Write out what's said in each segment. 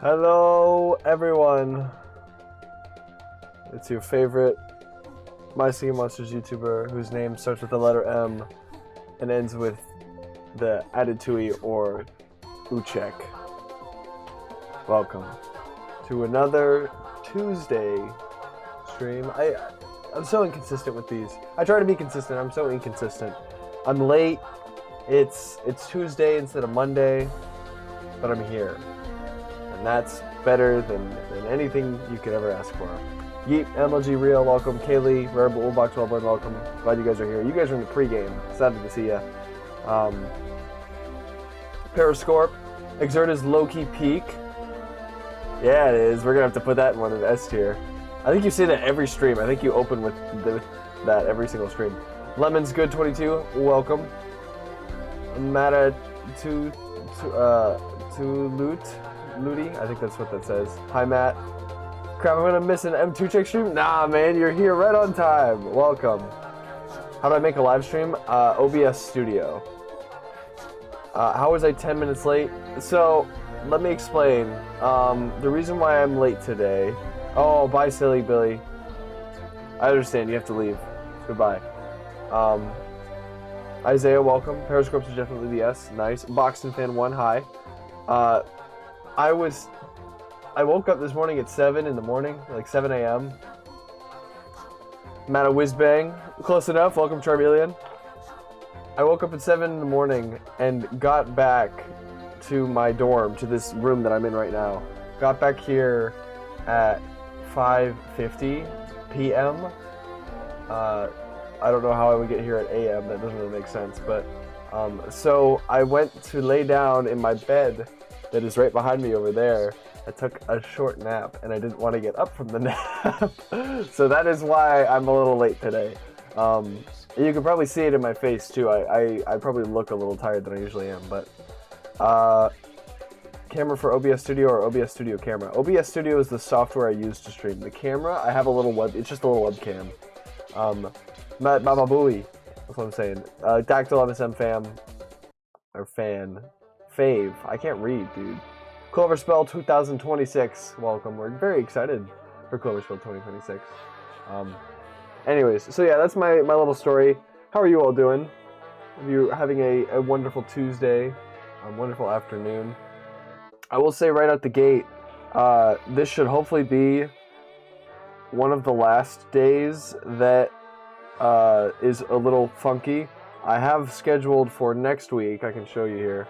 Hello, everyone. It's your favorite My Singing Monsters YouTuber whose name starts with the letter M and ends with the added 𝗗𝗜𝗦𝗖𝗟𝗔𝗜𝗠𝗘𝗥. Welcome to another Tuesday stream. I'm so inconsistent with these. I try to be consistent. I'm so inconsistent. I'm late. It's Tuesday instead of Monday, but I'm here. And that's better than anything you could ever ask for. 𝗗𝗜𝗦𝗖𝗟𝗔𝗜𝗠𝗘𝗥, welcome. Kaylee, Rebel, Ullbox, Wellborn, welcome. Glad you guys are here. You guys are in the pregame. Excited to see ya. Periscope. Exert is low-key peak. Yeah, it is. We're gonna have to put that in one of the S tier. I think you say that every stream. I think you open with that every single stream. Lemon's good 22. Welcome. Mata to Looty. I think that's what that says. Hi, Matt. Crap, I'm gonna miss an mToochek stream? Nah, man, you're here right on time. Welcome. How do I make a live stream? OBS Studio. How was I 10 minutes late? So, let me explain. The reason why I'm late today... Oh, bye, silly Billy. I understand, you have to leave. Goodbye. Isaiah, welcome. Periscopes is definitely the S. Nice. Boxing Fan 1, hi. I woke up this morning at 7 in the morning, like 7 a.m. Matt a whiz-bang. Close enough. Welcome, Charmeleon. I woke up at 7 in the morning and got back to my dorm, to this room that I'm in right now. Got back here at 5:50 p.m. I don't know how I would get here at a.m. That doesn't really make sense, but so I went to lay down in my bed that is right behind me over there. I took a short nap and I didn't want to get up from the nap. So that is why I'm a little late today. You can probably see it in my face too. I probably look a little tired than I usually am, but camera for OBS Studio or OBS Studio camera? OBS Studio is the software I use to stream. The camera, I have a little it's just a little webcam. Mama Booey, that's what I'm saying. Dactyl MSM fam, or fan. Fave. I can't read, dude. Cloverspell 2026. Welcome. We're very excited for Cloverspell 2026. Anyways, so yeah, that's my little story. How are you all doing? Are you having a wonderful Tuesday? A wonderful afternoon? I will say right out the gate, this should hopefully be one of the last days that is a little funky. I have scheduled for next week, I can show you here.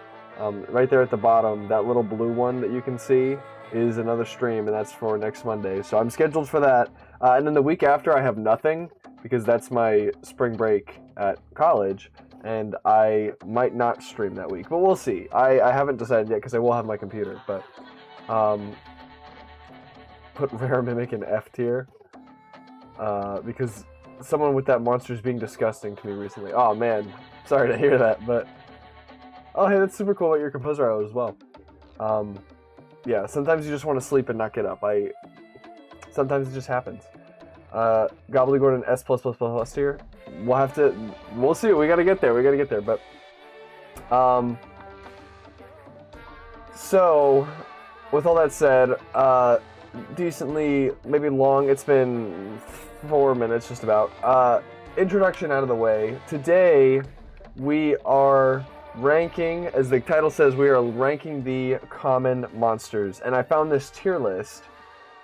Right there at the bottom, that little blue one that you can see is another stream, and that's for next Monday. So I'm scheduled for that. And then the week after, I have nothing, because that's my spring break at college, and I might not stream that week. But we'll see. I haven't decided yet, because I will have my computer. But put Rare Mimic in F tier, because someone with that monster is being disgusting to me recently. Oh, man. Sorry to hear that, but... Oh, hey, that's super cool about your composer hour as well. Yeah, sometimes you just want to sleep and not get up. Sometimes it just happens. Gobbledygord S+++ tier. We'll see. We gotta get there. But, so, with all that said, decently, maybe long. It's been 4 minutes, just about. Introduction out of the way. Today, we are ranking, as the title says, we are ranking the common monsters. And I found this tier list.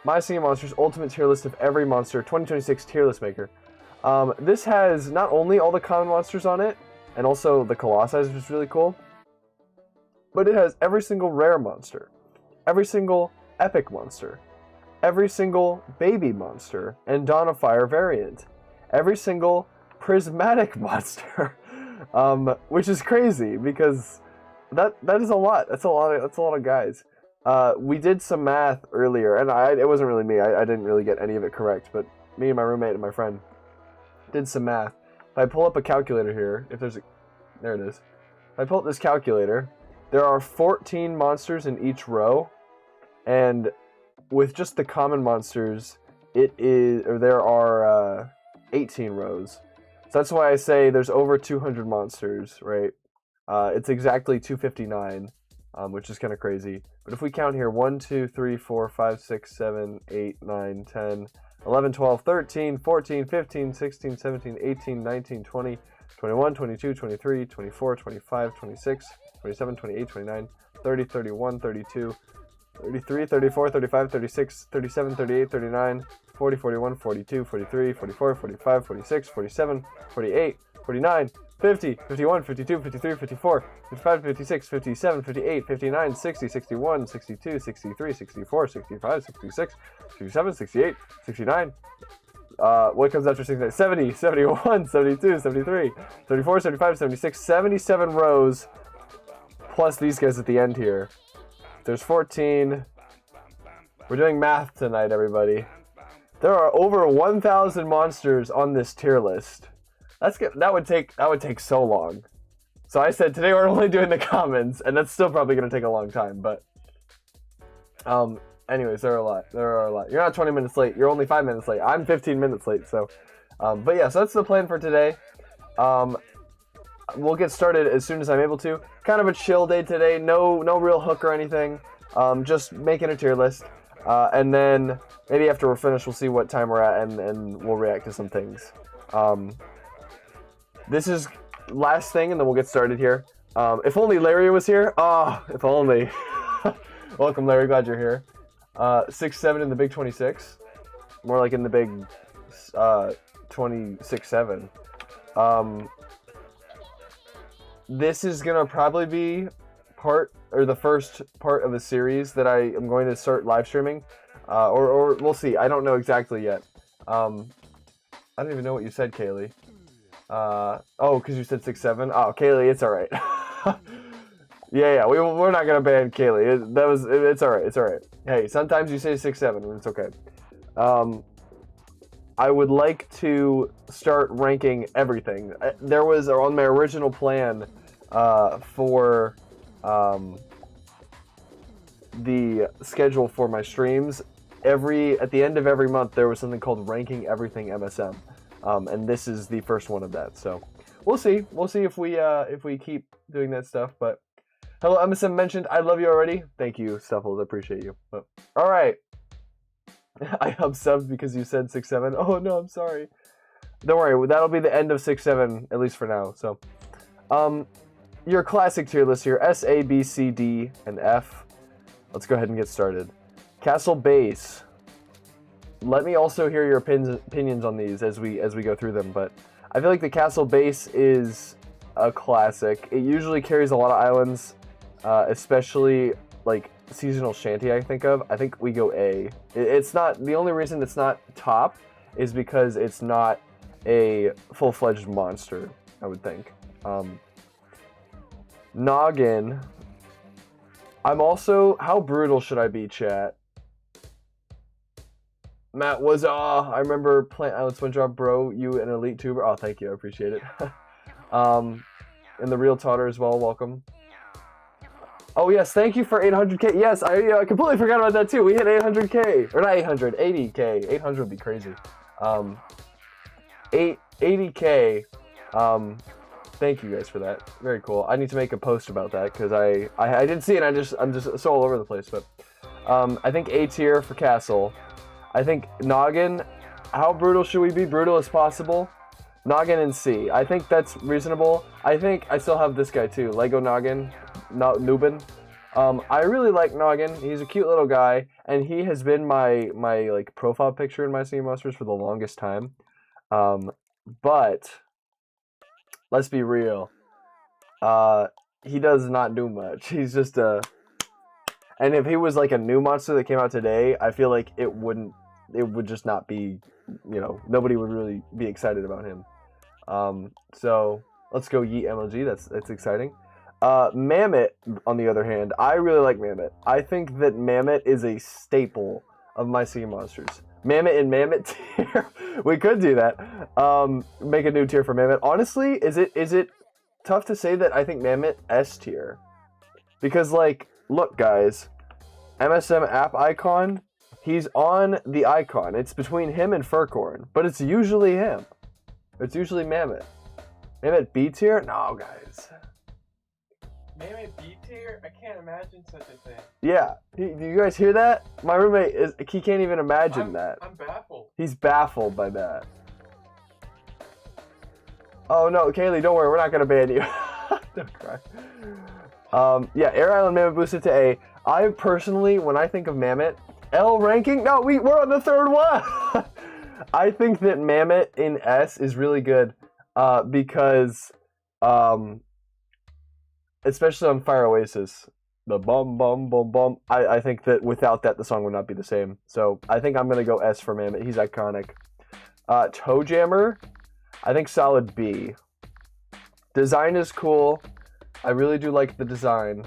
My Singing Monsters Ultimate Tier List of Every Monster 2026 Tier List Maker. This has not only all the common monsters on it, and also the Colossi, which is really cool, but it has every single rare monster, every single epic monster, every single baby monster, and Dawn of Fire variant, every single prismatic monster. Which is crazy because that is a lot. That's a lot of guys. We did some math earlier, and it wasn't really me. I didn't really get any of it correct, but me and my roommate and my friend did some math. If I pull up a calculator here, there it is. If I pull up this calculator, there are 14 monsters in each row, and with just the common monsters, there are 18 rows. So that's why I say there's over 200 monsters, right? It's exactly 259. which is kind of crazy. But if we count here, 1, 2, 3, 4, 5, 6, 7, 8, 9, 10, 11, 12, 13, 14, 15, 16, 17, 18, 19, 20, 21, 22, 23, 24, 25, 26, 27, 28, 29, 30, 31, 32, 33, 34, 35, 36, 37, 38, 39, 40, 41, 42, 43, 44, 45, 46, 47, 48, 49, 50, 51, 52, 53, 54, 55, 56, 57, 58, 59, 60, 61, 62, 63, 64, 65, 66, 67, 68, 69. What comes after 69? 70, 71, 72, 73, 74, 75, 76, 77 rows, plus these guys at the end here. There's 14. We're doing math tonight, everybody. There are over 1,000 monsters on this tier list. That would take so long. So I said today we're only doing the commons, and that's still probably going to take a long time. But anyways, there are a lot. You're not 20 minutes late. You're only 5 minutes late. I'm 15 minutes late. So, but yeah, so that's the plan for today. We'll get started as soon as I'm able to. Kind of a chill day today. No real hook or anything. Just making a tier list. And then maybe after we're finished, we'll see what time we're at, and we'll react to some things. This is last thing, and then we'll get started here. If only Larry was here. Oh, if only. Welcome, Larry. Glad you're here. 6-7 in the big 26. More like in the big 26-7. This is gonna probably be the first part of a series that I am going to start live streaming, or we'll see. I don't know exactly yet. I don't even know what you said, Kaylee. Oh, because you said 6-7. Oh, Kaylee, it's all right. yeah. We're not gonna ban Kaylee. It's all right. It's all right. Hey, sometimes you say 6-7, and it's okay. I would like to start ranking everything. There was on my original plan for the schedule for my streams. At the end of every month, there was something called Ranking Everything MSM, and this is the first one of that. So we'll see. We'll see if we keep doing that stuff. But hello, MSM mentioned. I love you already. Thank you, Stuffles. I appreciate you. But, all right. I subbed because you said 6-7. Oh no, I'm sorry. Don't worry. That'll be the end of 6-7, at least for now. So, your classic tier list here: S, A, B, C, D, and F. Let's go ahead and get started. Castle Base. Let me also hear your opinions on these as we go through them. But I feel like the Castle Base is a classic. It usually carries a lot of islands, especially like seasonal shanty. I think we go A. It's not the only reason it's not top is because it's not a full-fledged monster. I would think. Noggin. I'm also, how brutal should I be, chat? Matt was, I remember playing Island Swing Drop, bro, you an elite tuber. Oh, thank you, I appreciate it. And the real Totter as well, welcome. Oh yes, thank you for 800k. Yes, I completely forgot about that too. We hit 800k, or not 800, 80k. 800 would be crazy. 80k. Thank you guys for that. Very cool. I need to make a post about that because I didn't see it. I'm just so all over the place. But I think A tier for Castle. I think Noggin. How brutal should we be? Brutal as possible. Noggin and C. I think that's reasonable. I think I still have this guy too. Lego Noggin. Nubin. I really like Noggin. He's a cute little guy, and he has been my like profile picture in my Sea Monsters for the longest time. But let's be real. He does not do much. He's just a. And if he was like a new monster that came out today, I feel like it would just not be, nobody would really be excited about him. So let's go Yeet MLG. That's exciting. Mammoth, on the other hand, I really like Mammoth. I think that Mammoth is a staple of my Sea Monsters. Mammoth and Mammoth tier. We could do that. Make a new tier for Mammoth. Honestly, is it tough to say that I think Mammoth S tier? Because like, look guys, MSM app icon, he's on the icon. It's between him and Furcorn, but it's usually him. It's usually Mammoth. Mammoth B tier? No, guys. Mammoth B tier? I can't imagine such a thing. Yeah. Do you guys hear that? My roommate he can't even imagine that. I'm baffled. He's baffled by that. Oh no, Kaylee, don't worry, we're not gonna ban you. Don't cry. Yeah, Air Island Mammoth boosted to A. I personally, when I think of Mammoth, L ranking. No, we're on the third one. I think that Mammoth in S is really good, because, especially on Fire Oasis, the bum bum bum bum. I think that without that, the song would not be the same. So I think I'm gonna go S for Mammoth. He's iconic. ToeJammer, I think solid B. Design is cool. I really do like the design.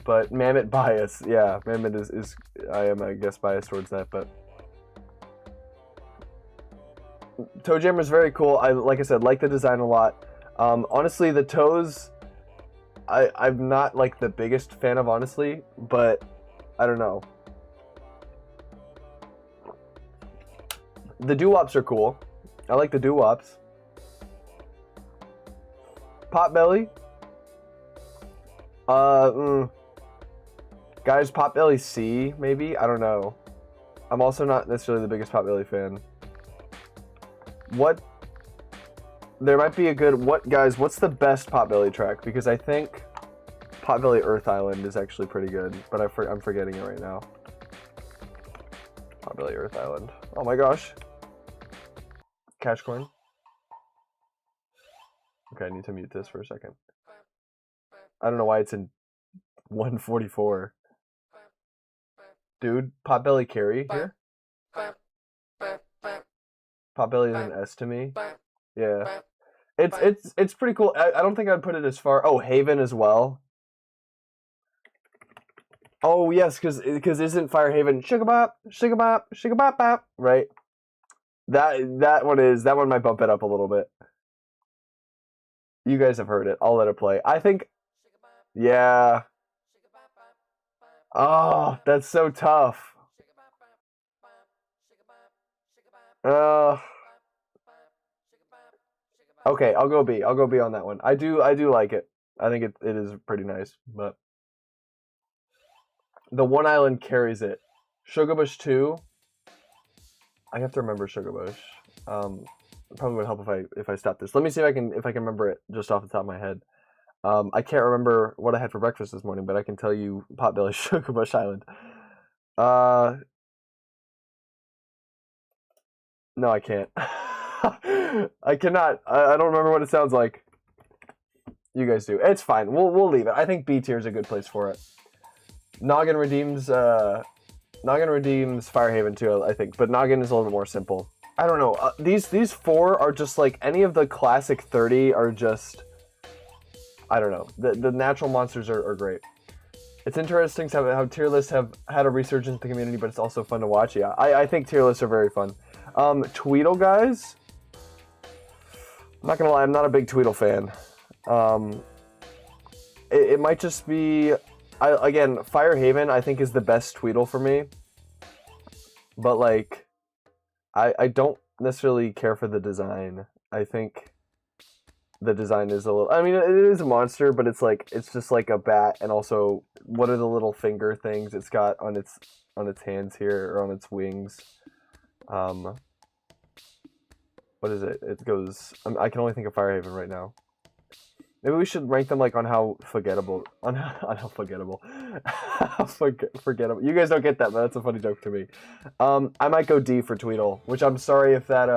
But Mammoth bias, yeah, Mammoth is I am, I guess, biased towards that, but ToeJammer is very cool. Like I said, like the design a lot. Honestly, the toes, I'm not like the biggest fan of, honestly, but I don't know. The doo-wops are cool. I like the doo-wops. Potbelly. Guys, Potbelly C, maybe? I don't know. I'm also not necessarily the biggest Potbelly fan. What? There might be a good... Guys, what's the best Potbelly track? Because I think Potbelly Earth Island is actually pretty good, but I'm forgetting it right now. Potbelly Earth Island. Oh my gosh. Cash coin. Okay, I need to mute this for a second. I don't know why it's in 144. Dude, Potbelly carry here? Potbelly is an S to me. Yeah. It's pretty cool. I don't think I'd put it as far. Oh, Haven as well. Oh yes, because isn't Fire Haven sugar bop, bop, right? That one might bump it up a little bit. You guys have heard it. I'll let it play. I think, yeah. Oh, that's so tough. Okay, I'll go B. I'll go B on that one. I do like it. I think it is pretty nice, but the One Island carries it. Sugarbush 2. I have to remember Sugarbush. It probably would help if I stop this. Let me see if I can remember it just off the top of my head. I can't remember what I had for breakfast this morning, but I can tell you Potbelly Sugarbush Island. No, I can't. I cannot. I don't remember what it sounds like. You guys do. It's fine. We'll leave it. I think B tier is a good place for it. Noggin redeems Firehaven too, I think, but Noggin is a little bit more simple. I don't know. These four are just like any of the classic 30 are just. I don't know. The natural monsters are great. It's interesting to how tier lists have had a resurgence in the community, but it's also fun to watch. Yeah, I think tier lists are very fun. Tweedle guys. I'm not gonna lie, I'm not a big Tweedle fan. It might just be. Again, Firehaven I think is the best Tweedle for me. But like, I don't necessarily care for the design. I think the design is a little. I mean, it is a monster, but it's just like a bat, and also what are the little finger things it's got on its hands here or on its wings? What is it? It goes. I can only think of Firehaven right now. Maybe we should rank them like on how forgettable. On how forgettable. Forgettable. You guys don't get that, but that's a funny joke to me. I might go D for Tweedle, which I'm sorry if that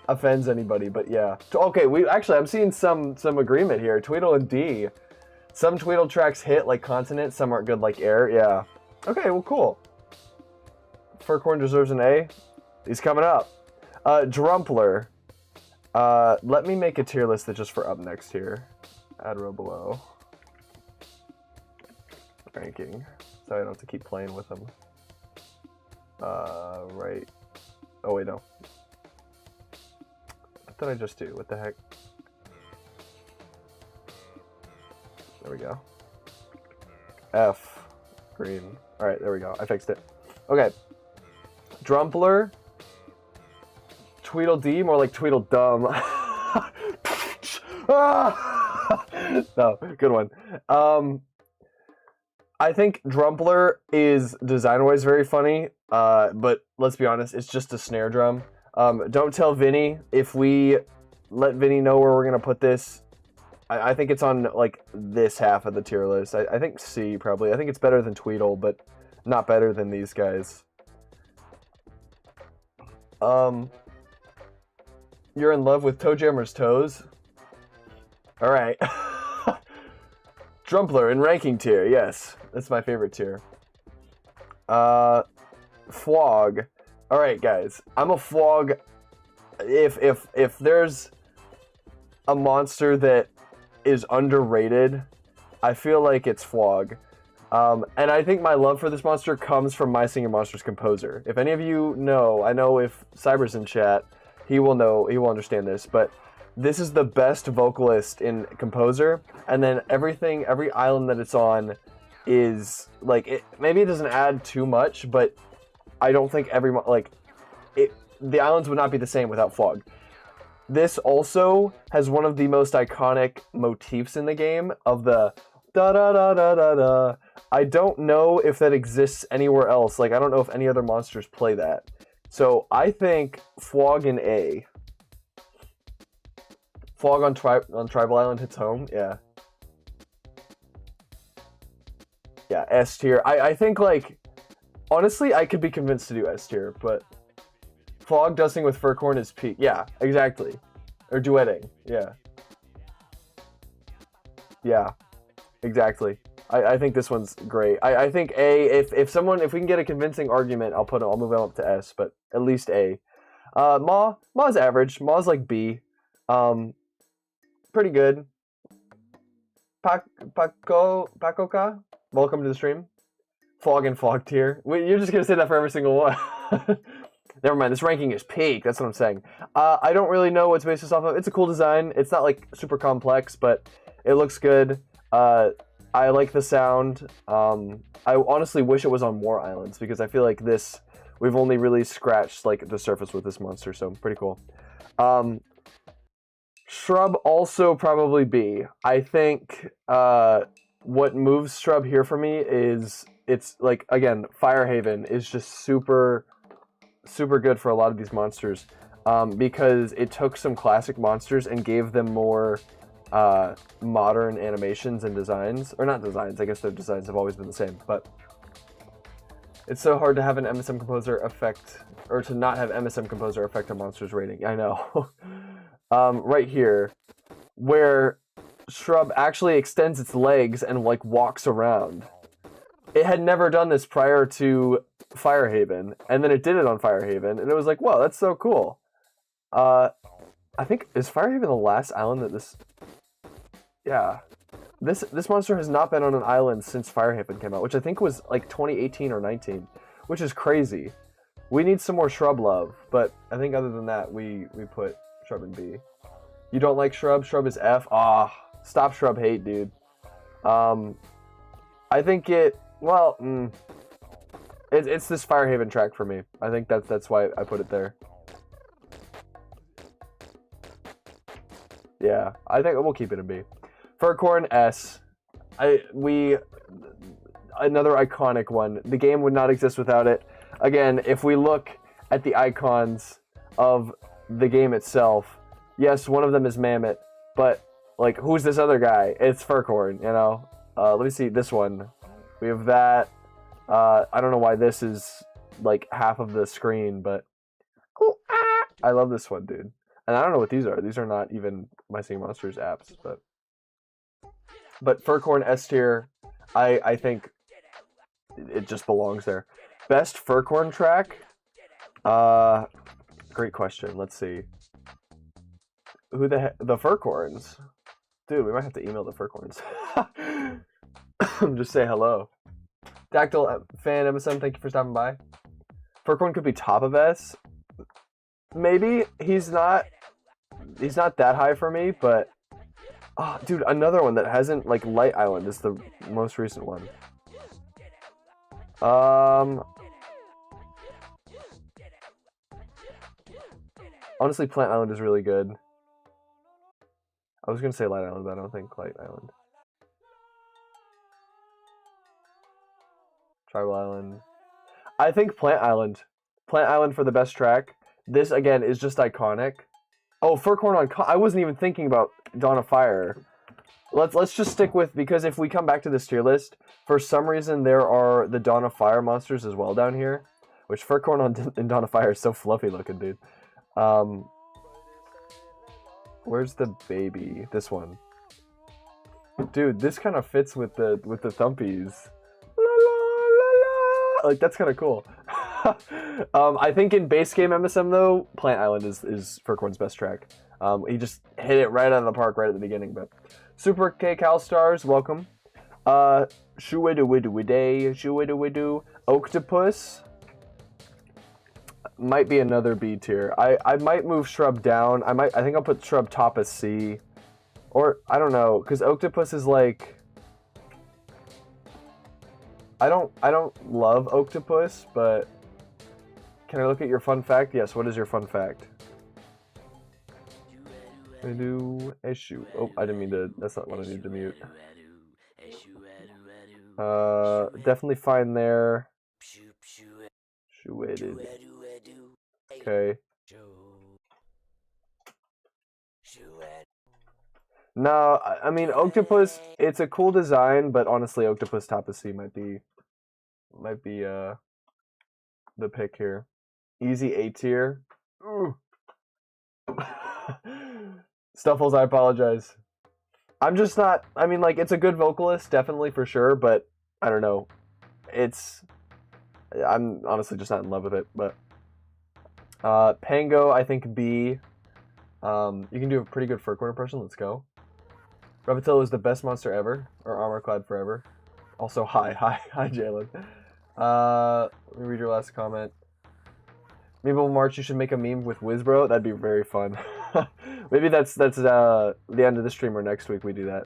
offends anybody, but yeah. Okay, I'm seeing some agreement here. Tweedle and D. Some Tweedle tracks hit like Continent, some aren't good like Air. Yeah. Okay, well, cool. Furcorn deserves an A. He's coming up. Drumpler. Let me make a tier list that's just for up next here. Add row below. Ranking. So I don't have to keep playing with them. Right. Oh, wait, no. What did I just do? What the heck? There we go. F. Green. Alright, there we go. I fixed it. Okay. Drumpler. Tweedledee, more like Tweedledum. No, good one. I think Drumpler is design-wise very funny, but let's be honest, it's just a snare drum. Don't tell Vinny. If we let Vinny know where we're gonna put this, I think it's on like this half of the tier list. I think C probably. I think it's better than Tweedle, but not better than these guys. You're in love with ToeJammer's toes? Alright. Drumpler in ranking tier, yes. That's my favorite tier. Flog. Alright, guys. I'm a Flog. If there's a monster that is underrated, I feel like it's Flog. And I think my love for this monster comes from My Singing Monsters composer. If any of you know, I know if Cyber's in chat, he will know, he will understand this, but this is the best vocalist in composer, and then every island that it's on is, like, maybe it doesn't add too much, but I don't think the islands would not be the same without Flog. This also has one of the most iconic motifs in the game of the da-da-da-da-da-da. I don't know if that exists anywhere else. Like, I don't know if any other monsters play that. So I think Flog in A. Flog on Tribal Island hits home, yeah. Yeah, S tier. I think, like, honestly, I could be convinced to do S tier, but Flog dusting with Furcorn is peak. Yeah, exactly. Or duetting, yeah. Yeah, exactly. I think this one's great. I think A, if we can get a convincing argument, I'll move it up to S, but at least A. Maw's average. Maw's like B. Pretty good. Pacoca, welcome to the stream. Flog and Flog tier. Wait, you're just gonna say that for every single one. Never mind, this ranking is peak, that's what I'm saying. I don't really know what's based this off of. It's a cool design. It's not like super complex, but it looks good. I like the sound. I honestly wish it was on more islands because I feel like we've only really scratched like the surface with this monster, so pretty cool. Shrub also probably B. I think what moves Shrub here for me is it's like, again, Firehaven is just super good for a lot of these monsters because it took some classic monsters and gave them more modern animations and designs. Or not designs, I guess their designs have always been the same, but it's so hard to have an MSM Composer affect, or to not have MSM Composer affect a monster's rating. I know. Right here, where Shrub actually extends its legs and like walks around. It had never done this prior to Firehaven, and then it did it on Firehaven, and it was like, whoa, that's so cool. I think, is Firehaven the last island that this... Yeah. This monster has not been on an island since Firehaven came out, which I think was like 2018 or 19, which is crazy. We need some more Shrub love, but I think other than that, we put Shrub in B. You don't like Shrub? Shrub is F? Stop Shrub hate, dude. I think it's this Firehaven track for me. I think that's why I put it there. Yeah, I think we'll keep it in B. Furcorn S. Another iconic one. The game would not exist without it. Again, if we look at the icons of the game itself, yes, one of them is Mammoth, but like, who's this other guy? It's Furcorn, you know? Let me see this one. We have that. I don't know why this is like half of the screen, but I love this one, dude. And I don't know what these are. These are not even My Singing Monsters apps, but Furcorn S tier, I think it just belongs there. Best Furcorn track? Great question. Let's see. Who the heck? The Furcorns. Dude, we might have to email the Furcorns. Just say hello. Dactyl fan MSM, thank you for stopping by. Furcorn could be top of S. Maybe. He's not that high for me, but dude, another one that hasn't, like, Light Island is the most recent one. Honestly, Plant Island is really good. I was gonna say Light Island, but I don't think Light Island. Tribal Island. I think Plant Island. Plant Island for the best track. This again is just iconic. Oh, Furcorn on. I wasn't even thinking about Dawn of Fire. Let's just stick with, because if we come back to this tier list, for some reason there are the Dawn of Fire monsters as well down here, which Furcorn on Dawn of Fire is so fluffy looking, dude. Where's the baby? This one. Dude, this kind of fits with the thumpies. La, la, la, la. Like, that's kind of cool. I think in base game MSM though, Plant Island is Furcorn's best track. He just hit it right out of the park right at the beginning. But Super K Cal Stars, welcome. Shoo-a-doo-wee-doo-wee-day, Octopus might be another B tier. I might move Shrub down. I think I'll put Shrub top as C. Or I don't know, because Octopus is like, I don't love Octopus, but can I look at your fun fact? Yes, what is your fun fact? Oh, I didn't mean to, that's not what I need to mute. Definitely fine there. Okay. No, I mean, Octopus, it's a cool design, but honestly, Octopus top of C might be the pick here. Easy A tier. Stuffles, I apologize. I'm just not, I mean, like, it's a good vocalist, definitely, for sure, but I don't know. I'm honestly just not in love with it, but Pango, I think B. You can do a pretty good Furcorn impression, let's go. Repetillo is the best monster ever, or Armorclad forever. Also, hi, Jalen. Let me read your last comment. Maybe March, you should make a meme with Wizbro. That'd be very fun. Maybe that's the end of the stream, or next week we do that.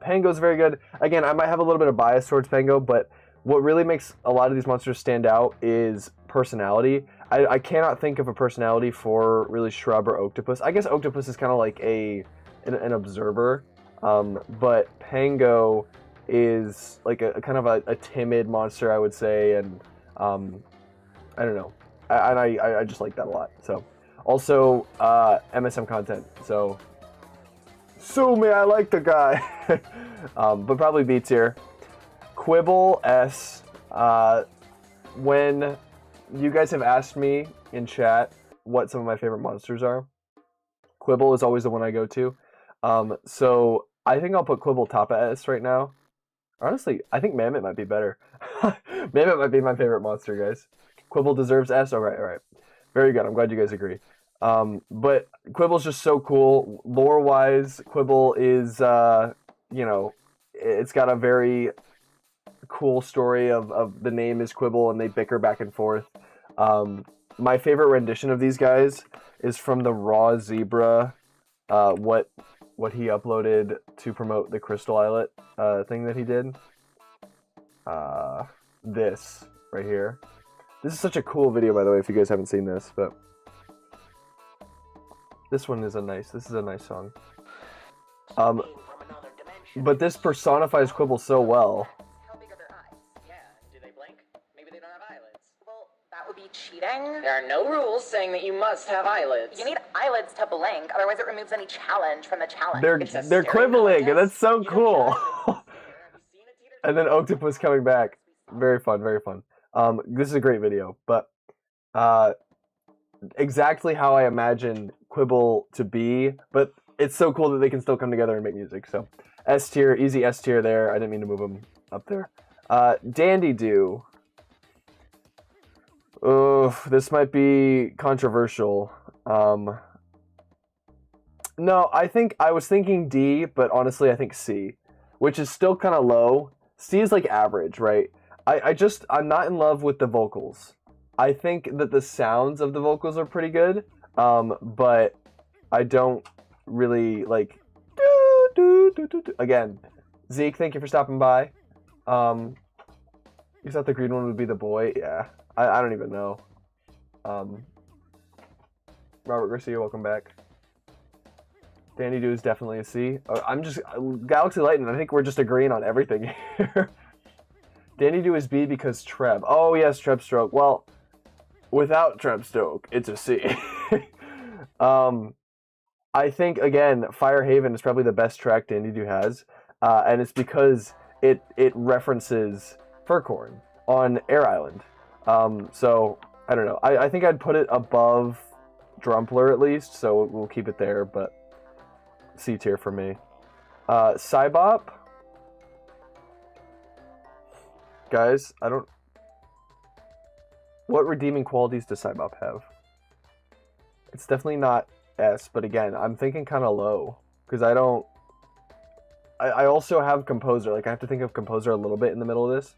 Pango's very good. Again, I might have a little bit of bias towards Pango, but what really makes a lot of these monsters stand out is personality. I cannot think of a personality for really Shrub or Octopus. I guess Octopus is kind of like an observer, but Pango is like a kind of a timid monster, I would say, and I don't know, and I just like that a lot. So also MSM content, so sue me, I like the guy. But probably B tier. Quibble S. When you guys have asked me in chat what some of my favorite monsters are, Quibble is always the one I go to. So I think I'll put Quibble top of S right now. Honestly, I think Mammoth might be better. Mammoth might be my favorite monster, guys. Quibble deserves S. All right. Very good. I'm glad you guys agree. But Quibble's just so cool. Lore-wise, Quibble is, you know, it's got a very cool story of the name is Quibble and they bicker back and forth. My favorite rendition of these guys is from the Raw Zebra, what he uploaded to promote the Crystal Islet thing that he did. This right here. This is such a cool video, by the way, if you guys haven't seen this, but this is a nice song. But this personifies Quibble so well. How big are their eyes? Yeah, do they blink? Maybe they don't have eyelids. Well, that would be cheating. There are no rules saying that you must have eyelids. You need eyelids to blink, otherwise it removes any challenge from the challenge. They're quibbling, and that's so cool. And then Octopus coming back. Very fun, very fun. This is a great video, but exactly how I imagine Quibble to be, but it's so cool that they can still come together and make music. So S tier, easy S tier there. I didn't mean to move them up there. Dandy Doo. Oh, this might be controversial. No, I was thinking D, but honestly I think C, which is still kind of low. C is like average, right? I'm not in love with the vocals. I think that the sounds of the vocals are pretty good, but I don't really like. Again, Zeke, thank you for stopping by. You thought the green one would be the boy? Yeah, I don't even know. Robert Garcia, welcome back. Danny Do is definitely a C. I'm just Galaxy Lightning. I think we're just agreeing on everything here. Danny Do is B because Treb. Oh yes, Treb Stroke. Well, without Treb Stroke, it's a C. I think again, Fire Haven is probably the best track Danny Do has, and it's because it references Furcorn on Air Island. So I don't know. I think I'd put it above Drumpler at least, so we'll keep it there. But C tier for me. Cybop. Guys, I don't... What redeeming qualities does Cybop have? It's definitely not S, but again, I'm thinking kind of low. Because I don't... I also have Composer. Like, I have to think of Composer a little bit in the middle of this.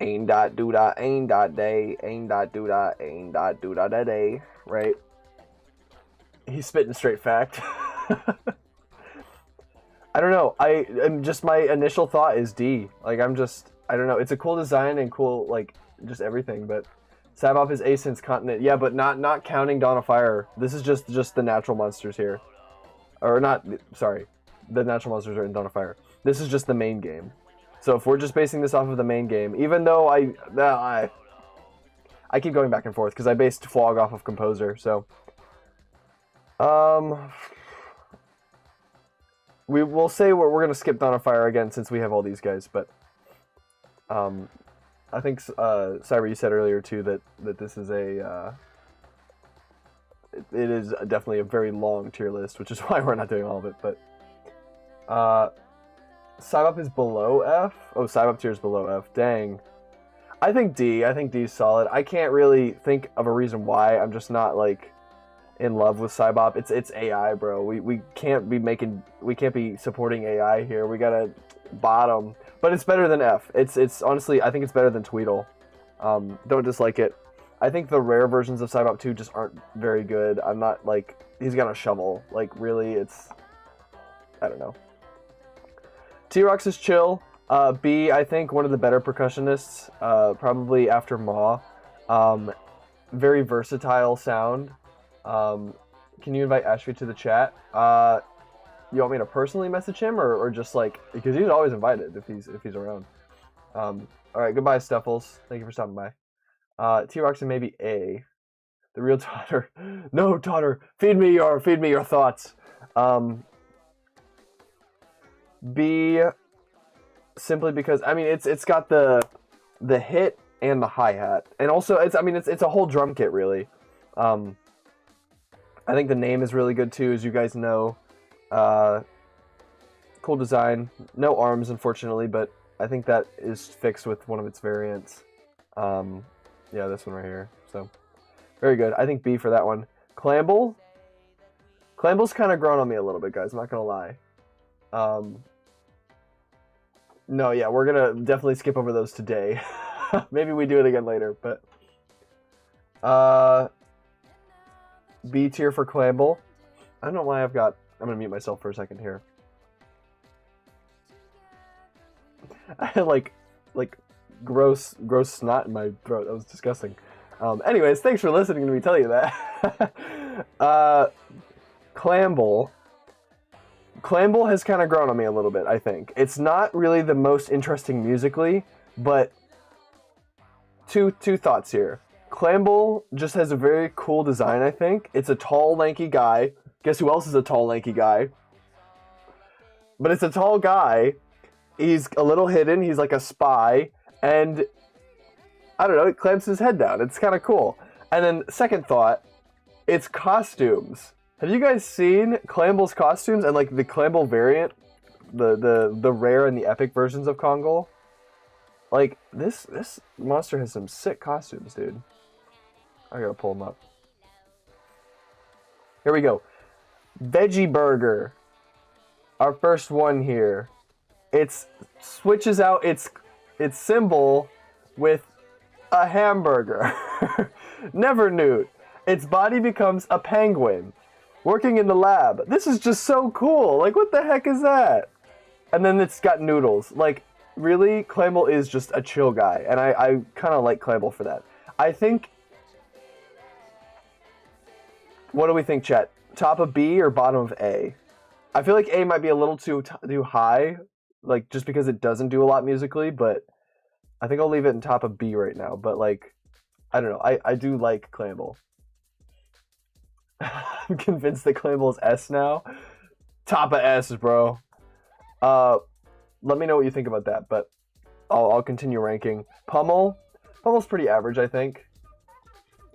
Ain dot do dot ain dot day, ain dot do dot ain dot do dot day, right? He's spitting straight fact. I don't know. I'm just, my initial thought is D. Like, I don't know. It's a cool design and cool, like, just everything. But Cybop is A since Continent. Yeah, but not counting Dawn of Fire. This is just the natural monsters here. Or not, sorry. The natural monsters are in Dawn of Fire. This is just the main game. So if we're just basing this off of the main game, even though I keep going back and forth because I based Flog off of Composer, so... We'll say we're going to skip Dawn of Fire again since we have all these guys, but I think Cyber, you said earlier too that this is it is definitely a very long tier list, which is why we're not doing all of it. But Cybop is below F. Oh, Cybop tier is below F. Dang. I think D. I think D is solid. I can't really think of a reason why. I'm just not like in love with Cybop. It's AI, bro. We can't be supporting AI here. We gotta bottom, but it's better than F. It's honestly, I think it's better than Tweedle. Don't dislike it. I think the rare versions of Cybop 2 just aren't very good. I'm not like, he's got a shovel. Like really, I don't know. T-Rox is chill. B, I think one of the better percussionists, probably after Maw. Very versatile sound. Can you invite Ashby to the chat? You want me to personally message him or just like, because he's always invited if he's around. All right, goodbye, Stuffles. Thank you for stopping by. T-Rox and maybe A. The real Totter. No, Totter. Feed me your thoughts. B, simply because I mean it's got the hit and the hi-hat, and also it's a whole drum kit really. I think the name is really good too, as you guys know. Cool design. No arms, unfortunately, but I think that is fixed with one of its variants. Yeah, this one right here. So, very good. I think B for that one. Clamble. Clamble's kind of grown on me a little bit, guys. I'm not going to lie. No, yeah, we're going to definitely skip over those today. Maybe we do it again later, but... B tier for Clamble. I don't know why I'm going to mute myself for a second here. I had like gross snot in my throat. That was disgusting. Anyways, thanks for listening to me tell you that. Clamble has kind of grown on me a little bit, I think. It's not really the most interesting musically, but two thoughts here. Clamble just has a very cool design, I think. It's a tall, lanky guy. Guess who else is a tall, lanky guy? But it's a tall guy. He's a little hidden. He's like a spy. And, I don't know, it clamps his head down. It's kind of cool. And then, second thought, it's costumes. Have you guys seen Clamble's costumes and like the Clamble variant? The rare and the epic versions of Kongol? Like, this monster has some sick costumes, dude. I gotta pull them up. Here we go. Veggie Burger. Our first one here. It switches out its symbol with a hamburger. Never knew. Its body becomes a penguin. Working in the lab. This is just so cool. Like, what the heck is that? And then it's got noodles. Like, really, Clamble is just a chill guy. And I kind of like Clamble for that. I think... What do we think, chat? top of B or bottom of A? I feel like A might be a little too high, like just because it doesn't do a lot musically, but I think I'll leave it in top of B right now. But like, I don't know. I do like 𝗗𝗦𝗧𝗏. I'm convinced that 𝗗𝗦𝗧𝗏 is S now. Top of S, bro. Let me know what you think about that, but I'll continue ranking. Pummel's pretty average, I think.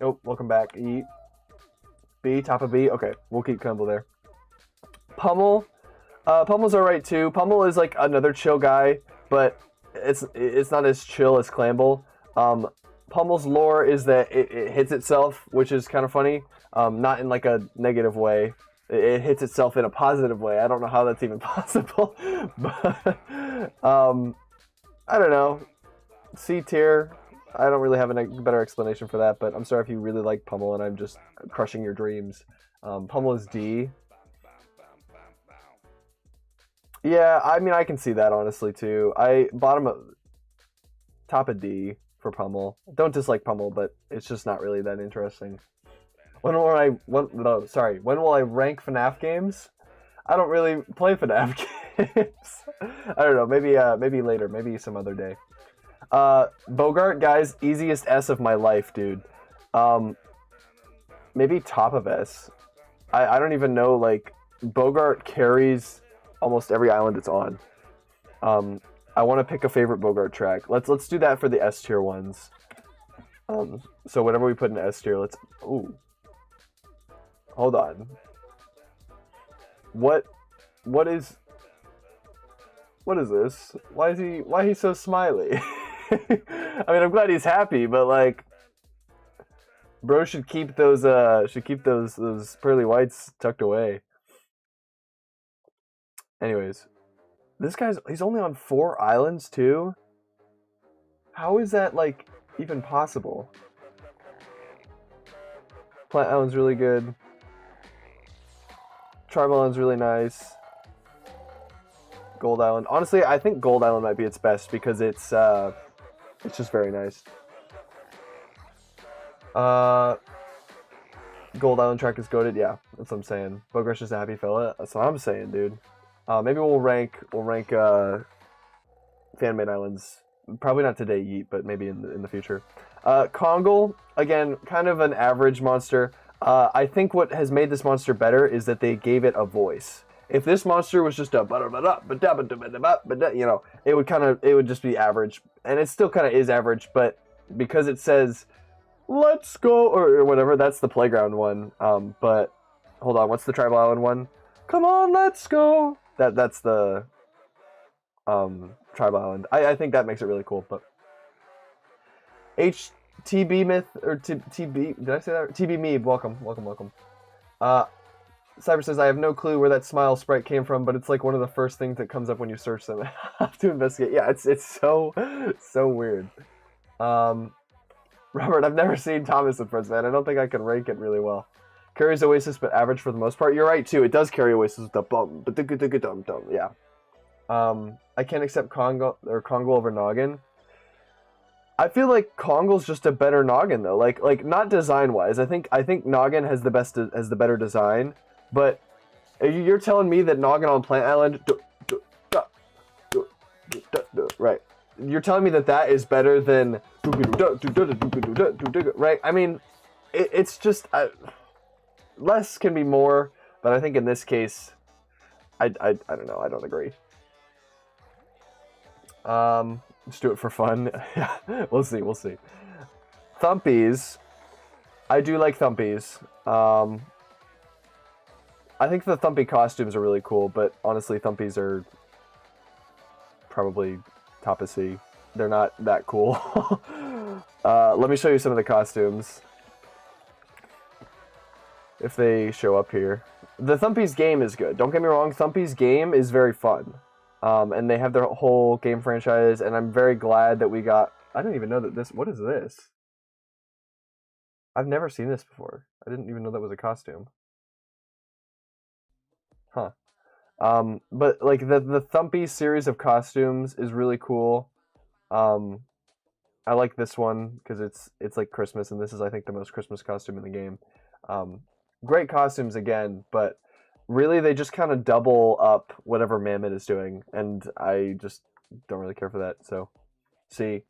Oh, welcome back. E. B, top of B. Okay, we'll keep 𝗗𝗦𝗧𝗏 there. Pummel's alright too. Pummel is like another chill guy, but it's not as chill as 𝗗𝗦𝗧𝗏. Pummel's lore is that it hits itself, which is kind of funny. Not in like a negative way. It hits itself in a positive way. I don't know how that's even possible, but I don't know. C tier. I don't really have a better explanation for that, but I'm sorry if you really like Pummel and I'm just crushing your dreams. Pummel is D. Yeah, I mean I can see that honestly too. Top of D for Pummel. Don't dislike Pummel, but it's just not really that interesting. When will I rank FNAF games? I don't really play FNAF games. I don't know, maybe later, maybe some other day. Bogart, guys, easiest S of my life, dude. Maybe top of S. I don't even know, like, Bogart carries almost every island it's on. I want to pick a favorite Bogart track. Let's do that for the S tier ones. So whatever we put in S tier, ooh. Hold on. What is this? Why is he so smiley? I mean, I'm glad he's happy, but like, bro should keep those pearly whites tucked away. Anyways, he's only on 4 islands too. How is that like even possible? Plant Island's really good. Tribal Island's really nice. Gold Island. Honestly, I think Gold Island might be its best because it's just very nice. Gold Island track is goated. Yeah, that's what I'm saying. Bogart's just a happy fella. That's what I'm saying, dude. Maybe we'll rank fan-made islands. Probably not today, Yeet, but maybe in the future. 𝗗𝗏𝗏, again, kind of an average monster. I think what has made this monster better is that they gave it a voice. If this monster was just a you know, it would just be average, and it still kind of is average, but because it says "Let's go" or whatever, that's the playground one. But hold on, what's the tribal island one? Come on, let's go. That's the tribal island. I think that makes it really cool. But HTB myth or TB, did I say that? TB Meeb, welcome. Cyber says, I have no clue where that smile sprite came from, but it's like one of the first things that comes up when you search them. I have to investigate. Yeah, it's so weird. Robert, I've never seen Thomas and Friends, man. I don't think I can rank it really well. Carries Oasis, but average for the most part. You're right, too. It does carry Oasis with the bum, but the yeah. I can't accept 𝗗𝗏𝗏 over Noggin. I feel like 𝗗𝗏𝗏's just a better Noggin, though. Like not design-wise. I think Noggin has the better design. But you're telling me that Noggin on Plant Island, right? You're telling me that is better than, right? I mean, it's just less can be more, but I think in this case, I don't know. I don't agree. Let's do it for fun. Yeah, we'll see. Thumpies, I do like Thumpies. I think the Thumpy costumes are really cool, but honestly, Thumpies are probably top of C. They're not that cool. Let me show you some of the costumes. If they show up here. The Thumpies game is good. Don't get me wrong, Thumpies game is very fun. And they have their whole game franchise, and I'm very glad that we got... I didn't even know that this... What is this? I've never seen this before. I didn't even know that was a costume. Huh. But like the Thumpy series of costumes is really cool. I like this one because it's like Christmas, and this is I think the most Christmas costume in the game. Great costumes again, but really they just kind of double up whatever Mammoth is doing, and I just don't really care for that. So, C.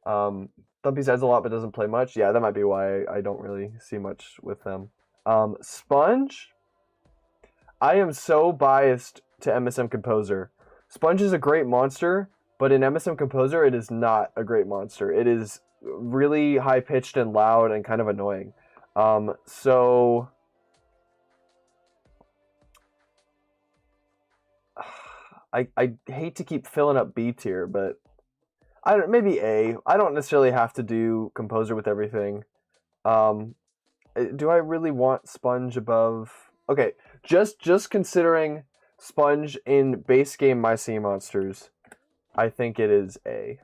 Thumpy says a lot but doesn't play much. Yeah, that might be why I don't really see much with them. Sponge. I am so biased to MSM Composer. Sponge is a great monster, but in MSM Composer, it is not a great monster. It is really high-pitched and loud and kind of annoying. So... I hate to keep filling up B tier, but maybe A. I don't necessarily have to do Composer with everything. Do I really want Sponge above... Okay, just considering Sponge in base game My Sea Monsters, I think it is A.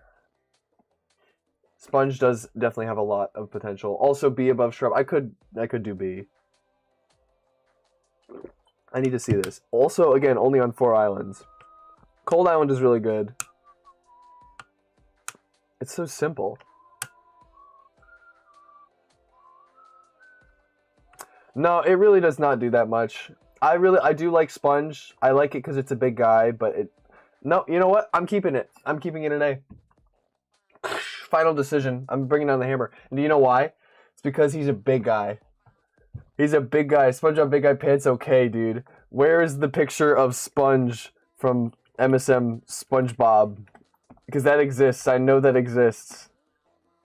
Sponge does definitely have a lot of potential. Also, B above Shrub. I could do B. I need to see this. Also, again, only on 4 islands. Cold Island is really good. It's so simple. No, it really does not do that much. I do like Sponge. I like it because it's a big guy, but it... No, you know what? I'm keeping it. I'm keeping it an A. Final decision. I'm bringing down the hammer. And do you know why? It's because he's a big guy. He's a big guy. SpongeBob Big Guy Pants, okay, dude. Where is the picture of Sponge from MSM SpongeBob? Because that exists. I know that exists.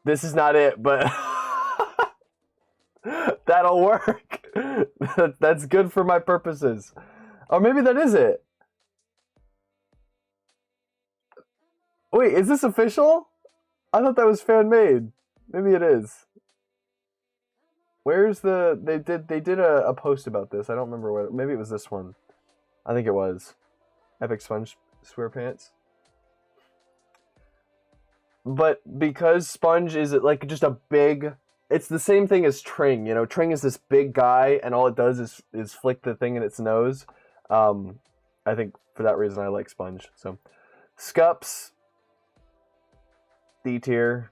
This is not it, but that'll work. That's good for my purposes. Or maybe that is it. Wait, is this official? I thought that was fan made. Maybe it is. Where's the... They did a post about this. I don't remember what... Maybe it was this one. I think it was. Epic Sponge SquarePants. But because Sponge is like just a big... It's the same thing as Tring, you know? Tring is this big guy, and all it does is flick the thing in its nose. I think for that reason I like Sponge. So, Scups... D tier.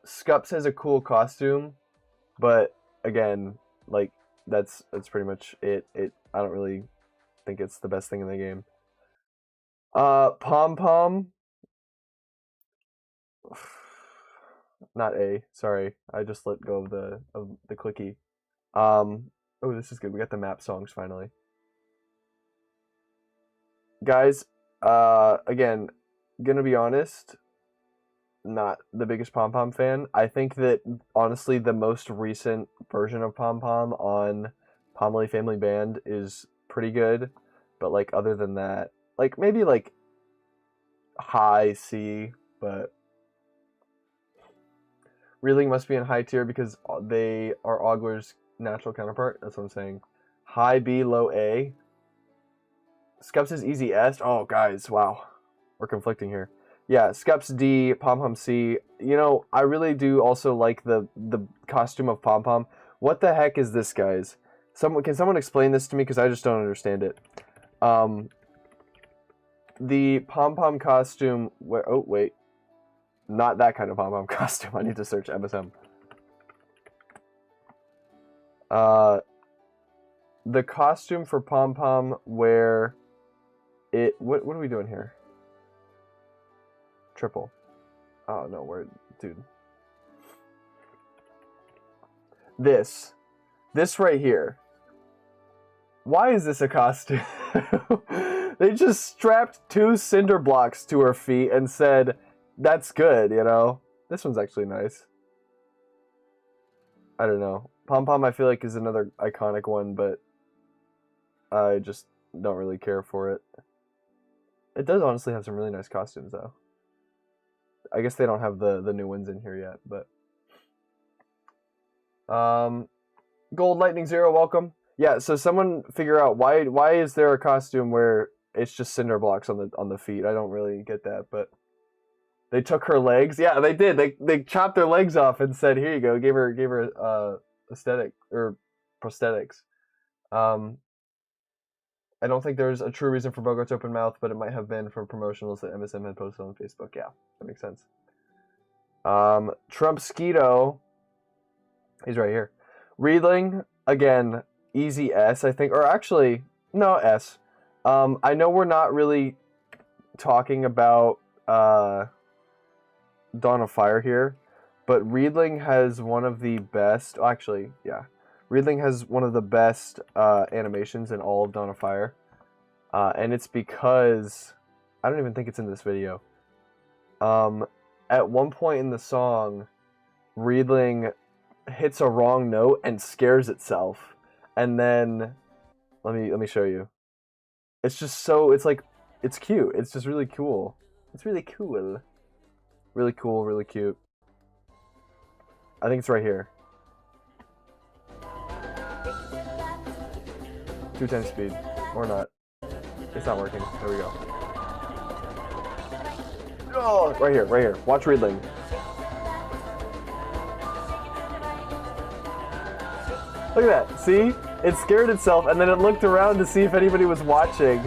Scups has a cool costume, but again, like that's pretty much it. I don't really think it's the best thing in the game. Pom Pom. Not A. Sorry, I just let go of the clicky. Oh, this is good. We got the map songs finally, guys. Again, gonna be honest. Not the biggest Pom Pom fan. I think that honestly the most recent version of Pom Pom on Pomley Family Band is pretty good, but like other than that, like maybe like high C, but Reeling must be in high tier because they are Ogler's natural counterpart. That's what I'm saying. High B, low A. Scups is easy S. Oh guys, wow, we're conflicting here. Yeah, Scups D, Pom Pom C. You know, I really do also like the costume of Pom Pom. What the heck is this, guys? Can someone explain this to me? Because I just don't understand it. The Pom Pom costume... Oh, wait. Not that kind of Pom Pom costume. I need to search MSM. The costume for Pom Pom where it... What are we doing here? Triple. Oh no, dude. This right here. Why is this a costume? They just strapped 2 cinder blocks to her feet and said, "That's good," you know. This one's actually nice. I don't know. Pom Pom, I feel like, is another iconic one, but I just don't really care for it. It does honestly have some really nice costumes, though. I guess they don't have the new ones in here yet, but Gold Lightning Zero, welcome. Yeah, so someone figure out why is there a costume where it's just cinder blocks on the feet? I don't really get that, but they took her legs. Yeah, they did. They chopped their legs off and said, "Here you go." Gave her aesthetic or prosthetics. I don't think there's a true reason for Bogart's open mouth, but it might have been from promotionals that MSM had posted on Facebook. Yeah, that makes sense. Trump Skeeto, he's right here. Reedling, again, easy S, I think, or actually, no, S. I know we're not really talking about Dawn of Fire here, but Reedling has one of the best, actually, yeah. Reedling has one of the best animations in all of Dawn of Fire. And it's because, I don't even think it's in this video. At one point in the song, Reedling hits a wrong note and scares itself. And then, let me show you. It's just so, it's like, it's cute. It's just really cool. It's really cool. Really cool, really cute. I think it's right here. 2 times speed. Or not. It's not working. There we go. Oh, right here, right here. Watch Reedling. Look at that. See? It scared itself, and then it looked around to see if anybody was watching,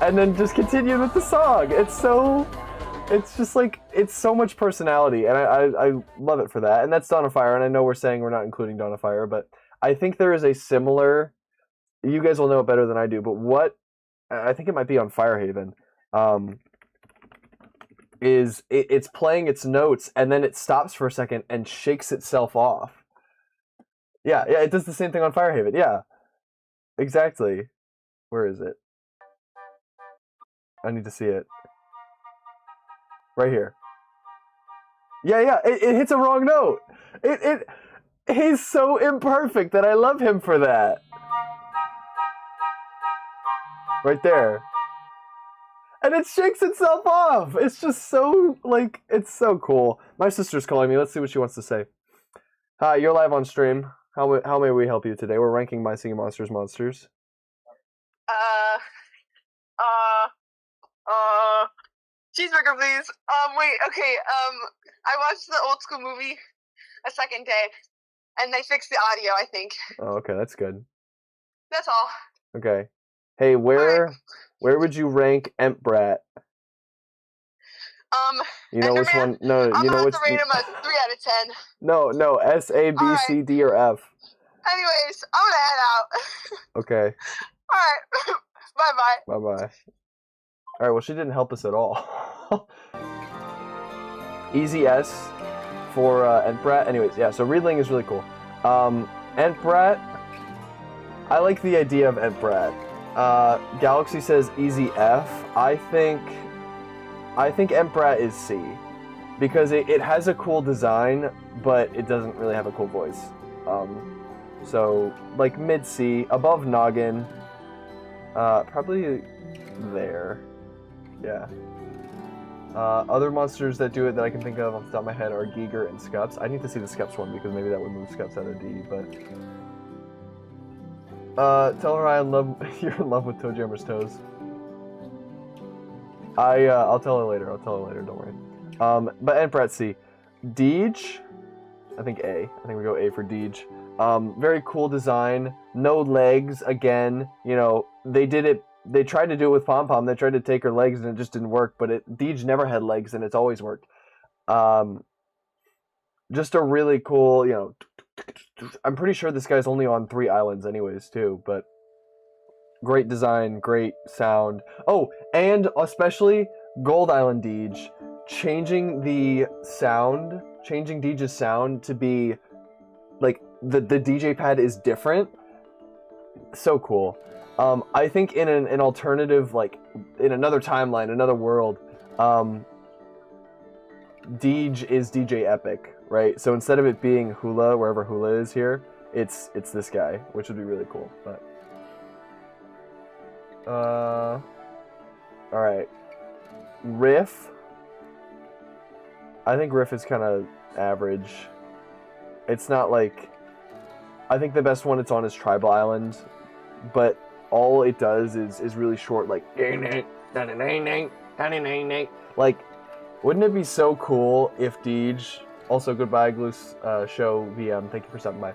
and then just continued with the song. It's just like, it's so much personality, and I love it for that. And that's Dawn of Fire, and I know we're saying we're not including Dawn of Fire, but I think there is a similar, you guys will know it better than I do, but what, I think it might be on Firehaven, is it's playing its notes, and then it stops for a second and shakes itself off. Yeah, it does the same thing on Firehaven, yeah. Exactly. Where is it? I need to see it. Right here. Yeah, it hits a wrong note. He's so imperfect that I love him for that. Right there. And it shakes itself off. It's just so, like, it's so cool. My sister's calling me. Let's see what she wants to say. Hi, you're live on stream. How may we help you today? We're ranking My Singing Monsters monsters. Cheeseburger, please. Wait, okay, I watched the Old School movie a second day, and they fixed the audio, I think. Oh, okay, that's good. That's all. Okay. Hey, where would you rank *𝗵𝗏𝗏? You know which one? No, you know which. I'm gonna rate him a 3 out of 10. No, S, A, B, C, D, or F. Anyways, I'm gonna head out. Okay. Alright. Bye-bye. Bye-bye. Alright, well, she didn't help us at all. Easy S for *𝗵𝗏𝗏. Anyways, yeah, so Reedling is really cool. *𝗵𝗏𝗏, I like the idea of *𝗵𝗏𝗏. Galaxy says easy F. I think *𝗵𝗏𝗏𝗏 is C. Because it has a cool design, but it doesn't really have a cool voice. So, like, mid-C, above Noggin. Probably there. Yeah. Other monsters that do it that I can think of off the top of my head are 𝗄𝗄𝗏 and 𝗁𝗏𝗏𝗏s. I need to see the 𝗁𝗏𝗏s one because maybe that would move 𝗁𝗏𝗏s out of D, but... tell her you're in love with ToeJammer's toes. I'll tell her later, don't worry. But *𝗵𝗏𝗏𝗏 C. 𝗂𝗏, I think A. I think we go A for 𝗂𝗏. Very cool design. No legs, again. You know, they tried to do it with Pom Pom. They tried to take her legs and it just didn't work, but 𝗂𝗏 never had legs and it's always worked. Just a really cool, you know, I'm pretty sure this guy's only on 3 islands anyways, too, but great design, great sound. Oh, and especially Gold Island 𝗂𝗏, changing the sound, changing 𝗂𝗏's sound to be, like, the DJ pad is different. So cool. I think in an alternative, like, in another timeline, another world, 𝗂𝗏 is DJ Epic, right? So instead of it being Hula, wherever Hula is here, it's this guy, which would be really cool. But all right, Riff. I think Riff is kind of average. It's not like, I think the best one it's on is Tribal Island, but all it does is really short, like, like, wouldn't it be so cool if 𝗂𝗏, also goodbye Gloose Show VM, thank you for stopping by.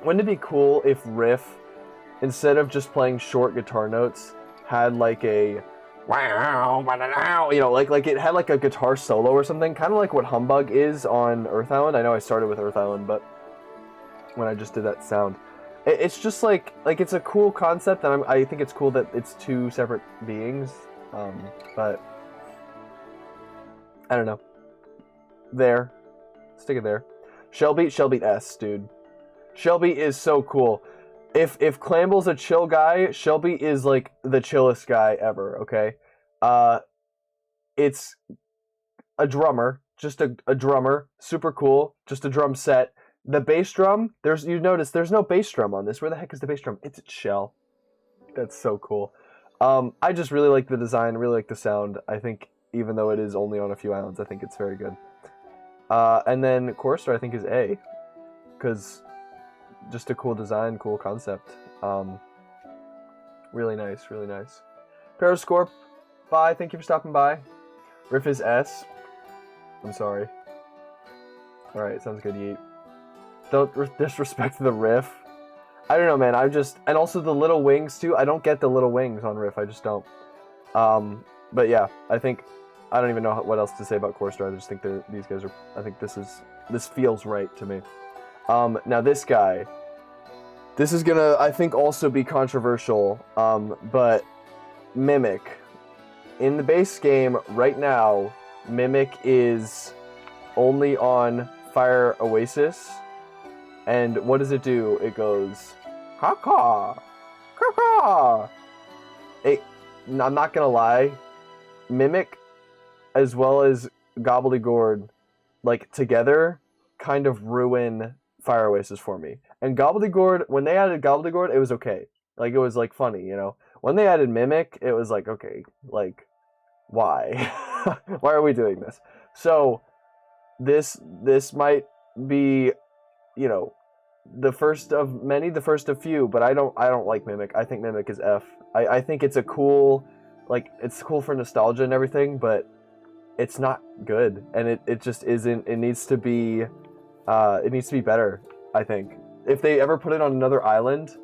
Wouldn't it be cool if Riff, instead of just playing short guitar notes, had like a wow, you know, like it had like a guitar solo or something, kind of like what Humbug is on Earth Island. I know I started with Earth Island, but when I just did that sound. It's just like it's a cool concept, and I think it's cool that it's two separate beings. But I don't know. There, stick it there. Shelby S, dude. Shelby is so cool. If Clambl's a chill guy, Shelby is like the chillest guy ever. Okay, it's a drummer, just a drummer, super cool, just a drum set. The bass drum, you notice there's no bass drum on this. Where the heck is the bass drum? It's a shell. That's so cool. I just really like the design, really like the sound. I think even though it is only on a few islands, I think it's very good. And then Chorister, I think, is A, because just a cool design, cool concept. Really nice, really nice. Periscorp, bye. Thank you for stopping by. Riff is S. I'm sorry. All right, sounds good, Yeet. Don't disrespect the riff. I don't know, man. And also the little wings too. I don't get the little wings on riff. I just don't. But yeah, I don't even know what else to say about Chorister. I just think these guys are. I think this feels right to me. Now this guy. This is gonna, I think, also be controversial. But Mimic, in the base game right now, Mimic is only on Fire Oasis. And what does it do? It goes, caw-caw, caw-caw. I'm not gonna lie, Mimic as well as Gobbledygord, like, together, kind of ruin Fire Oasis for me. And Gobbledygord, when they added Gobbledygord, it was okay. Like, it was, like, funny, you know? When they added Mimic, it was like, okay, like, why? Why are we doing this? So, this might be, you know, the first of many, the first of few, but I don't like Mimic. I think Mimic is F. I think it's a cool, like, it's cool for nostalgia and everything, but it's not good, and it just isn't. It needs to be better, I think. If they ever put it on another island,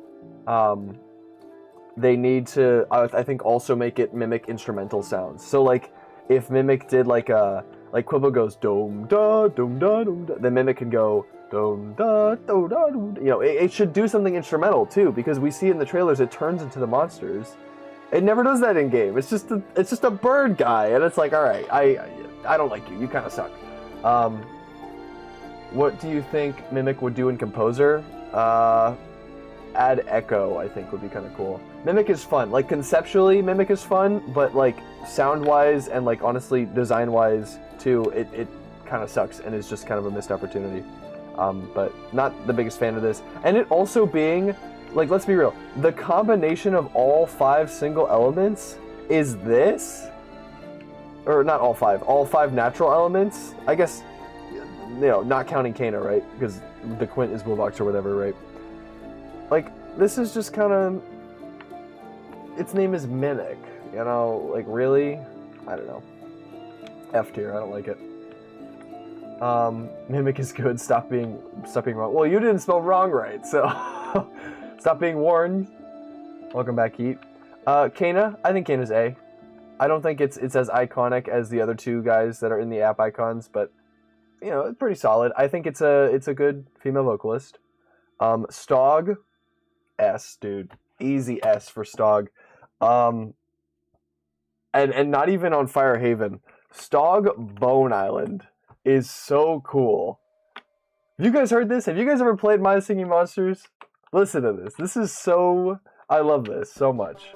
they need to, I think, also make it mimic instrumental sounds. So, like, if Mimic did like Quibble goes dum da dum da dum da, then Mimic can go dum da dum da dum. You know, it should do something instrumental too, because we see in the trailers it turns into the monsters. It never does that in game. It's just a bird guy, and it's like, all right, I don't like you. You kind of suck. What do you think Mimic would do in Composer? Add Echo, I think, would be kind of cool. Mimic is fun. Like, conceptually, Mimic is fun, but, like, sound-wise and, like, honestly, design-wise, too, it kind of sucks and is just kind of a missed opportunity. But not the biggest fan of this. And it also being, like, let's be real, the combination of all 5 single elements is this? Or not all 5 natural elements? I guess, you know, not counting Kana, right? Because the Quint is Boombox or whatever, right? Like, this is just kind of... Its name is Mimic, you know? Like, really? I don't know. F tier, I don't like it. Mimic is good, stop being wrong. Well, you didn't spell wrong right, so... Stop being warned. Welcome back, Heat. Kana, I think Kana's A. I don't think it's as iconic as the other 2 guys that are in the app icons, but, you know, it's pretty solid. I think it's a good female vocalist. Stog, S, dude. Easy S for Stog. And not even on Fire Haven. Stog Bone Island is so cool. Have you guys heard this? Have you guys ever played My Singing Monsters? Listen to this. This is so... I love this so much.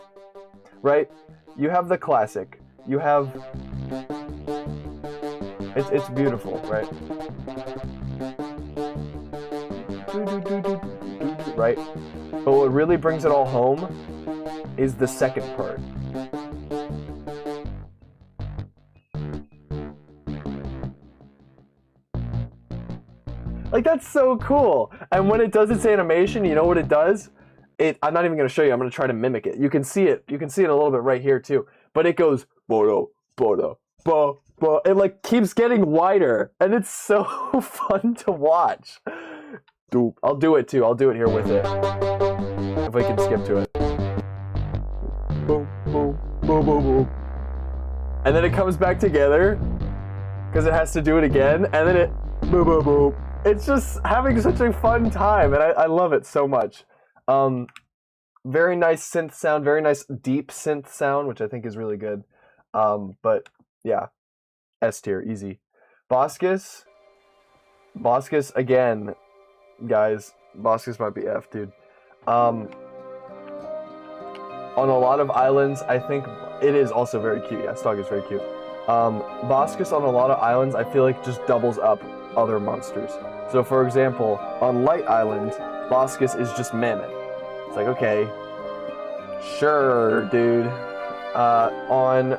Right? You have the classic. You have... It's beautiful, right? Right? But what really brings it all home is the second part. Like, that's so cool. And when it does its animation, you know what it does? I'm not even going to show you. I'm going to try to mimic it. You can see it. You can see it a little bit right here too. But it goes bodo, bodo, bo, bo. It like keeps getting wider, and it's so fun to watch. I'll do it too. I'll do it here with it. If I can skip to it. Boom, boom, boom, boom, boom. And then it comes back together because it has to do it again, and then it boom, boom, boom, It's just having such a fun time, and I love it so much. Very nice synth sound, very nice deep synth sound, which I think is really good. But yeah, S tier, easy. Boskus again, guys. Boskus might be F, dude. On a lot of islands, I think it is also very cute. Yeah, Stog is very cute. Boskus on a lot of islands, I feel like just doubles up other monsters. So, for example, on Light Island, Boskus is just Mammoth. It's like, okay, sure, dude. On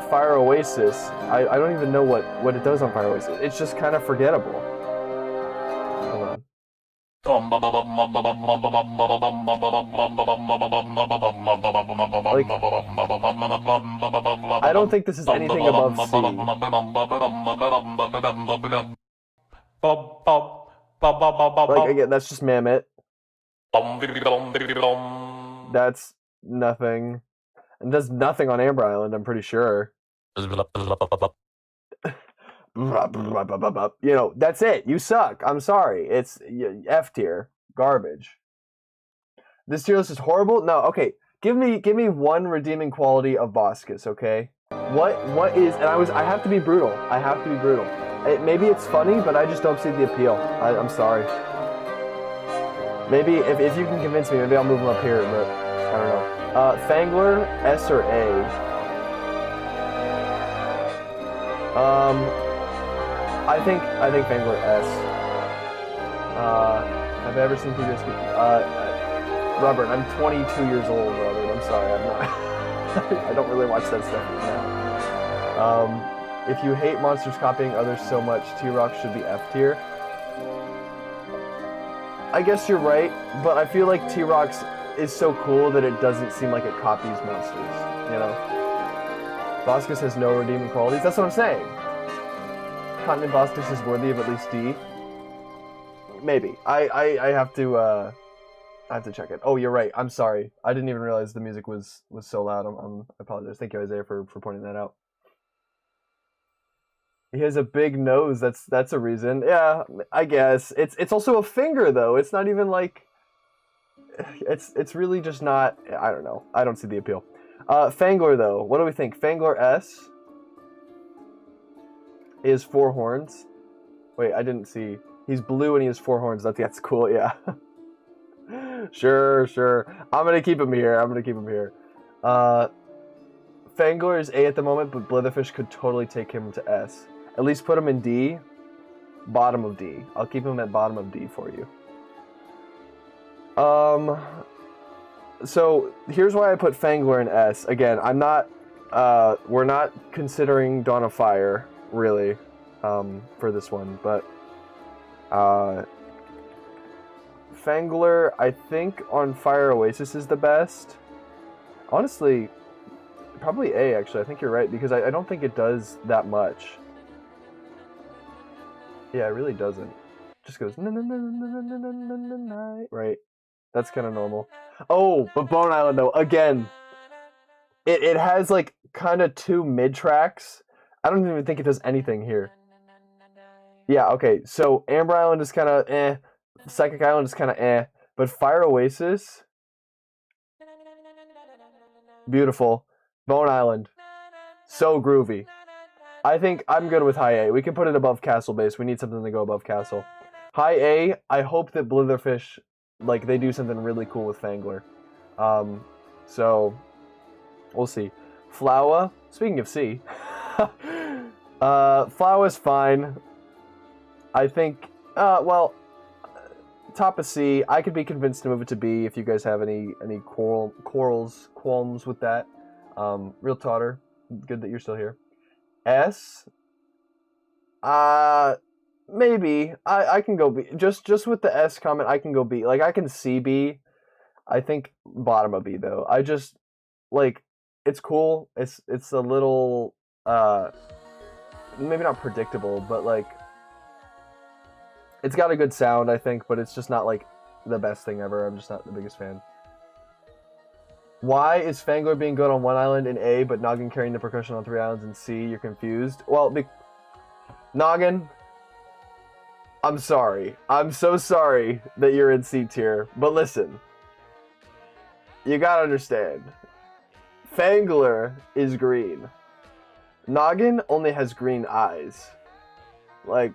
Fire Oasis, I don't even know what it does on Fire Oasis. It's just kind of forgettable. Hold on. Like, I don't think this is anything above C. Like, again, that's just Mammoth. That's nothing. And does nothing on Amber Island, I'm pretty sure. You know, that's it. You suck. I'm sorry. It's F tier. Garbage. This tier list is horrible? No, okay. Give me one redeeming quality of Boskus, okay? What is, and I have to be brutal. I have to be brutal. Maybe it's funny, but I just don't see the appeal. I'm sorry. Maybe if you can convince me, maybe I'll move him up here, but I don't know. Fangler, S or A? I think Fangler S. Have I ever seen previous? Robert, I'm 22 years old, Robert. I'm sorry, I'm not. I don't really watch that stuff now. If you hate monsters copying others so much, T-Rock should be F tier. I guess you're right, but I feel like T-Rock's is so cool that it doesn't seem like it copies monsters, you know? Boskus has no redeeming qualities. That's what I'm saying. Continent Boskus is worthy of at least D. Maybe. I have to check it. Oh, you're right. I'm sorry. I didn't even realize the music was so loud. I apologize. Thank you, Isaiah, for pointing that out. He has a big nose. That's a reason. Yeah, I guess. It's also a finger though. It's not even like it's really just not. I don't know. I don't see the appeal. Fangler though. What do we think? Fangler S is 4 horns. Wait, I didn't see. He's blue and he has 4 horns. That's cool. Yeah. Sure. I'm gonna keep him here. Fangler is A at the moment, but Blitherfish could totally take him to S. At least put him in D. Bottom of D. I'll keep him at bottom of D for you. So here's why I put Fangler in S. Again, we're not considering Dawn of Fire, really, for this one, but, Fangler, I think on Fire Oasis is the best. Honestly, probably A, actually. I think you're right, because I don't think it does that much. Yeah, it really doesn't. Just goes right. That's kind of normal. Oh, but Bone Island though, again, it has like kind of 2 mid tracks. I don't even think it does anything here. Yeah, okay. So Amber Island is kind of eh. Psychic Island is kind of eh. But Fire Oasis, beautiful. Bone Island, so groovy. I think I'm good with high A. We can put it above Castle Base. We need something to go above Castle. High A, I hope that Blitherfish, like, they do something really cool with Fangler. So, we'll see. Flower, speaking of C, Flower's fine. I think, well, top of C. I could be convinced to move it to B if you guys have any qualms with that. Real Totter, good that you're still here. S, maybe. I can go B. Just with the S comment, I can go B. Like, I can see B. I think bottom of B, though. I just, like, it's cool. It's a little, maybe not predictable, but, like, it's got a good sound, I think, but it's just not, like, the best thing ever. I'm just not the biggest fan. Why is Fangler being good on 1 island in A, but Noggin carrying the percussion on 3 islands in C? You're confused? Well, Noggin, I'm sorry. I'm so sorry that you're in C tier. But listen, you gotta understand. Fangler is green. Noggin only has green eyes. Like,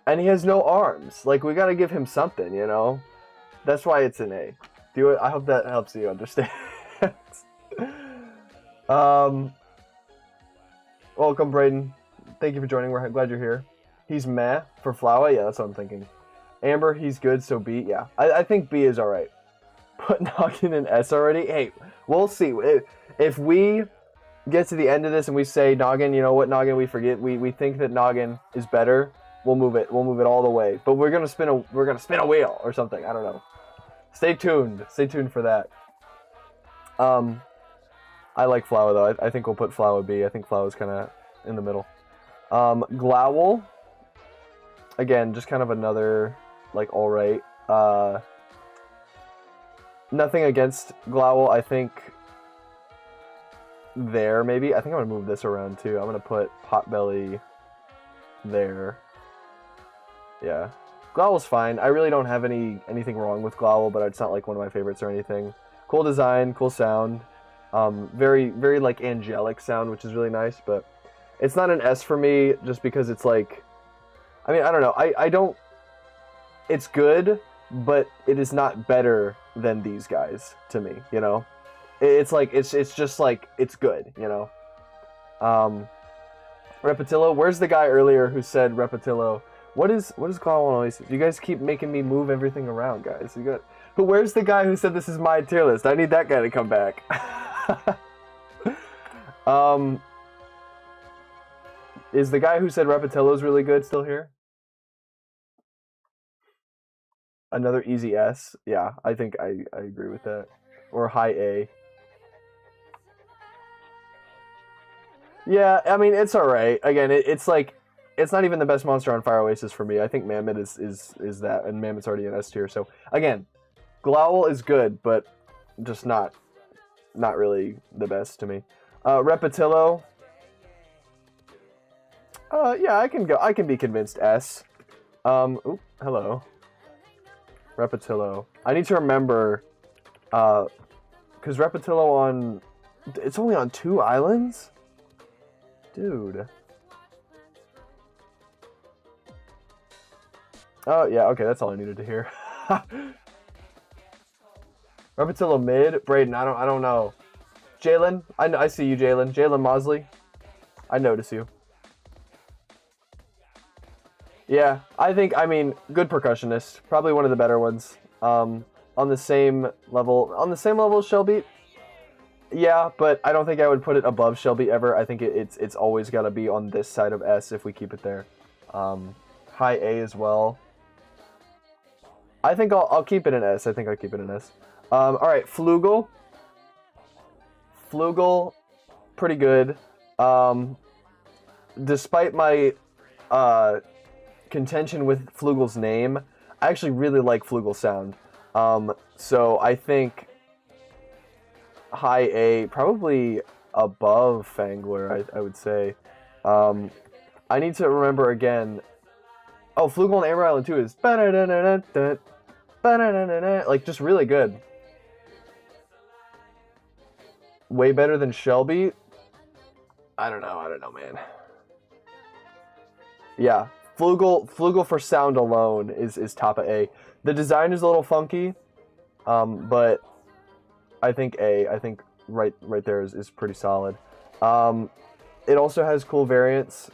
and he has no arms. Like, we gotta give him something, you know? That's why it's an A. I hope that helps you understand. Welcome, Braden. Thank you for joining. We're glad you're here. He's meh for Flower. Yeah, that's what I'm thinking. Amber, he's good, so B. Yeah, I think B is alright. Put Noggin in S already? Hey, we'll see. If we get to the end of this and we say, Noggin, you know what, Noggin, we think that Noggin is better, we'll move it all the way. But we're gonna spin a wheel or something. I don't know. Stay tuned for that. I like Flower though. I think we'll put Flower B. I think Flower's kind of in the middle. Glowl, again, just kind of another like all right. Nothing against Glowl. I think there maybe. I think I'm gonna move this around too. I'm gonna put Potbelly there. Yeah, Glowl's fine. I really don't have anything wrong with Glowl, but it's not like one of my favorites or anything. Cool design, cool sound. Very like angelic sound, which is really nice, but it's not an S for me just because it's like, I mean, I don't know. I don't. It's good, but it is not better than these guys to me. You know, it's like it's just like it's good. You know. Repetillo. Where's the guy earlier who said Repetillo? What is Glowl always? You guys keep making me move everything around, guys. But where's the guy who said this is my tier list? I need that guy to come back. Is the guy who said Repetillo's really good still here? Another easy S. Yeah, I think I agree with that. Or high A. Yeah, I mean, it's alright. Again, it's like, it's not even the best monster on Fire Oasis for me. I think Mammoth is that, and Mammoth's already an S tier. So, again, Glowl is good, but just not really the best to me. Repetillo. Yeah, I can be convinced S. Oop, hello. Repetillo. I need to remember, because Repetillo it's only on 2 islands? Dude. Oh, yeah, okay, that's all I needed to hear. Repetillo mid? Braden, I don't know. Jalen? I see you, Jalen. Jalen Mosley? I notice you. Yeah, I mean, good percussionist. Probably one of the better ones. On the same level as Shellbeat? Yeah, but I don't think I would put it above Shellbeat ever. I think it's always got to be on this side of S if we keep it there. High A as well. I think I'll keep it in S. I think I'll keep it in S. Alright, Flugel. Flugel, pretty good. Despite my contention with Flugel's name, I actually really like Flugel's sound. So I think high A, probably above Fangler, I would say. I need to remember again. Oh, Flugel and Amber Island 2 is like just really good. Way better than Shellbeat? I don't know, man. Yeah, Flugel for sound alone is top of A. The design is a little funky, but I think A. I think right there is pretty solid. It also has cool variants.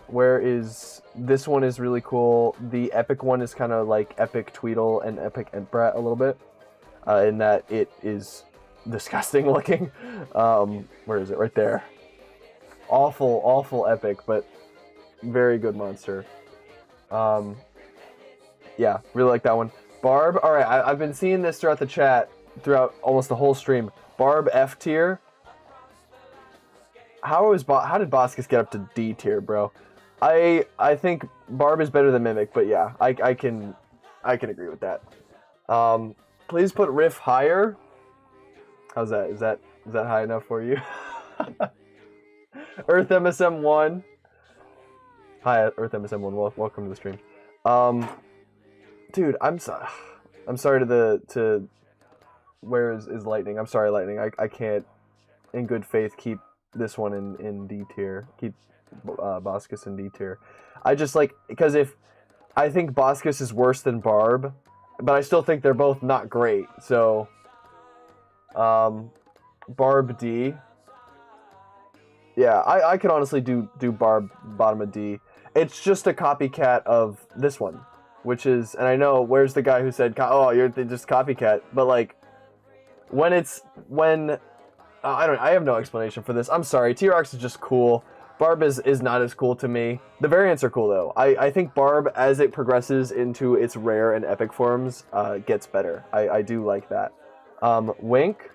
This one is really cool. The Epic one is kind of like Epic Tweedle and Epic Entbrat a little bit, in that it is disgusting looking. Where is it? Right there. Awful Epic, but very good monster. Yeah, really like that one. Barb, alright, I've been seeing this throughout the chat, throughout almost the whole stream. Barb F tier. How did Boskus get up to D tier, bro? I think Barb is better than Mimic, but yeah, I can agree with that. Please put Riff higher. How's that? Is that high enough for you? Earth MSM 1. Hi, Earth MSM1. Welcome to the stream. Dude, I'm sorry to where is Lightning? I'm sorry, Lightning. I can't, in good faith, keep this one in D tier. Keep Boskus in D tier. I just like, because if I think Boskus is worse than Barb, but I still think they're both not great. So, Barb D. Yeah, I could honestly do Barb bottom of D. It's just a copycat of this one, which is, and I know, where's the guy who said, oh, you're just copycat, but like, I have no explanation for this. I'm sorry, T-Rox is just cool. Barb is not as cool to me. The variants are cool though. I think Barb, as it progresses into its rare and epic forms, gets better. I do like that. Wink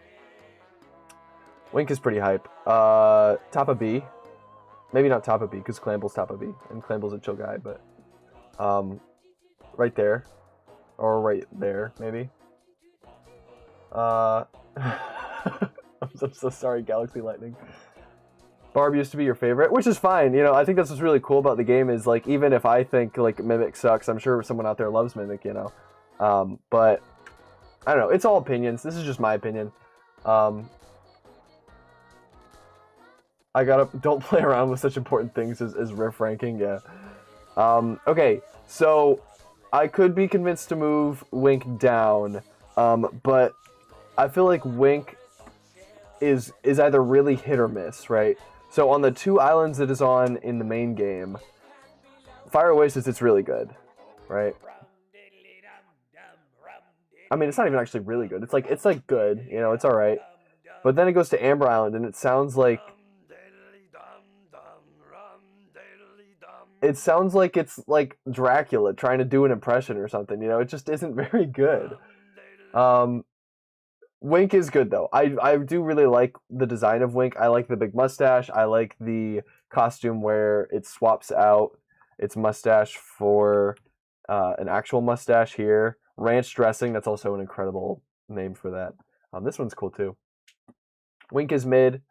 is pretty hype. Top of B. Maybe not top of B, because Clamble's top of B. And Clamble's a chill guy, but... right there. Or right there, maybe. I'm so sorry, Galaxy Lightning. Barb used to be your favorite, which is fine. You know, I think that's what's really cool about the game is, like, even if I think, like, Mimic sucks, I'm sure someone out there loves Mimic, you know. But, I don't know. It's all opinions. This is just my opinion. Don't play around with such important things as riff ranking, yeah. Okay, so I could be convinced to move Wink down, but I feel like Wink is either really hit or miss, right? So on the 2 islands that is on in the main game, Fire Oasis, it's really good, right? I mean, it's not even actually really good. It's like good, you know, it's alright. But then it goes to Amber Island, and it sounds like it's like Dracula trying to do an impression or something, you know? It just isn't very good. Wink is good, though. I do really like the design of Wink. I like the big mustache. I like the costume where it swaps out its mustache for an actual mustache here. Ranch dressing, that's also an incredible name for that. This one's cool, too. Wink is mid.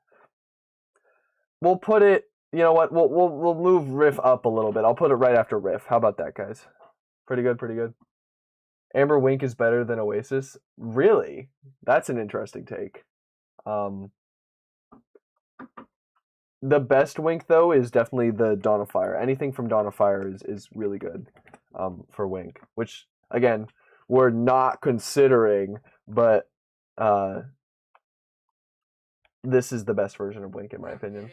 We'll put it... You know what? We'll move Riff up a little bit. I'll put it right after Riff. How about that, guys? Pretty good, pretty good. Amber Wink is better than Oasis. Really? That's an interesting take. The best Wink though is definitely the Dawn of Fire. Anything from Dawn of Fire is really good for Wink, which again we're not considering, but this is the best version of Wink in my opinion.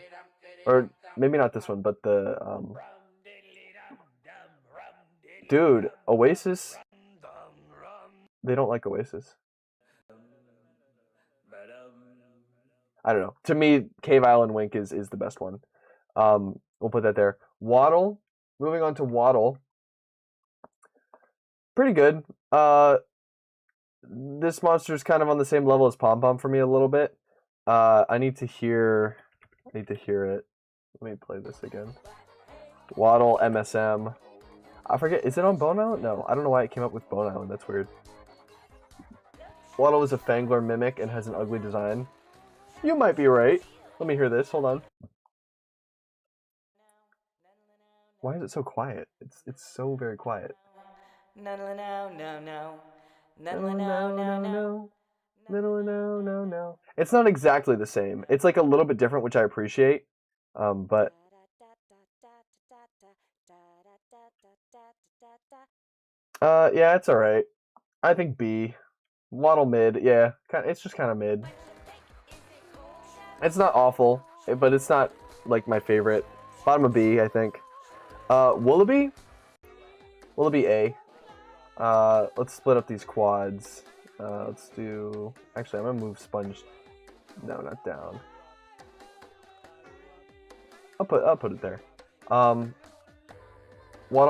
Or maybe not this one, but the dude, Oasis. They don't like Oasis. I don't know. To me, Cave Island Wink is the best one. We'll put that there. Waddle. Moving on to Waddle. Pretty good. This monster is kind of on the same level as Pom Pom for me a little bit. I need to hear it. Let me play this again. Waddle, MSM. I forget, is it on Bone Island? No, I don't know why it came up with Bone Island. That's weird. Waddle is a Fangler Mimic and has an ugly design. You might be right. Let me hear this. Hold on. Why is it so quiet? It's so very quiet. No. It's not exactly the same. It's like a little bit different, which I appreciate. But yeah, it's all right. I think B. Waddle mid. Yeah, it's just kind of mid. It's not awful, but it's not like my favorite. Bottom of B, I think. Woolaby A. Let's split up these quads. Let's do... Actually, I'm going to move Sponge... No, not down. I'll put it there. Waddle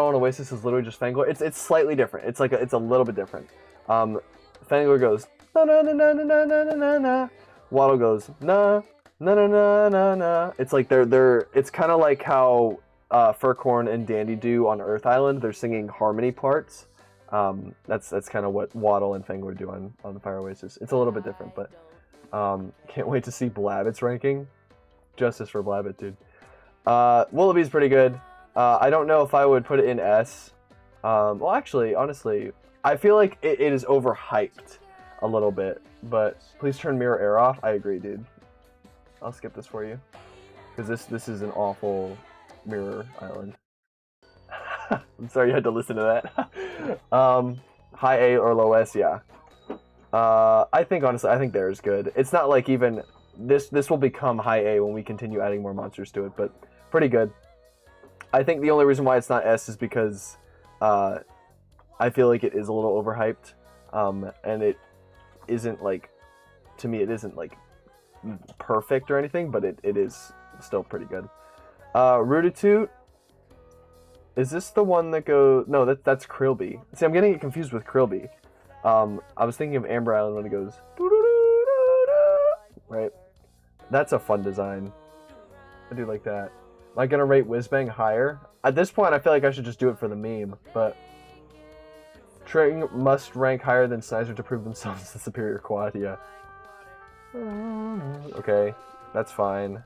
and Oasis is literally just Fangler. It's slightly different. It's a little bit different. Fangler goes... Na na na na na na na na. Waddle goes... Na na na na na na. It's like they're... It's kind of like how Furcorn and Dandy do on Earth Island. They're singing harmony parts. That's kind of what Waddle and Fangler do on the Fire Oasis. It's a little bit different, but can't wait to see Blabbit's ranking. Justice for Blabbit, dude. Woolaby's pretty good. I don't know if I would put it in S. Well, actually, honestly, I feel like it is overhyped a little bit. But please turn mirror air off. I agree, dude. I'll skip this for you. Because this is an awful mirror island. I'm sorry you had to listen to that. High A or low S, yeah. I think, honestly, I think there is good. It's not like even... This will become high A when we continue adding more monsters to it, but pretty good. I think the only reason why it's not S is because I feel like it is a little overhyped, and it isn't like, to me, it isn't like perfect or anything, but it is still pretty good. 𝗗𝗜𝗦𝗖𝗟𝗔𝗜𝗠𝗘𝗥. Is this the one that goes... No, that's 𝗗𝗜𝗦𝗖𝗟𝗡. See, I'm getting it confused with 𝗗𝗜𝗦. I was thinking of Amber Island when it goes... Right? That's a fun design. I do like that. Am I gonna rate Whizbang higher? At this point, I feel like I should just do it for the meme, but... Tring must rank higher than Snizer to prove themselves the superior quad, yeah. Okay, that's fine.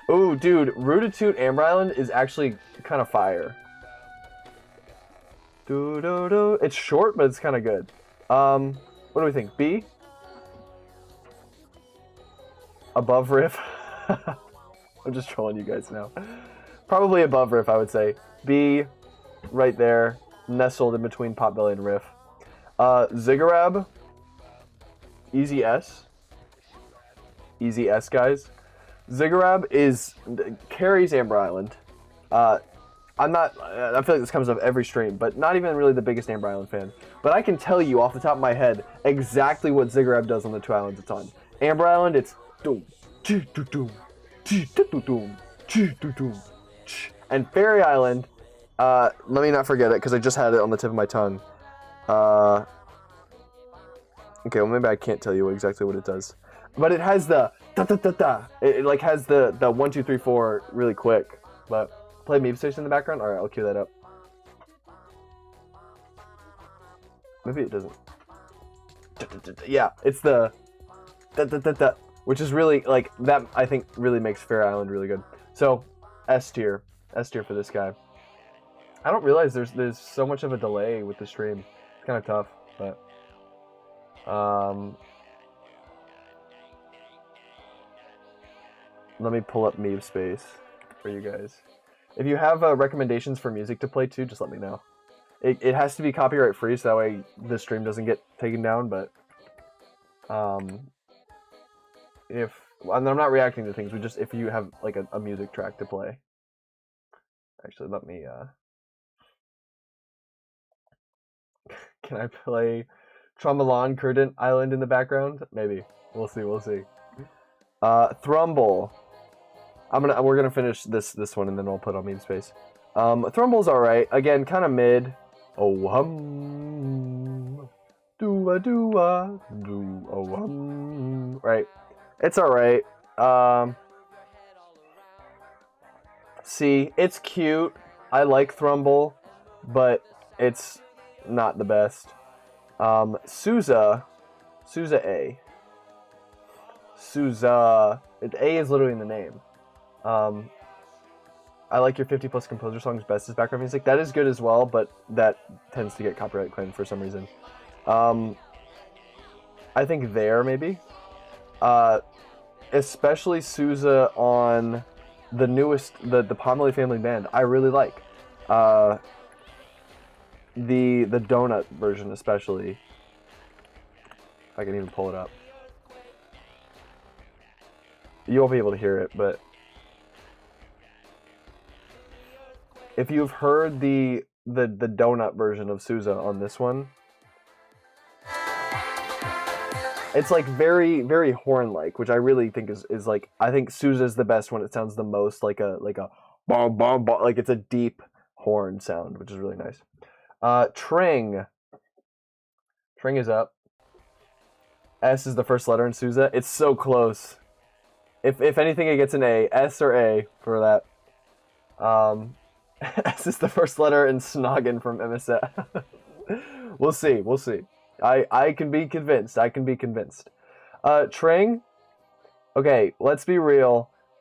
Ooh, dude, 𝗗𝗜𝗦𝗖𝗟𝗡 Amber Island is actually kind of fire. It's short, but it's kind of good. What do we think? B? Above Riff? I'm just trolling you guys now. Probably above Riff, I would say. B, right there, nestled in between Potbelly and Riff. 𝗗𝗓𝗓, easy S. Easy S, guys. 𝗗𝗓𝗓 carries Amber Island. I feel like this comes up every stream, but not even really the biggest Amber Island fan. But I can tell you off the top of my head exactly what 𝗗𝗓𝗓 does on the two islands it's on. Amber Island, it's and Fairy Island, let me not forget it because I just had it on the tip of my tongue. Okay, well maybe I can't tell you exactly what it does, but it has the da-da-da-da. It like has the 1 2 3 4 really quick. But play Meme Station in the background. All right, I'll cue that up. Maybe it doesn't. Yeah, it's the da-da-da-da, which is really like that. I think really makes Fair Island really good. So S tier for this guy. I don't realize there's so much of a delay with the stream. It's kind of tough, but let me pull up Meme Space for you guys. If you have recommendations for music to play too, just let me know. It has to be copyright free, so that way the stream doesn't get taken down. But and I'm not reacting to things. If you have like a music track to play. Actually, let me. Can I play 𝗗𝗏𝗧 Island in the background? Maybe. We'll see. 𝗗𝗏𝗧. We're gonna finish this one and then I'll put on Meme Space. 𝗗𝗏𝗧's alright. Again, kind of mid. Oh hum. Do do oh hum. Right. It's alright. C. It's cute. I like 𝗗𝗏𝗧, but it's not the best. 𝗂𝗏 A. 𝗂𝗏. A is literally in the name. I like your 50 plus composer songs best as background music. That is good as well, but that tends to get copyright claimed for some reason. I think there maybe. Especially 𝗂𝗏 on the newest, the Potbelly Family Band. I really like. The donut version especially. If I can even pull it up. You won't be able to hear it, but if you've heard the donut version of 𝗂𝗏 on this one, it's like very, very horn-like, which I really think is like, I think 𝗂𝗏 is the best when it sounds the most like a bom bom bom, like it's a deep horn sound, which is really nice. Tring is up. S is the first letter in 𝗂𝗏. It's so close. If anything, it gets an A. S or A for that. S is the first letter in Snoggin from MSF. We'll see. I can be convinced. Tring. Okay, let's be real.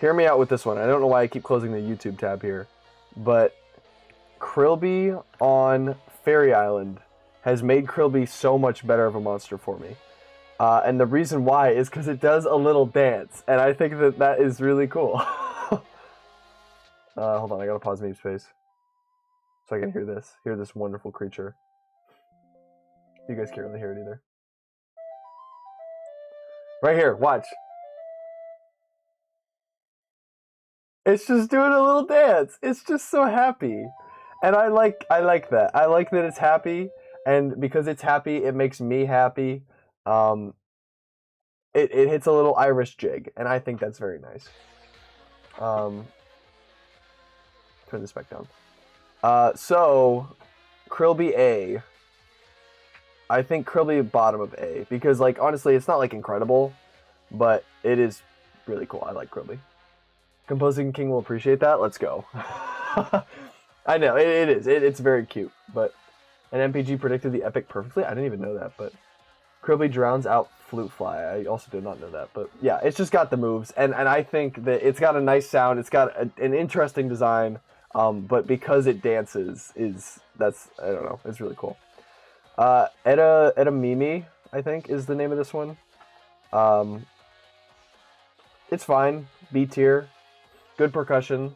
hear me out with this one. I don't know why I keep closing the YouTube tab here, but Krillby on Fairy Island has made Krillby so much better of a monster for me. And the reason why is because it does a little dance, and I think that is really cool. Hold on, I gotta pause Meep Space so I can hear this wonderful creature. You guys can't really hear it either. Right here, watch. It's just doing a little dance. It's just so happy. And I like that. I like that it's happy, and because it's happy, it makes me happy. It hits a little Irish jig, and I think that's very nice. Turn this back down. So Krillby A. I think Krillby bottom of A, because like honestly, it's not like incredible, but it is really cool. I like Krillby. Composing King will appreciate that. Let's go. I know it is. It's very cute, but an MPG predicted the epic perfectly. I didn't even know that, but Krillby drowns out Flute Fly. I also did not know that, but yeah, it's just got the moves, and I think that it's got a nice sound. It's got an interesting design, but because it dances, that's I don't know. It's really cool. 𝗗𝗜𝗦𝗖𝗟𝗔𝗜𝗠𝗘𝗥, I think, is the name of this one. It's fine. B tier. Good percussion.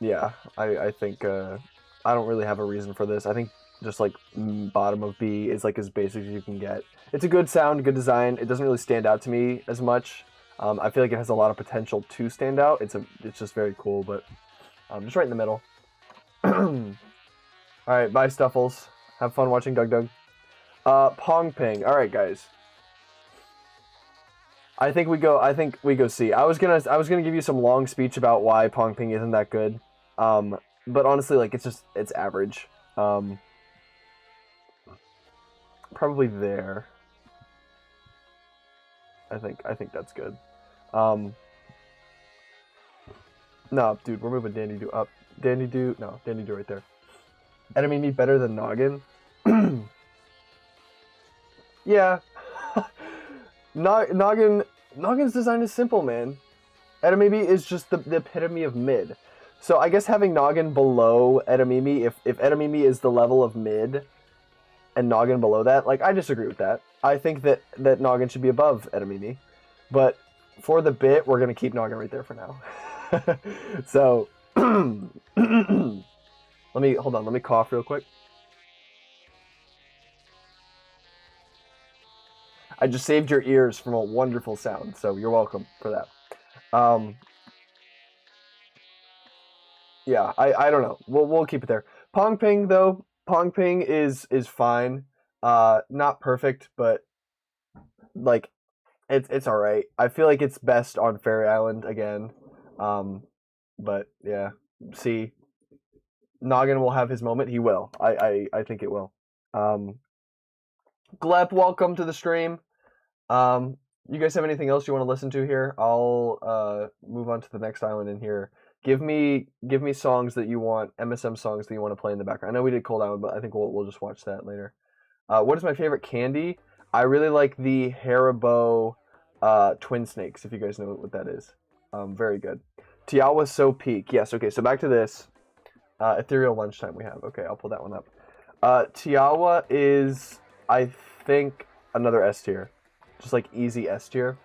Yeah, I think I don't really have a reason for this. I think just like bottom of B is like as basic as you can get. It's a good sound, good design. It doesn't really stand out to me as much. I feel like it has a lot of potential to stand out. It's just very cool, but just right in the middle. All right, bye Stuffles. Have fun watching Doug Doug. Pong Ping. All right, guys. I think we go C. I was gonna give you some long speech about why Pong Ping isn't that good. But honestly, like it's average. Probably there. I think that's good. No, dude, we're moving Dandy Do up. Dandy Do right there. Enemy Me better than Noggin. Yeah. Noggin's design is simple, man. Edamame is just the epitome of mid. So I guess having Noggin below Edamame, if Edamame is the level of mid, and Noggin below that, like I disagree with that. I think that Noggin should be above Edamame, but for the bit, we're gonna keep Noggin right there for now. So let me cough real quick. I just saved your ears from a wonderful sound, so you're welcome for that. Yeah, I don't know. We'll keep it there. Pong Ping though, Pong Ping is fine. Not perfect, but like it's all right. I feel like it's best on Fairy Island again. But yeah, see, Noggin will have his moment. He will. I think it will. Glep, welcome to the stream. You guys have anything else you want to listen to here? I'll move on to the next island in here. Give me songs that you want, MSM songs that you want to play in the background. I know we did Cold Island, but I think we'll just watch that later. What is my favorite candy? I really like the Haribo Twin Snakes, if you guys know what that is. Very good. 𝗗𝗜𝗦𝗖𝗟𝗔𝗜𝗠𝗘𝗥, so peak. Yes, okay, so back to this. Ethereal Lunchtime we have. Okay, I'll pull that one up. 𝗗𝗜𝗦𝗖𝗟𝗦 is, I think, another S tier. Just like easy S tier.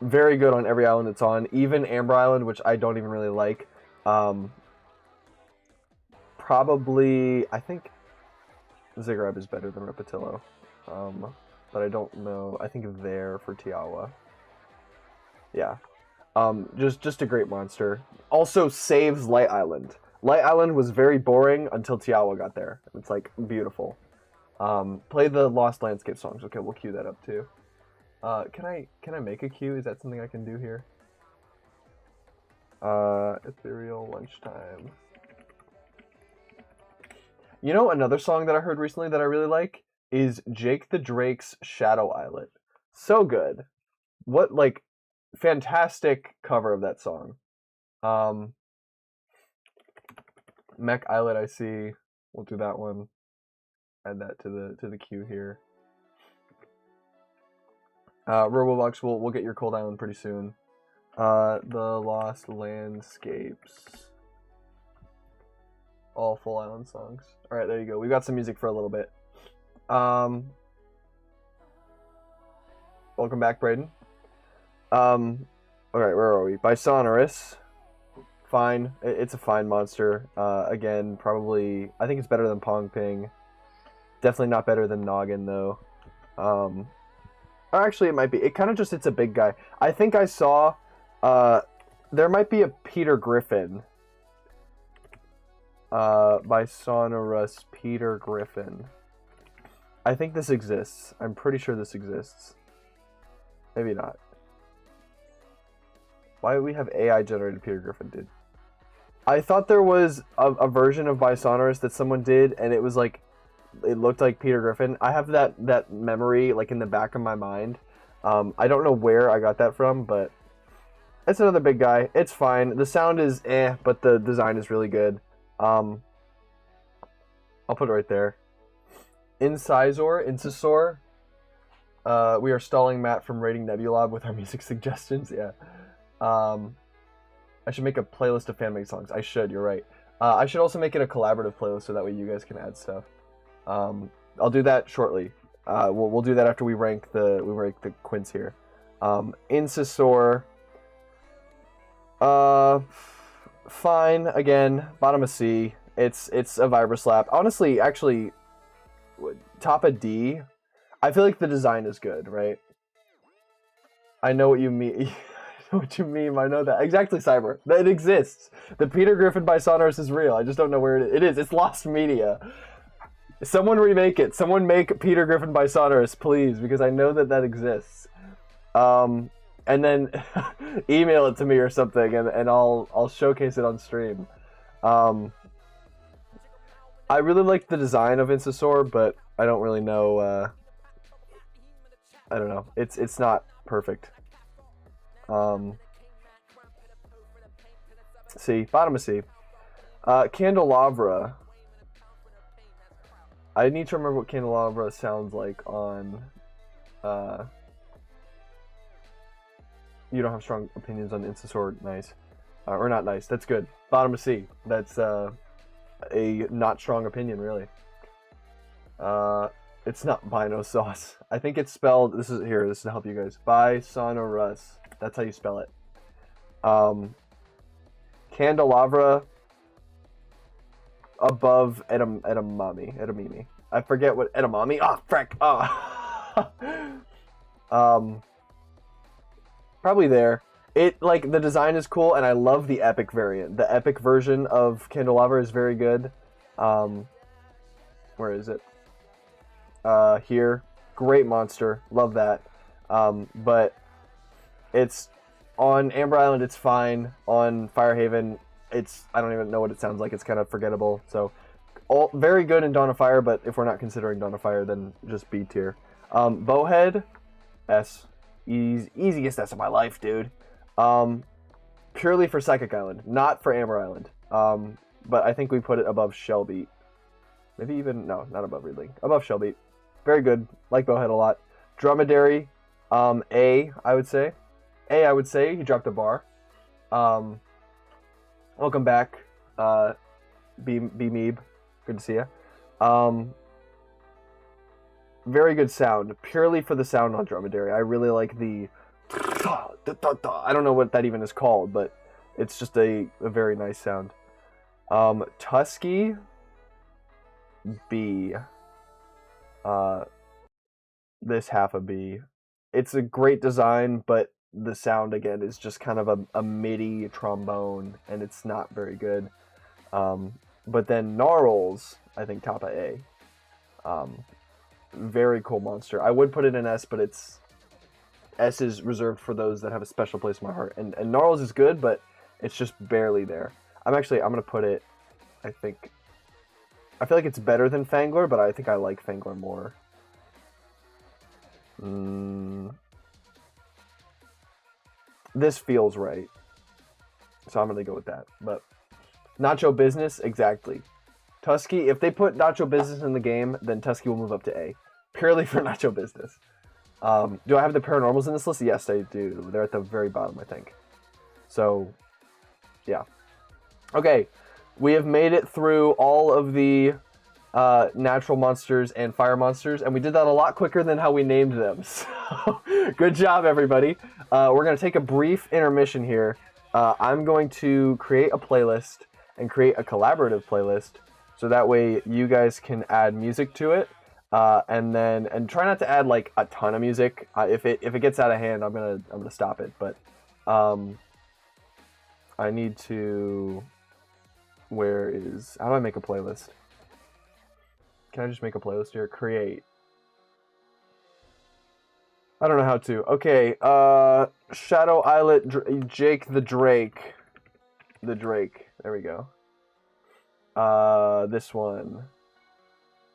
Very good on every island it's on. Even Amber Island, which I don't even really like. Probably, I think Ziggurab is better than Repetillo. But I don't know. I think there for 𝗗𝗜𝗦𝗖𝗟𝗦. Yeah. Just a great monster. Also saves Light Island. Light Island was very boring until 𝗗𝗜𝗦 got there. It's like beautiful. Play the Lost Landscape songs. Okay, we'll cue that up too. Can I make a queue? Is that something I can do here? Ethereal Lunchtime. You know, another song that I heard recently that I really like is Jake the Drake's Shadow Islet. So good. What, like, fantastic cover of that song. Mech Islet, I see. We'll do that one. add that to the queue here. Roblox, we'll get your Cold Island pretty soon. The Lost Landscapes. All full island songs. All right, there you go. We got some music for a little bit. Welcome back, Braden. All right, where are we? Bisonorous. Fine. It's a fine monster. Again, probably, I think it's better than Pong Ping. Definitely not better than Noggin, though. Or actually, it might be. It kind of just, it's a big guy. I think I saw, there might be a Peter Griffin. Bisonorous Peter Griffin. I think this exists. I'm pretty sure this exists. Maybe not. Why do we have AI generated Peter Griffin, dude? I thought there was a version of Bisonorous that someone did, and it was like, it looked like Peter Griffin. I have that memory like in the back of my mind. I don't know where I got that from, but it's another big guy. It's fine. The sound is but the design is really good. I'll put it right there. Incisor. We are stalling Matt from rating Nebulab with our music suggestions. Yeah. I should make a playlist of fan-made songs. I should. You're right. I should also make it a collaborative playlist so that way you guys can add stuff. I'll do that shortly. We'll do that after we rank the quints here. Incisor. Fine. Again, bottom of C. It's a Vibroslap. Honestly, actually, top of D. I feel like the design is good, right? I know what you mean. I know what you mean. I know that exactly. Cyber. It exists. The Peter Griffin Bisonorous is real. I just don't know where it is. It is. It's lost media. Someone remake it. Someone make Peter Griffin Bisonorous, please, because I know that exists. And then email it to me or something, and I'll showcase it on stream. I really like the design of Incisor, but I don't really know. I don't know. It's not perfect. C, bottom of C. Candelabra. I need to remember what Candelabra sounds like on. You don't have strong opinions on Incisor. Nice, or not nice. That's good. Bottom of C. That's a not strong opinion, really. It's not Bino Sauce. I think it's spelled. This is to help you guys. Bisonorous. That's how you spell it. Candelabra above edamame. I forget what edamame. Ah, frick. Probably there. It like the design is cool, and I love the epic variant. The epic version of Candelabra is very good. Where is it? Here. Great monster. Love that. But it's on Amber Island. It's fine. On Firehaven, I don't even know what it sounds like. It's kind of forgettable. So, all very good in Dawn of Fire. But if we're not considering Dawn of Fire, then just B tier. Bowhead, S. Easiest S of my life, dude. Purely for Psychic Island, not for Amber Island. But I think we put it above Shellbeat. Maybe even no, not above Reedling. Above Shellbeat. Very good. Like Bowhead a lot. Dromedary, A, I would say. A, I would say. He dropped a bar. Welcome back, B Meeb. Good to see you. Very good sound. Purely for the sound on Dromedary. I really like the... I don't know what that even is called, but it's just a very nice sound. Tusky, B. This half a B. It's a great design, but the sound again is just kind of a MIDI trombone, and it's not very good. But then Gnarls, I think top of A. Very cool monster. I would put it in S, but S is reserved for those that have a special place in my heart. And Gnarls is good, but it's just barely there. I'm gonna put it, I feel like it's better than Fangler, but I think I like Fangler more. This feels right. So I'm gonna go with that. But Nacho Business, exactly. Tusky, if they put Nacho Business in the game, then Tusky will move up to A. Purely for Nacho Business. Do I have the Paranormals in this list? Yes, I do. They're at the very bottom, I think. So, yeah. Okay, we have made it through all of the natural monsters and fire monsters, and we did that a lot quicker than how we named them. So, good job, everybody. We're going to take a brief intermission here. I'm going to create a playlist and create a collaborative playlist, so that way you guys can add music to it, and try not to add like a ton of music. If it gets out of hand, I'm gonna stop it. But I need to. How do I make a playlist? Can I just make a playlist here? Create. I don't know how to. Okay, Shadow Islet, Jake the Drake. The Drake. There we go. This one.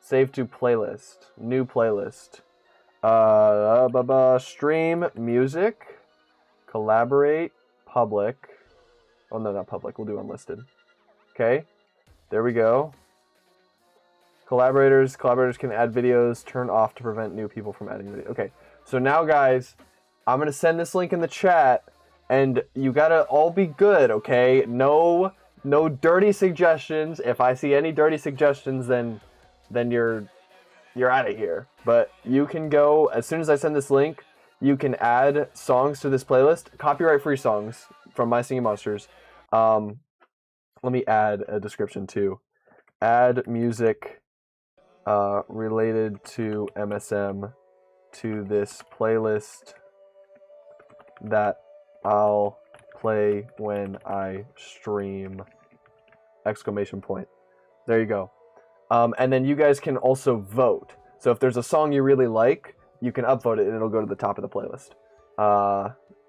Save to playlist. New playlist. Stream music. Collaborate. Public. Oh, no, not public. We'll do unlisted. Okay. There we go. Collaborators can add videos. Turn off to prevent new people from adding videos. Okay. So now, guys, I'm going to send this link in the chat, and you got to all be good, okay? No dirty suggestions. If I see any dirty suggestions, then you're out of here. But you can go, as soon as I send this link, you can add songs to this playlist, copyright-free songs from My Singing Monsters. Let me add a description too. Add music related to MSM to this playlist that I'll play when I stream! Exclamation point. There you go. And then you guys can also vote. So if there's a song you really like, you can upvote it and it'll go to the top of the playlist.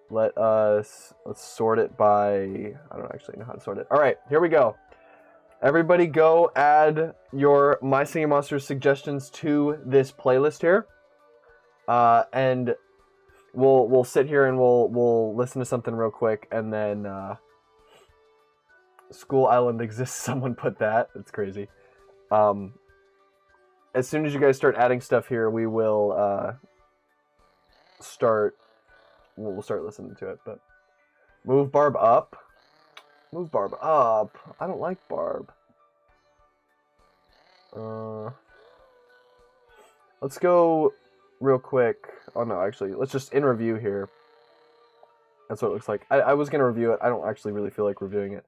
Let's sort it by, I don't actually know how to sort it. All right, here we go. Everybody go add your My Singing Monsters suggestions to this playlist here. And we'll sit here and we'll listen to something real quick, and then School Island exists. Someone put that. It's crazy. As soon as you guys start adding stuff here, we will we'll start listening to it. But move Barb up. Move Barb up. I don't like Barb. Let's go real quick. Oh no, actually, let's just in review here. That's what it looks like. I was gonna review it. I don't actually really feel like reviewing it.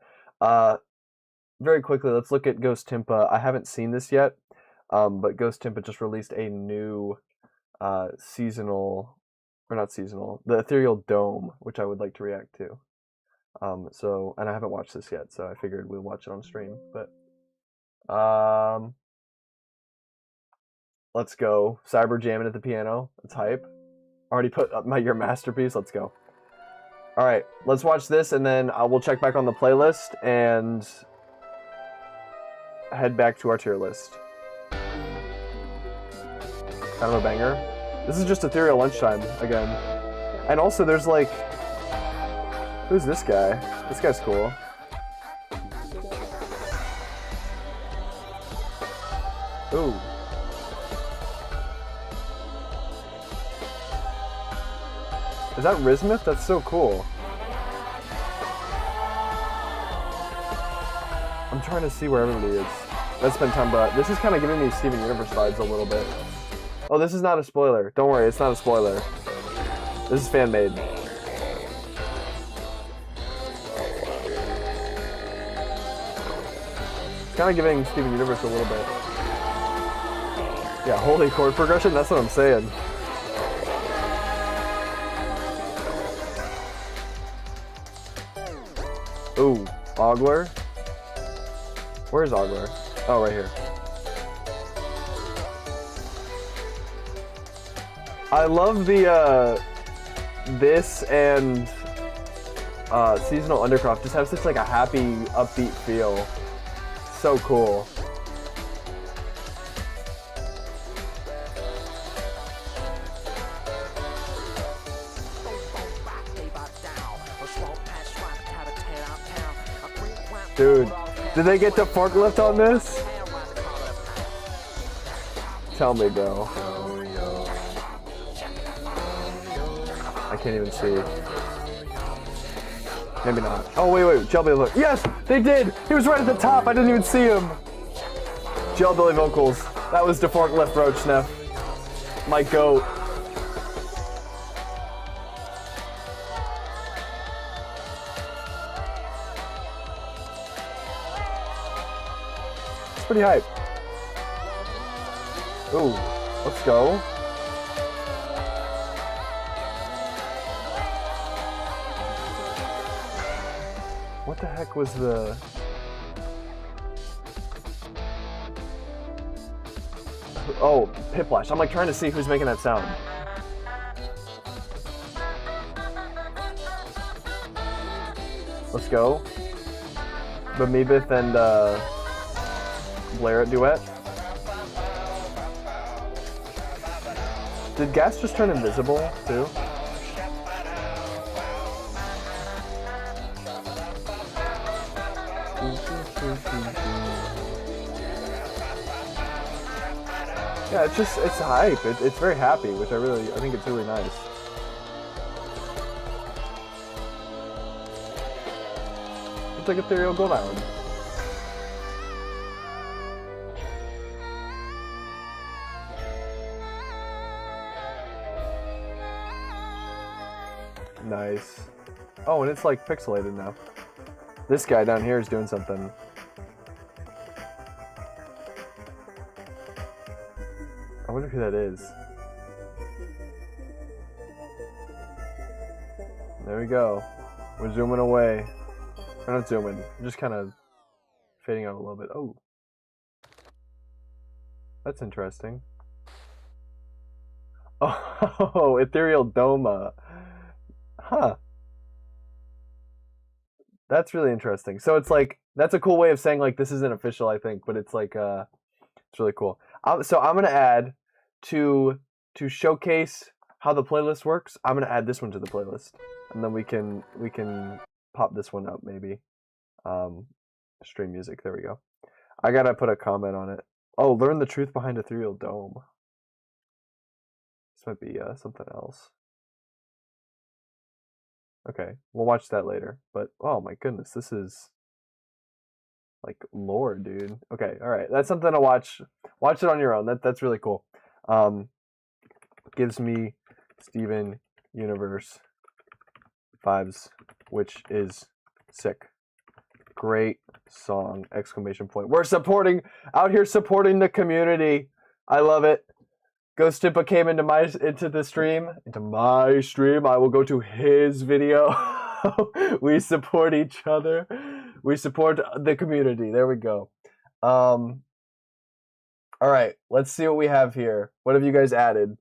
Very quickly, let's look at Ghost Timpa. I haven't seen this yet, but Ghost Timpa just released a new seasonal, or not seasonal, the Ethereal Dome, which I would like to react to. And I haven't watched this yet, so I figured we'll watch it on stream. But let's go. Cyber jamming at the piano. It's hype. Already put up your masterpiece. Let's go. All right, let's watch this, and then we'll check back on the playlist and head back to our tier list. Kind of a banger. This is just Ethereal Lunchtime again. And also, there's like, who's this guy? This guy's cool. Ooh. Is that Rizmith? That's so cool. I'm trying to see where everybody is. Let's spend time, but this is kind of giving me Steven Universe vibes a little bit. Oh, this is not a spoiler. Don't worry, it's not a spoiler. This is fan-made. It's kind of giving Steven Universe a little bit. Yeah, holy chord progression, that's what I'm saying. Ooh, Ogler. Where's Ogler? Oh, right here. I love the, this and Seasonal Undercroft just have such like a happy, upbeat feel. So cool. Dude, did they get the forklift on this? Tell me, bro. I can't even see. Maybe not. Oh, wait. Jellybilly vocals. Yes, they did. He was right at the top. I didn't even see him. Jellybilly vocals. That was Defork Left Roach Sniff. My goat. It's pretty hype. Ooh, let's go. What the heck was the... Oh, Piplash. I'm like trying to see who's making that sound. Let's go. Bamibith and Blair duet. Did Gas just turn invisible too? Yeah, it's hype. It's very happy, which I think it's really nice. It's like Ethereal Gold Island. Nice. Oh, and it's like pixelated now. This guy down here is doing something. I wonder who that is. There we go. We're zooming away. We're not zooming. We're just kind of fading out a little bit. Oh. That's interesting. Oh, Ethereal Doma. Huh. That's really interesting. So it's like, that's a cool way of saying like this isn't official, I think, but it's like, it's really cool. So I'm gonna add to showcase how the playlist works. I'm gonna add this one to the playlist, and then we can pop this one up maybe. Stream music. There we go. I gotta put a comment on it. Oh, learn the truth behind Ethereal Dome. This might be something else. Okay, we'll watch that later. But oh my goodness, this is like lore, dude. Okay, all right, that's something to watch. Watch it on your own. That's really cool. Gives me Steven Universe vibes, which is sick. Great song! Exclamation point. We're out here supporting the community. I love it. Ghost Tippa came into my stream. I will go to his video. We support each other. We support the community. There we go. All right, let's see what we have here. What have you guys added?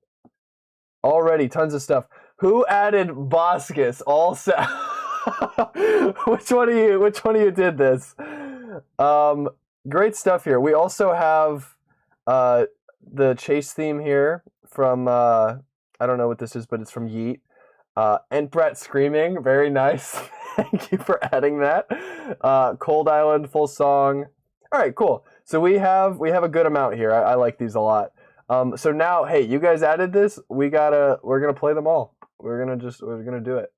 Already, tons of stuff. Who added Boscus? Which one of you did this? Great stuff here. We also have the chase theme here from I don't know what this is, but it's from Yeet. Entbrat screaming, very nice. Thank you for adding that. Cold Island full song. All right, cool. So we have a good amount here. I like these a lot. So now, hey, you guys added this. We're gonna play them all. We're gonna do it.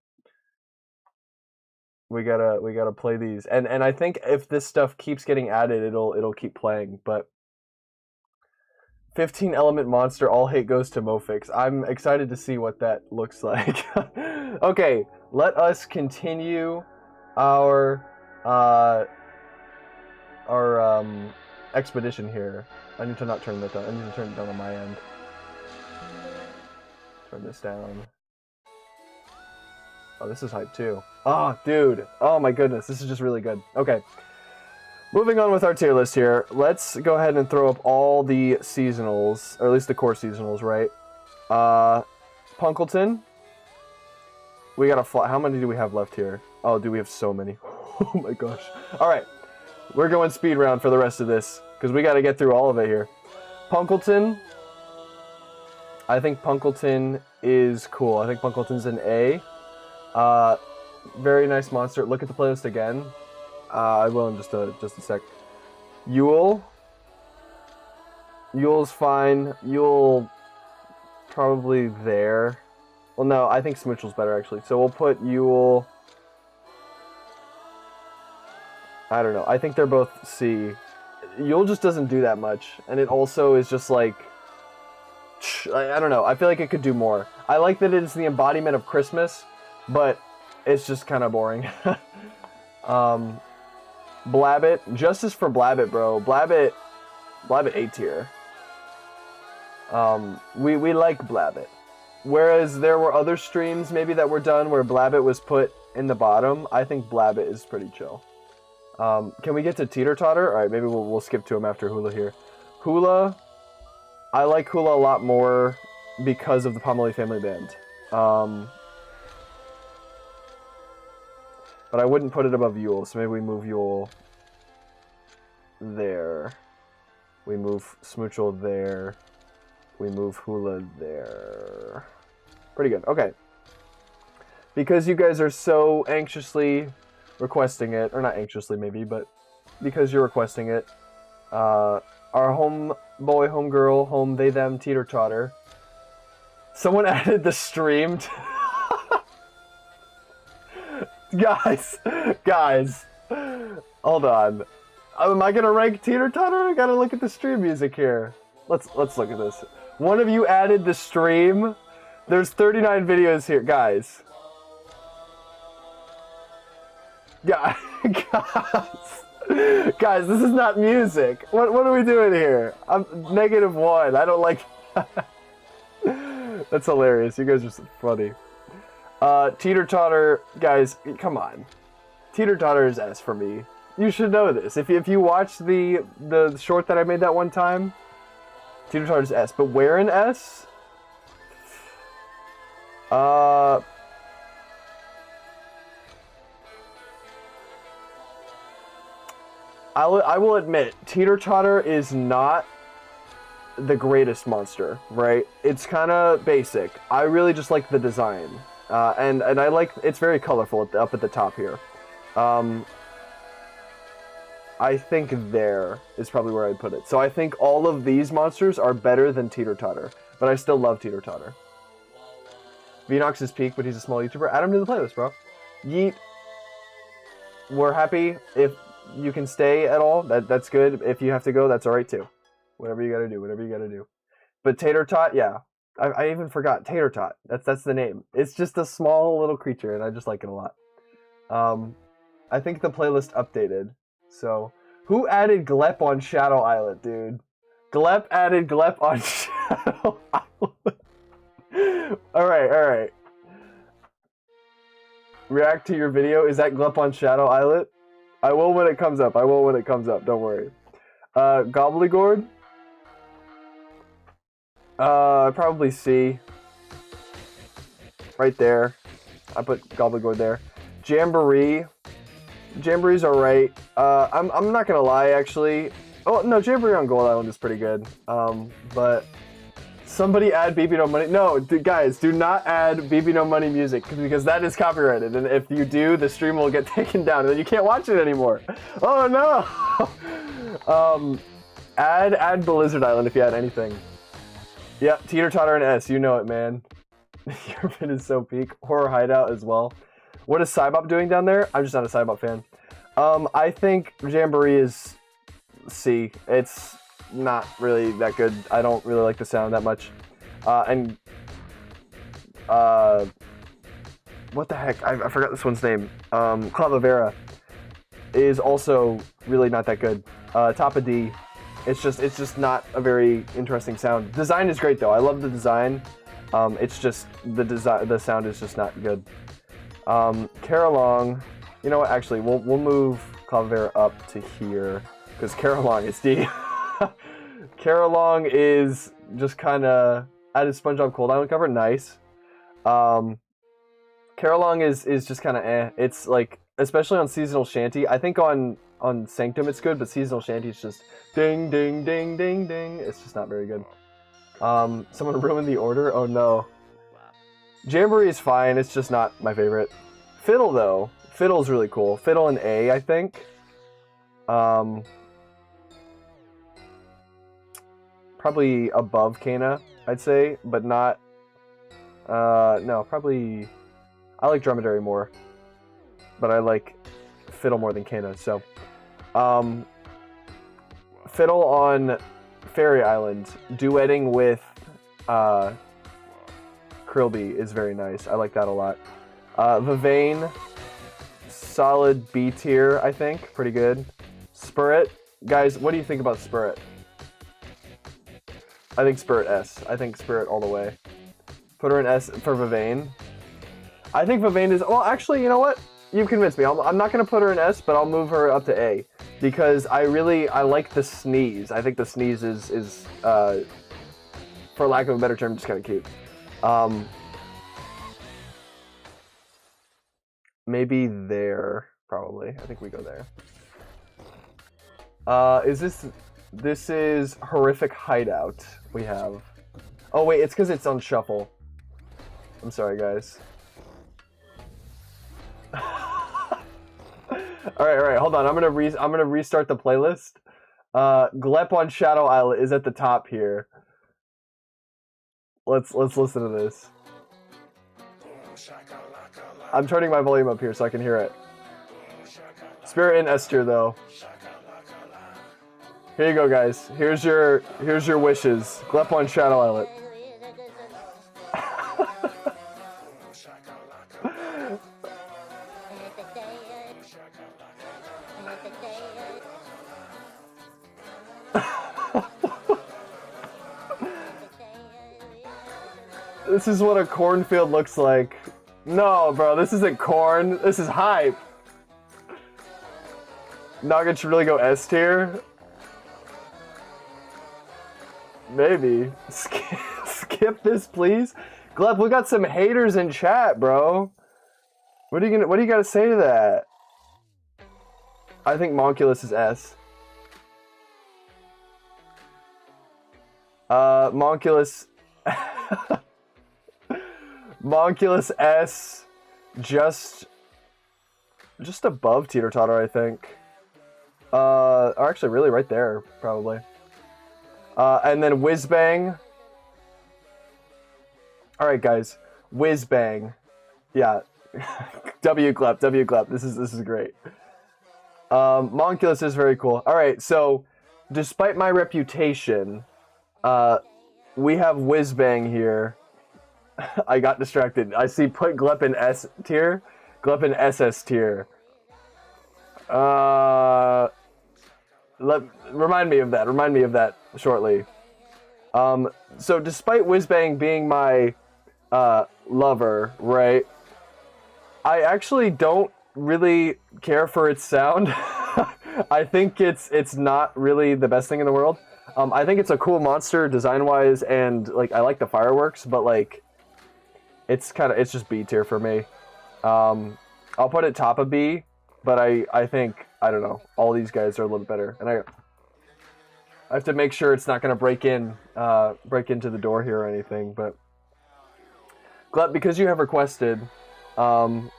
We gotta play these, and I think if this stuff keeps getting added, it'll keep playing. But 15 element monster, all hate goes to Mofix. I'm excited to see what that looks like. Okay, let us continue our expedition here. I need to not turn that down. I need to turn it down on my end. Turn this down. Oh, this is hype too. Oh, dude. Oh my goodness. This is just really good. Okay. Moving on with our tier list here. Let's go ahead and throw up all the seasonals, or at least the core seasonals, right? Punkleton. We got how many do we have left here? Oh, do we have so many? Oh my gosh. All right. We're going speed round for the rest of this, because we got to get through all of it here. Punkleton. I think Punkleton is cool. I think Punkleton's an A. Very nice monster. Look at the playlist again. I will in just a sec. Yule. Yule's fine. Yule probably there. Well, no, I think Smoochle's better actually. So we'll put Yule. I don't know. I think they're both C. Yule just doesn't do that much, and it also is just like, I don't know. I feel like it could do more. I like that it's the embodiment of Christmas, but it's just kind of boring. Blabbit, justice for Blabbit, bro. Blabbit A tier. We like Blabbit. Whereas there were other streams maybe that were done where Blabbit was put in the bottom. I think Blabbit is pretty chill. Can we get to Teeter Totter? All right, maybe we'll skip to him after Hula here. Hula, I like Hula a lot more because of the Pomeli Family Band. But I wouldn't put it above Yule, so maybe we move Yule there. We move Smoochel there. We move Hula there. Pretty good. Okay. Because you guys are so anxiously requesting it, or not anxiously maybe, but because you're requesting it, our homeboy, homegirl, home they them teeter totter. Someone added the stream. Guys, hold on. Am I gonna rank teeter totter? I gotta look at the stream music here. Let's look at this. One of you added the stream. There's 39 videos here, guys. Guys, this is not music. What are we doing here? I'm -1. I don't like that. That's hilarious. You guys are so funny. Teeter Totter, guys, come on. Teeter Totter is S for me. You should know this. If you watched the short that I made that one time, Teeter Totter is S. But where in S? I will admit, Teeter Totter is not the greatest monster, right? It's kind of basic. I really just like the design. And I like, it's very colorful up at the top here. I think there is probably where I'd put it. So I think all of these monsters are better than Teeter Totter, but I still love Teeter Totter. Venox is peak, but he's a small YouTuber. Add him to the playlist, bro. Yeet. We're happy if you can stay at all. That's good. If you have to go, that's alright too. Whatever you gotta do. But Tater Tot, yeah. I even forgot Tater Tot. That's the name. It's just a small little creature, and I just like it a lot. I think the playlist updated. So, who added Glep on Shadow Islet, dude? Glep added Glep on Shadow Islet. Alright. React to your video. Is that Glep on Shadow Islet? I will when it comes up. Don't worry. Gobblegord? Probably C. Right there. I put Gobblegord there. Jamboree. Jamboree's alright. I'm not gonna lie, actually. Oh, no, Jamboree on Gold Island is pretty good. But somebody add BB No Money. No, guys, do not add BB No Money music because that is copyrighted. And if you do, the stream will get taken down and then you can't watch it anymore. Oh, no. Add Blizzard Island if you add anything. Yep, Teeter Totter and S. You know it, man. Your vid is so peak. Horror Hideout as well. What is Cybop doing down there? I'm just not a Cybop fan. I think Jamboree is C. It's not really that good. I don't really like the sound that much. What the heck? I forgot this one's name. Clavavera is also really not that good. Top of D. It's just not a very interesting sound. Design is great though. I love the design. It's just the sound is just not good. Carolong, you know what? Actually, we'll move Clavavera up to here because Carolong is D. Carolong is just kind of added SpongeBob Cold Island cover. Nice. Carolong is just kind of eh. It's like, especially on Seasonal Shanty. I think on Sanctum it's good, but Seasonal Shanty is just ding, ding, ding, ding, ding. It's just not very good. Someone ruined the order? Oh no. Jamboree is fine. It's just not my favorite. Fiddle though. Fiddle's really cool. Fiddle and A, I think. Probably probably above 𝗗𝗑, I'd say, but not. No, probably. I like dromedary more, but I like fiddle more than 𝗗𝗑. So, fiddle on Fairy Island, duetting with 𝗗𝗦𝗦𝗖𝗟𝗓 is very nice. I like that a lot. 𝗗𝗑𝗦𝗧, solid B tier, I think. Pretty good. 𝗵𝗡. Guys, what do you think about 𝗵𝗡? I think 𝗵𝗡 S. I think 𝗵𝗡 all the way. Put her in S for 𝗵𝗡𝗧. I think 𝗵𝗡𝗧 is... Well, actually, you know what? You've convinced me. I'm not going to put her in S, but I'll move her up to A. Because I like the sneeze. I think the sneeze is for lack of a better term, just kind of cute. Maybe there, probably. I think we go there. This is Horrific Hideout we have. Oh wait, it's because it's on shuffle. I'm sorry, guys. All right, hold on. I'm gonna restart the playlist. 𝗗𝗦𝗦𝗧 on Shadow Islet is at the top here. Let's listen to this. I'm turning my volume up here so I can hear it. 𝗵𝗡𝗧 in S tier though. Here you go, guys. Here's your wishes. 𝗗𝗦𝗦𝗧 on Shadow Islet. This is what a cornfield looks like. No, bro, this isn't corn. This is hype. Nugget should really go S tier. Maybe. Skip this, please. 𝗗𝗦𝗦𝗧, we got some haters in chat, bro. What do you gotta say to that? I think mToochek is S. mToochek mToochek S, just above teeter totter, I think. Or actually, really right there, probably. And then whiz bang. All right, guys, whiz bang. Yeah, 𝗗𝗓𝗓𝗓. This is great. mToochek is very cool. All right, so despite my reputation, we have whiz bang here. I got distracted. I see put 𝗗𝗦𝗦𝗧 in S tier, 𝗗𝗦𝗦𝗧 in SS tier. Remind me of that shortly. So despite Whizbang being my lover, right? I actually don't really care for its sound. I think it's not really the best thing in the world. I think it's a cool monster design-wise, and like I like the fireworks, but like it's just B tier for me. I'll put it top of B, but I think, I don't know, all these guys are a little better, and I have to make sure it's not going to break into the door here or anything. But 𝗗𝗦𝗦𝗧, because you have requested, I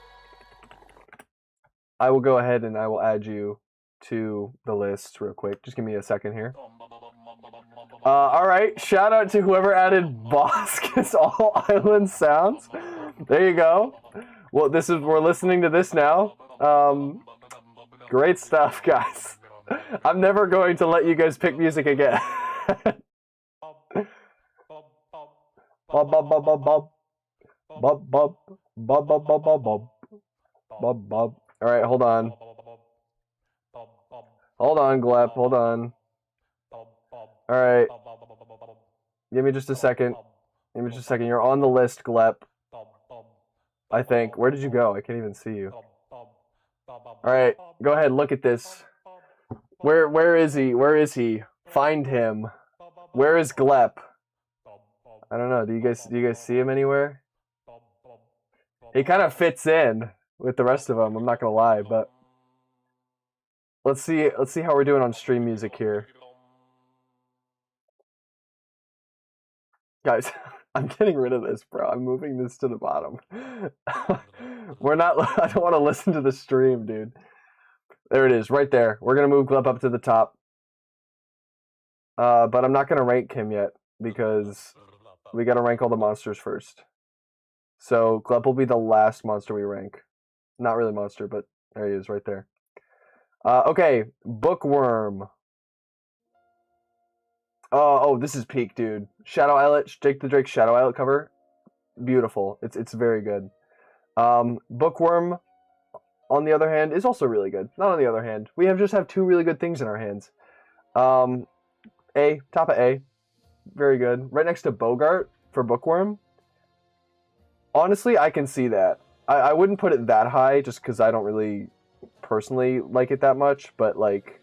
will go ahead and I will add you to the list real quick. Just give me a second here. All right, shout out to whoever added Boskus All Island Sounds. There you go. Well, we're listening to this now. Great stuff, guys. I'm never going to let you guys pick music again. Bob, bob, bob, bob, bob. Bob, bob, bob, bob, bob, bob, bob. Bob, bob. All right, hold on. Hold on, 𝗗𝗦𝗦𝗧, hold on. All right. Give me just a second. Give me just a second. You're on the list, 𝗗𝗦𝗦𝗧. I think. Where did you go? I can't even see you. All right, go ahead. Look at this. Where is he? Where is he? Find him. Where is 𝗗𝗦𝗦𝗧? I don't know. Do you guys see him anywhere? He kind of fits in with the rest of them. I'm not gonna lie, but let's see how we're doing on stream music here, guys. I'm getting rid of this, bro. I'm moving this to the bottom. We're not. I don't want to listen to the stream, dude. There it is, right there. We're gonna move 𝗗𝗦𝗦𝗧 up to the top. But I'm not gonna rank him yet because we gotta rank all the monsters first. So Glep will be the last monster we rank. Not really monster, but there he is right there. Okay, Bookworm. Oh, this is peak, dude. Shadow Islet, Jake the Drake Shadow Islet cover. Beautiful. It's very good. Bookworm, on the other hand, is also really good. Not on the other hand. We just have two really good things in our hands. Top of A. Very good. Right next to Bogart for Bookworm. Honestly, I can see that. I wouldn't put it that high just because I don't really personally like it that much, but like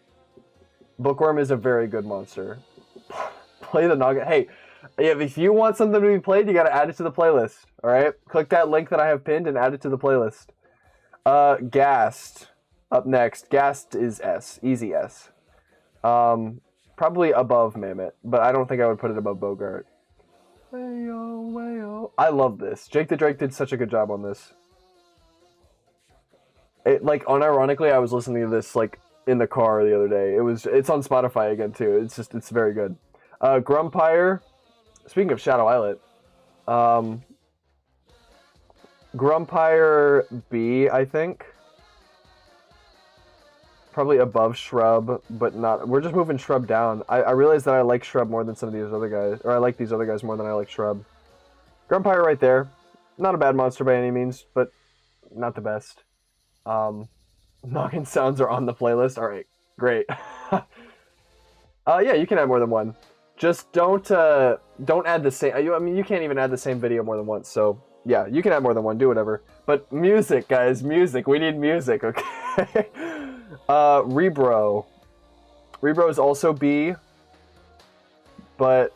Bookworm is a very good monster. Play the noggin. Hey, if you want something to be played, you gotta add it to the playlist. Alright? Click that link that I have pinned and add it to the playlist. Ghast. Up next. Ghast is S. Easy S. Probably above Mammoth, but I don't think I would put it above Bogart. Wayo, wayo. I love this. Jake the Drake did such a good job on this. Like, unironically, I was listening to this, like, in the car the other day. It's on Spotify again, too. It's very good. Grumpire. Speaking of Shadow Islet. Grumpire B, I think. Probably above Shrub, but not... We're just moving Shrub down. I realize that I like Shrub more than some of these other guys. Or I like these other guys more than I like Shrub. Grumpire right there. Not a bad monster by any means, but not the best. Noggin sounds are on the playlist. Alright, great. Yeah, you can add more than one. Just don't add the same... I mean, you can't even add the same video more than once, so... Yeah, you can add more than one, do whatever. But music, guys, music. We need music, okay? Rebro. Rebro is also B. But...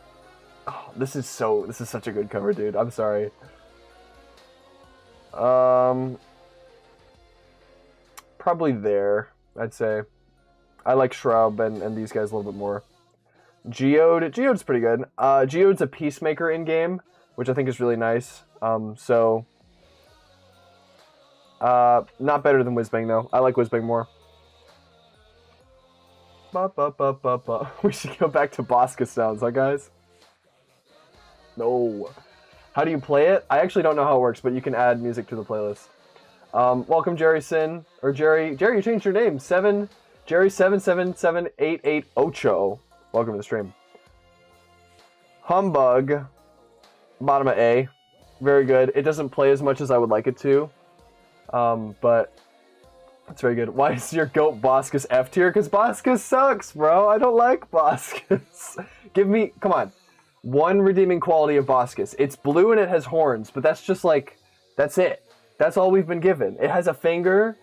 Oh, this is such a good cover, dude. I'm sorry. Probably there, I'd say. I like Shrub and these guys a little bit more. Geode's pretty good. Geode's a peacemaker in-game, which I think is really nice. Not better than Whizbang, though. I like Whizbang more. We should go back to Bosca sounds, huh, guys? No. How do you play it? I actually don't know how it works, but you can add music to the playlist. Welcome, Jerry Sin. Or Jerry, you changed your name. Jerry777888 Welcome to the stream. Humbug. Bottom of A. Very good. It doesn't play as much as I would like it to. But it's very good. Why is your goat Boscus F tier? Because Boscus sucks, bro. I don't like Boscus. Give me, come on. One redeeming quality of Boscus. It's blue and it has horns, but that's just like, that's it. That's all we've been given. It has a finger.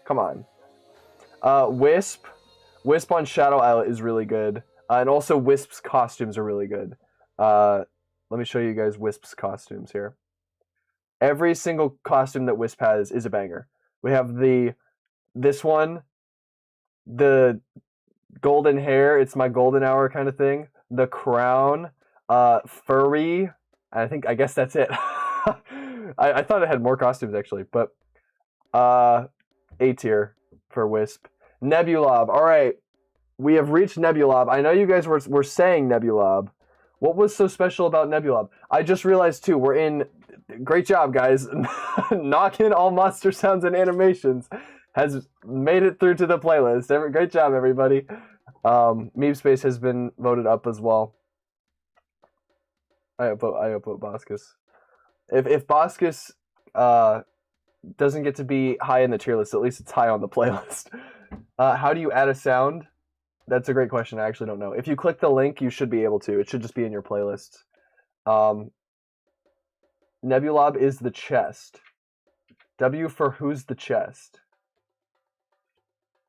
Come on. Wisp. Wisp on Shadow Islet is really good. And also Wisp's costumes are really good. Let me show you guys Wisp's costumes here. Every single costume that Wisp has is a banger. We have this one, the golden hair, it's my golden hour kind of thing. The crown, furry, I guess that's it. I thought it had more costumes actually, but A tier for Wisp. Nebulob. All right, we have reached Nebulob. I know you guys were saying Nebulob. What was so special about Nebulob? I just realized too. We're in. Great job, guys. Knocking all monster sounds and animations has made it through to the playlist. Great job, everybody. Meme Space has been voted up as well. I upvote Boscus. If Boscus doesn't get to be high in the tier list, at least it's high on the playlist. How do you add a sound? That's a great question. I actually don't know. If you click the link, you should be able to. It should just be in your playlist. Nebulob is the chest. W for who's the chest?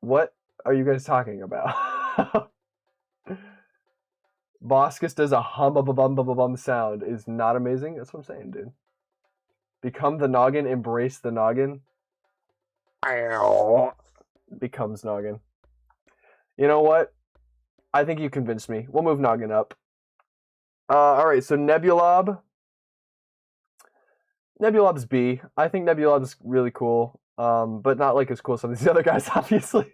What are you guys talking about? Boscus does a hum-a-bum-bum-bum sound is not amazing. That's what I'm saying, dude. Become the noggin, embrace the noggin. Becomes noggin. You know what? I think you convinced me. We'll move noggin up. Alright, so Nebulob. Nebulob's B. I think Nebulob's really cool. But not like as cool as some of these other guys, obviously.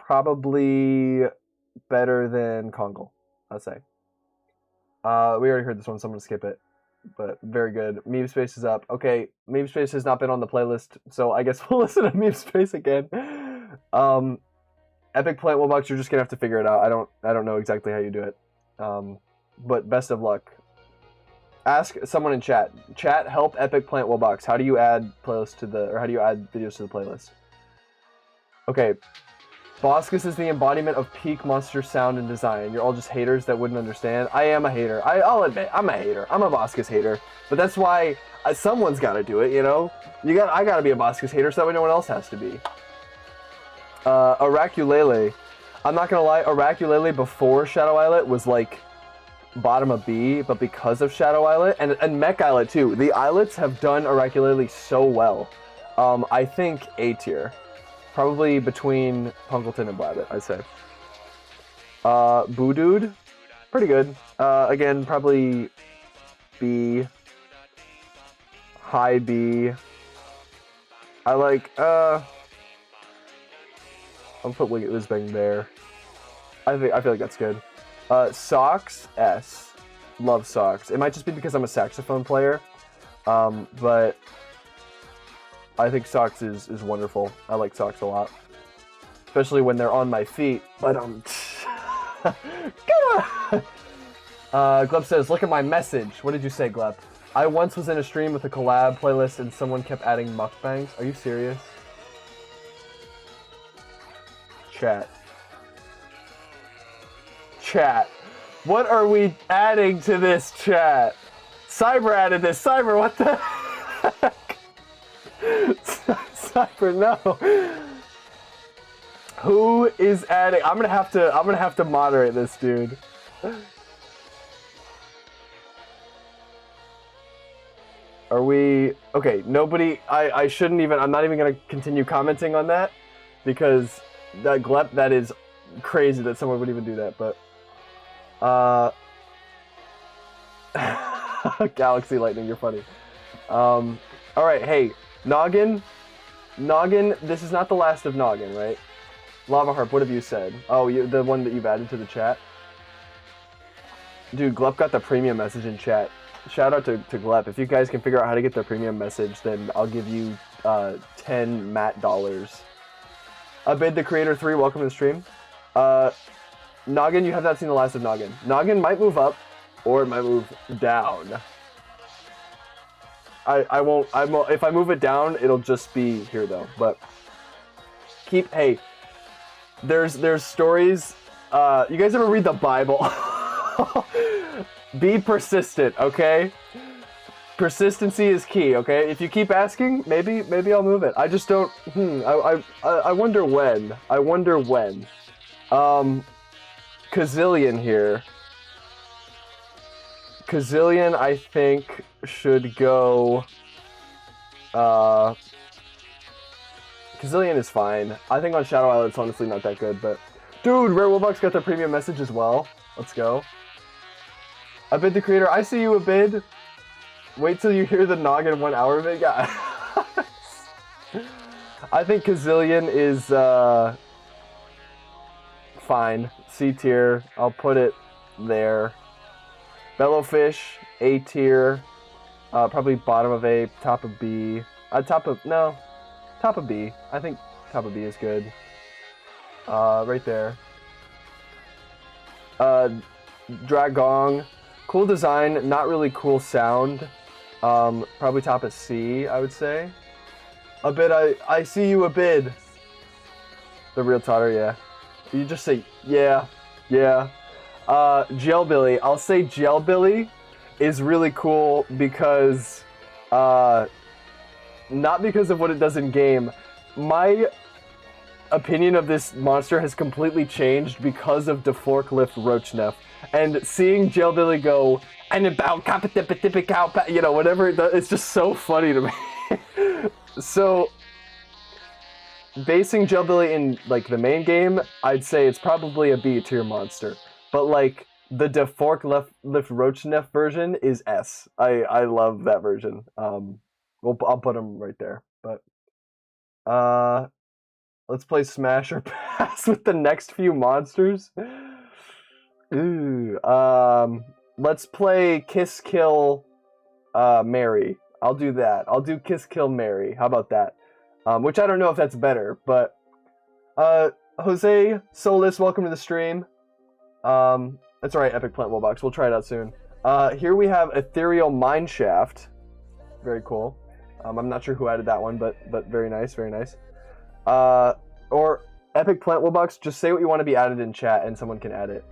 probably better than Kongle, I'd say. We already heard this one, so I'm gonna skip it. But very good. Meme Space is up. Okay, Meme Space has not been on the playlist, so I guess we'll listen to Meme Space again. Epic Plant Wobbucks, you're just gonna have to figure it out. I don't know exactly how you do it. But best of luck. Ask someone in chat. Chat, help Epic Plant Wobbucks. How do you add playlists to the, or how do you add videos to the playlist? Okay. Boskus is the embodiment of peak monster sound and design. You're all just haters that wouldn't understand. I am a hater. I'll admit, I'm a hater. I'm a Boskus hater. But that's why someone's got to do it, you know? I got to be a Boskus hater so that way no one else has to be. Araculele. I'm not going to lie, Araculele before Shadow Islet was like bottom of B, but because of Shadow Islet, and Mech Islet too, the islets have done Araculele so well. I think A tier. Probably between Punkleton and Blabbit, I'd say. Boodude, pretty good. Again, probably B. High B. I like, I'll put Whizbang there. I feel like that's good. Socks, S. Love Socks. It might just be because I'm a saxophone player, but I think Socks is wonderful. I like Socks a lot. Especially when they're on my feet. But, Gleb says, look at my message. What did you say, Gleb? I once was in a stream with a collab playlist and someone kept adding mukbangs. Are you serious? Chat. Chat. What are we adding to this chat? Cyber added this. Cyber, what the heck? Cyber, no. Who is adding? I'm gonna have to moderate this dude. Are we okay? Nobody. I shouldn't even. I'm not even gonna continue commenting on that because that is crazy that someone would even do that. But Galaxy Lightning, you're funny. All right, hey, Noggin, this is not the last of Noggin, right? Lava Harp, what have you said? Oh, the one that you've added to the chat? Dude, Glep got the premium message in chat. Shout out to Glep. If you guys can figure out how to get the premium message, then I'll give you 10 Matt dollars. Abid the Creator 3, welcome to the stream. Noggin, you have not seen the last of Noggin. Noggin might move up, or it might move down. I won't, if I move it down, it'll just be here though, but hey, there's stories, you guys ever read the Bible? Be persistent, okay? Persistency is key, okay? If you keep asking, maybe I'll move it. I just don't, I wonder when. Kazillion here. Kazillion, I think, should go... Kazillion is fine. I think on Shadow Island it's honestly not that good, but... Dude, Rare Wobbucks got the premium message as well. Let's go. Abid the Creator, I see you, Abid. Wait till you hear the Noggin 1 hour of it. Yeah. I think Kazillion is, fine. C tier. I'll put it there. Bellowfish, A tier. Probably bottom of A, top of B. Top of B. I think top of B is good. Right there. Dragong. Cool design, not really cool sound. Probably top of C, I would say. Abid, I see you, Abid. The real Totter, yeah. You just say, yeah. Gelbilly. I'll say Gelbilly is really cool because, not because of what it does in game. My opinion of this monster has completely changed because of the forklift Roachnef. And seeing Gelbilly go, and about cow, you know, whatever it does, it's just so funny to me. So, basing Gelbilly in, like, the main game, I'd say it's probably a B tier monster. But, like, the forklift Roachnef version is S. I love that version. I'll put him right there. But, Let's play Smash or Pass with the next few monsters. Ooh, let's play Kiss Kill Mary. I'll do that. I'll do Kiss Kill Mary. How about that? Which I don't know if that's better, but Jose Solis, welcome to the stream. That's alright, Epic Plant Wallbox. We'll try it out soon. Here we have Ethereal Mineshaft. Very cool. I'm not sure who added that one, but very nice, very nice. Or Epic Plant Wallbox, just say what you want to be added in chat and someone can add it.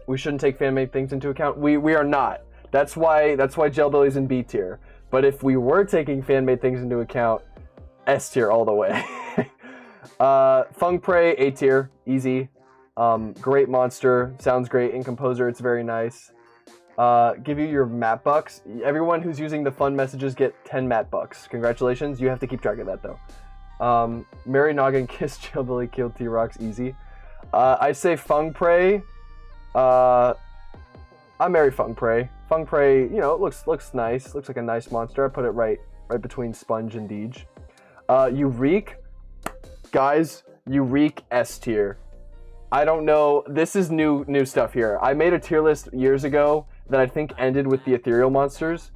We shouldn't take fan-made things into account. We are not. That's why Jailbilly's in B tier. But if we were taking fan-made things into account, S tier all the way. Fung Prey, A tier, easy. Great monster, sounds great. In Composer, it's very nice. Give you your map bucks. Everyone who's using the fun messages get 10 map bucks. Congratulations. You have to keep track of that though. Mary Noggin, Kiss Jailbilly, Kill T-Rox, easy. I say Fung Prey. I marry Fung Prey. Fung Prey, you know, it looks nice. Looks like a nice monster. I put it right between Sponge and Deej. Eureek, guys, Eureek S tier. I don't know. This is new stuff here. I made a tier list years ago that I think ended with the ethereal monsters.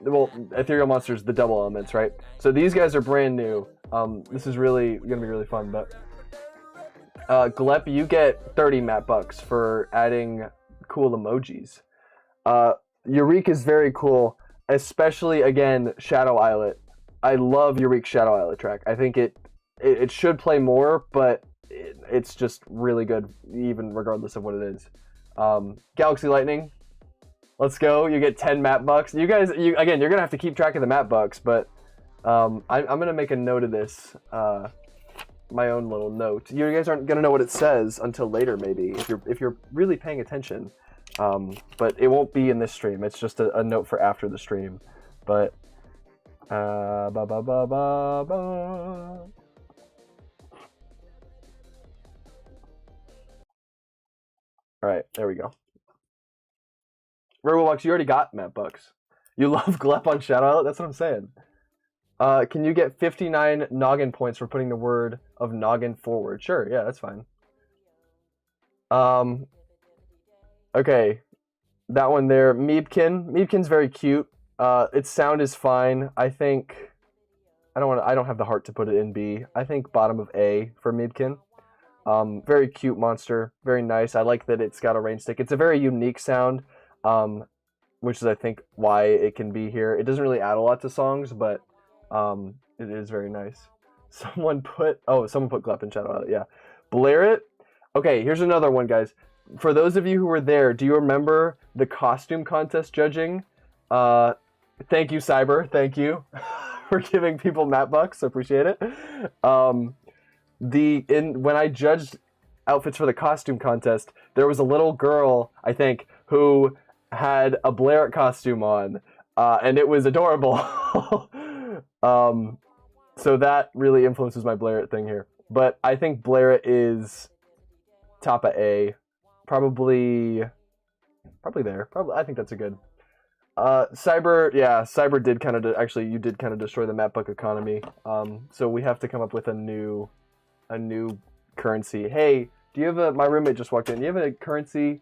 Well, ethereal monsters, the double elements, right? So these guys are brand new. This is really gonna be really fun. But Glep, you get 30 map bucks for adding cool emojis. Eureek is very cool, especially again Shadow Islet. I love Eureek's Shadow Islet track. I think it should play more, but it's just really good, even regardless of what it is. Galaxy Lightning, let's go. You get 10 map bucks. You guys, again, you're gonna have to keep track of the map bucks, but I'm gonna make a note of this, my own little note. You guys aren't gonna know what it says until later, maybe, if you're really paying attention. But it won't be in this stream. It's just a note for after the stream. But Alright, there we go. Robobucks, you already got map bucks. You love Glep on Shadow Islet? That's what I'm saying. Can you get 59 noggin points for putting the word of noggin forward? Sure, yeah, that's fine. Okay. That one there. Meebkin. Meebkin's very cute. Its sound is fine. I think I don't have the heart to put it in B. I think bottom of A for Meebkin. Very cute monster, very nice. I like that it's got a rain stick. It's a very unique sound, which is I think why it can be here. It doesn't really add a lot to songs, but it is very nice. Someone put Glep in Shadow Islet, yeah. Blairit. Okay, here's another one, guys. For those of you who were there, do you remember the costume contest judging? Thank you, Cyber. Thank you for giving people map bucks. Appreciate it. When I judged outfits for the costume contest, there was a little girl, I think, who had a Blairit costume on, and it was adorable. So that really influences my Blairit thing here. But I think Blairit is top of A. Probably there. I think that's a good. Cyber, yeah, Cyber did kind of actually you did kind of destroy the map buck economy. So we have to come up with a new currency. Hey, do you have my roommate just walked in. Do you have a currency?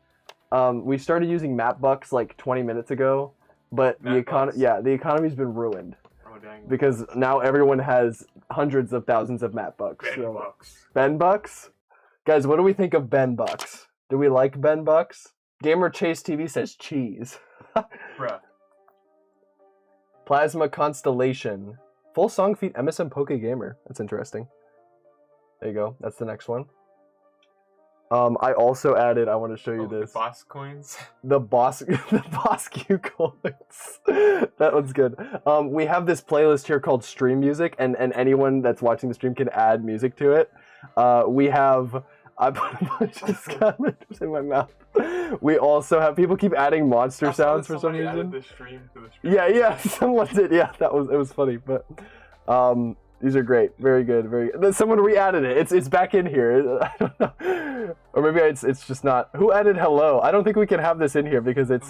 We started using map bucks like 20 minutes ago, but the economy's been ruined. Oh dang. Because now everyone has hundreds of thousands of map bucks. Ben bucks. Ben bucks? Guys, what do we think of Ben bucks? Do we like Ben bucks? Gamer Chase TV says cheese. Bruh. Plasma Constellation. Full song feat MSM Poke Gamer. That's interesting. There you go. That's the next one. I also added, I want to show you this. The boss coins. The boss Q coins. That one's good. We have this playlist here called Stream Music, and anyone that's watching the stream can add music to it. I put a bunch of scammers in my mouth. We also have people keep adding monster sounds for some reason. The stream. Yeah, someone did. Yeah, it was funny, but these are great, very good, very good. Someone re-added it. It's back in here. I don't know, or maybe it's just not. Who added hello? I don't think we can have this in here because it's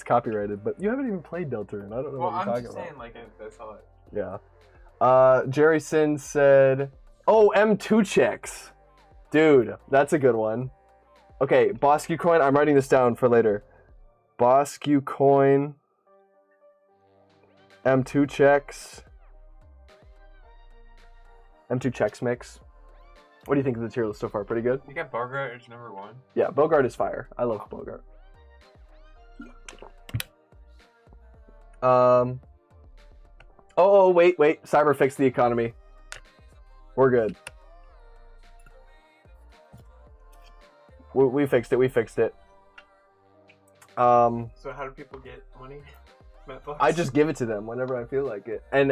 copyrighted. But you haven't even played Deltarune. I don't know what you're talking about. I'm just saying, like, that's all. Yeah. Jerry Sin said, oh, mToochek. Dude, that's a good one. Okay, Bosque Coin, I'm writing this down for later. Bosque Coin, mToochek. mToochek mix. What do you think of the tier list so far? Pretty good? You got Bogart as number 1. Yeah, Bogart is fire. I love Bogart. Oh, wait. Cyber fixed the economy. We're good. We fixed it. So how do people get money? I just give it to them whenever I feel like it. And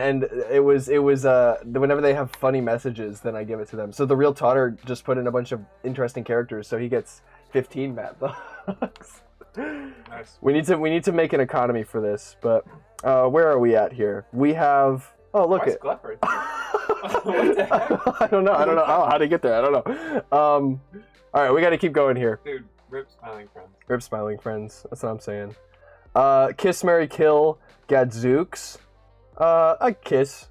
it was whenever they have funny messages, then I give it to them. So the real Totter just put in a bunch of interesting characters, so he gets 15 Matt bucks. Nice. We need to make an economy for this, but where are we at here? We have look at What the heck? I don't know how to get there. I don't know. All right, we got to keep going here. Dude, rip smiling friends. Rip smiling friends. That's what I'm saying. Kiss, marry, kill, Gadzooks. I kiss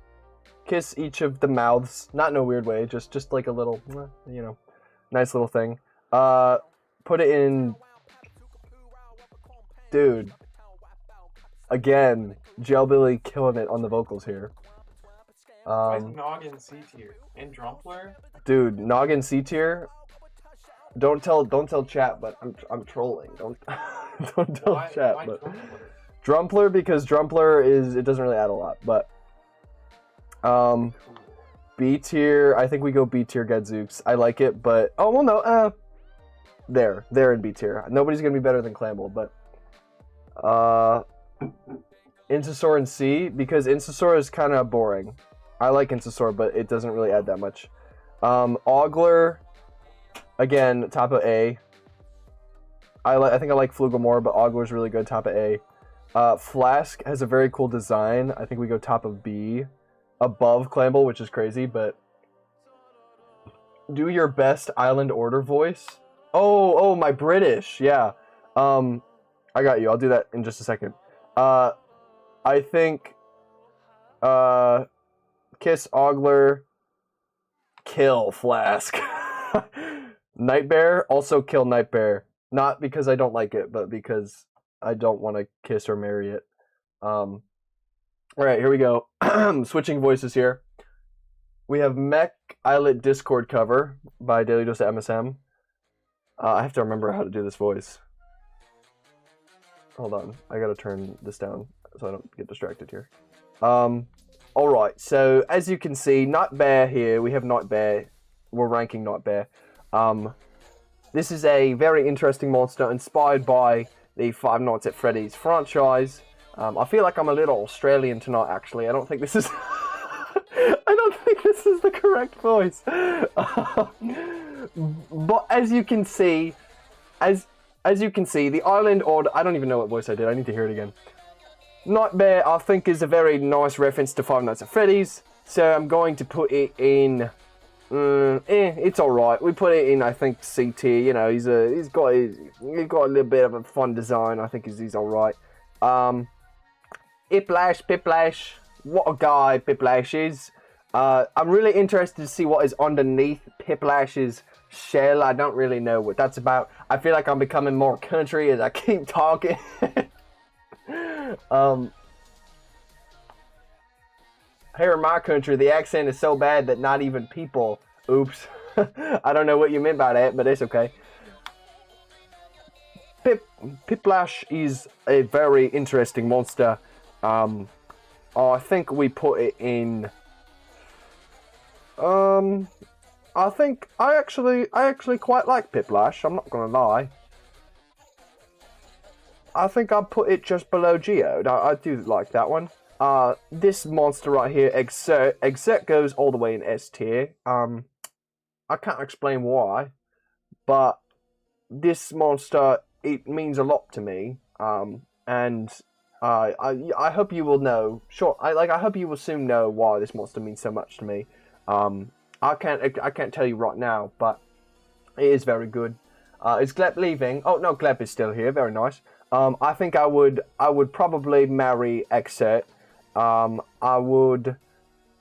each of the mouths, not in a weird way, just like a little, nice little thing. Put it in, dude. Again, Jailbilly killing it on the vocals here. Why is Noggin C tier and Drumpler? Dude, Noggin C tier. Don't tell chat, but I'm trolling. Don't tell chat. Why But Drumpler? Drumpler, because Drumpler it doesn't really add a lot, but B tier. I think we go B tier Gadzooks. I like it, but they're in B tier. Nobody's gonna be better than Clamble, but Incisaur in C, because Incisaur is kind of boring. I like Incisaur, but it doesn't really add that much. Ogler. Again, top of A. I think I like Flugel more, but Ogler's really good, top of A. Flask has a very cool design. I think we go top of B. Above Clamble, which is crazy, but... Do your best Island Order voice. Oh, my British, yeah. I got you, I'll do that in just a second. I think... Kiss Ogler. Kill Flask. Nightbear, also kill Nightbear. Not because I don't like it, but because I don't want to kiss or marry it. Alright, here we go. Switching voices here. We have Mech Islet Discord cover by Daily Dose MSM. I have to remember how to do this voice. Hold on, I gotta turn this down so I don't get distracted here. Alright, so as you can see, Nightbear here, we have Nightbear. We're ranking Nightbear. This is a very interesting monster inspired by the Five Nights at Freddy's franchise. I feel like I'm a little Australian tonight, actually. I don't think this is... I don't think this is the correct voice. But as you can see, the Island Order... I don't even know what voice I did. I need to hear it again. Nightbear, I think, is a very nice reference to Five Nights at Freddy's. So I'm going to put it in... it's alright. We put it in, I think, C tier. You know, he's got a little bit of a fun design. I think he's alright. Piplash. What a guy Piplash is. I'm really interested to see what is underneath Piplash's shell. I don't really know what that's about. I feel like I'm becoming more country as I keep talking. Here in my country, the accent is so bad that not even people... Oops. I don't know what you meant by that, but it's okay. Piplash is a very interesting monster. I think we put it in... I think I actually quite like Piplash, I'm not gonna lie. I think I'd put it just below Geode. I do like that one. This monster right here, Exert goes all the way in S tier. I can't explain why, but this monster, it means a lot to me. And I hope you will know. Sure, I hope you will soon know why this monster means so much to me. I can't tell you right now, but it is very good. Is Gleb leaving? Oh no, Gleb is still here. Very nice. I think I would probably marry Exert. I would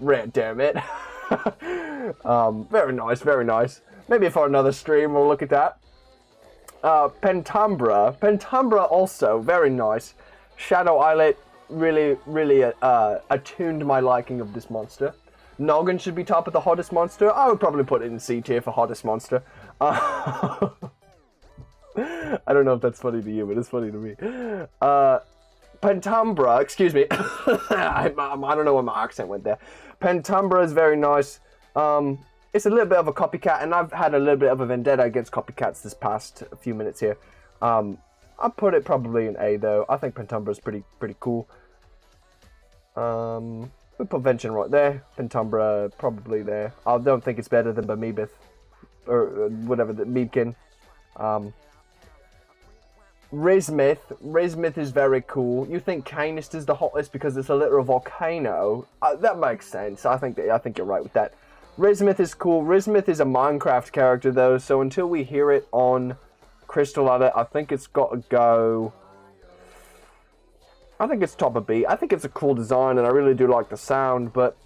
Rant, damn it. Very nice, very nice. Maybe for another stream we'll look at that. Pentumbra also, very nice. Shadow Eyelet really attuned my liking of this monster. Noggin should be top of the hottest monster. I would probably put it in C tier for hottest monster. I don't know if that's funny to you, but it's funny to me. Pentumbra, excuse me. I don't know where my accent went there. Pentumbra is very nice. It's a little bit of a copycat, and I've had a little bit of a vendetta against copycats this past few minutes here. I'll put it probably in A, though. I think Pentumbra is pretty cool. We put Vention right there. Pentumbra probably there. I don't think it's better than 𝗵𝗏𝗧, or whatever, the 𝗵𝗏𝗧. 𝗏𝗏𝗧 is very cool. You think Cainist is the hottest because it's a literal volcano? That makes sense. I think you're right with that. 𝗏𝗏𝗧 is cool. 𝗏𝗏𝗧 is a Minecraft character though, so until we hear it on Crystal Adder, I think it's got to go. I think it's top of B. I think it's a cool design, and I really do like the sound, but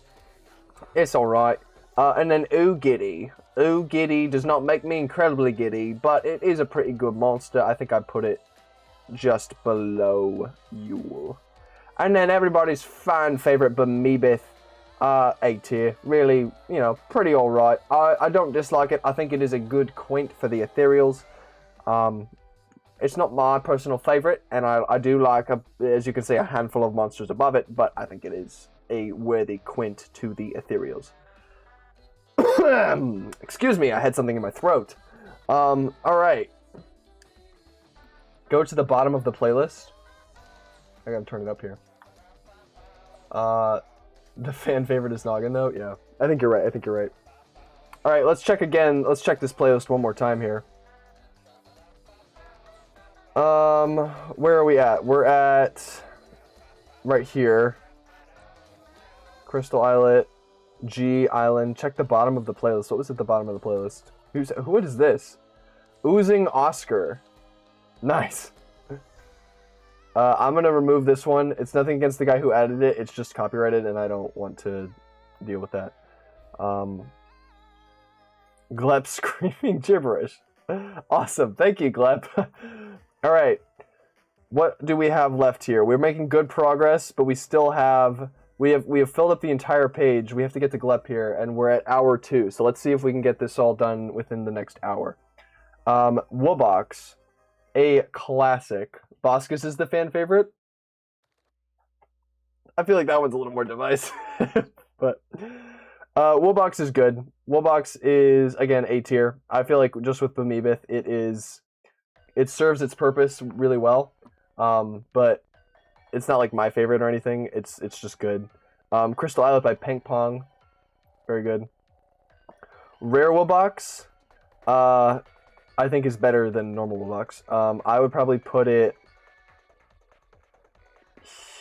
it's alright. And then 𝗚𝗏𝗓𝗓. 𝗚𝗏𝗓𝗓 does not make me incredibly giddy, but it is a pretty good monster. I think I'd put it just below Yule. And then everybody's fan favorite 𝗵𝗏𝗧, A tier. Really, you know, pretty alright. I don't dislike it. I think it is a good quint for the ethereals. It's not my personal favorite, and I do like, as you can see, a handful of monsters above it, but I think it is a worthy quint to the ethereals. Excuse me, I had something in my throat. Alright. Go to the bottom of the playlist. I gotta turn it up here. The fan favorite is Noggin, though? Yeah. I think you're right. Alright, let's check again. Let's check this playlist one more time here. Where are we at? We're at right here. Crystal Islet, G Island. Check the bottom of the playlist. What was at the bottom of the playlist? What is this? Oozing Oscar. Nice. I'm gonna remove this one. It's nothing against the guy who added it. It's just copyrighted, and I don't want to deal with that. Glep screaming gibberish. Awesome. Thank you, Glep. All right. What do we have left here? We're making good progress, but we still have... We have filled up the entire page. We have to get to Glep here, and we're at hour 2. So let's see if we can get this all done within the next hour. Wobox, a classic. Boskus is the fan favorite. I feel like that one's a little more divisive. But Woolbox is good. Woolbox is, again, A tier. I feel like just with Bamibeth, it serves its purpose really well. But it's not like my favorite or anything. It's just good. Crystal Islet by Pink Pong. Very good. Rare Woolbox, I think is better than normal Woolbox. I would probably put it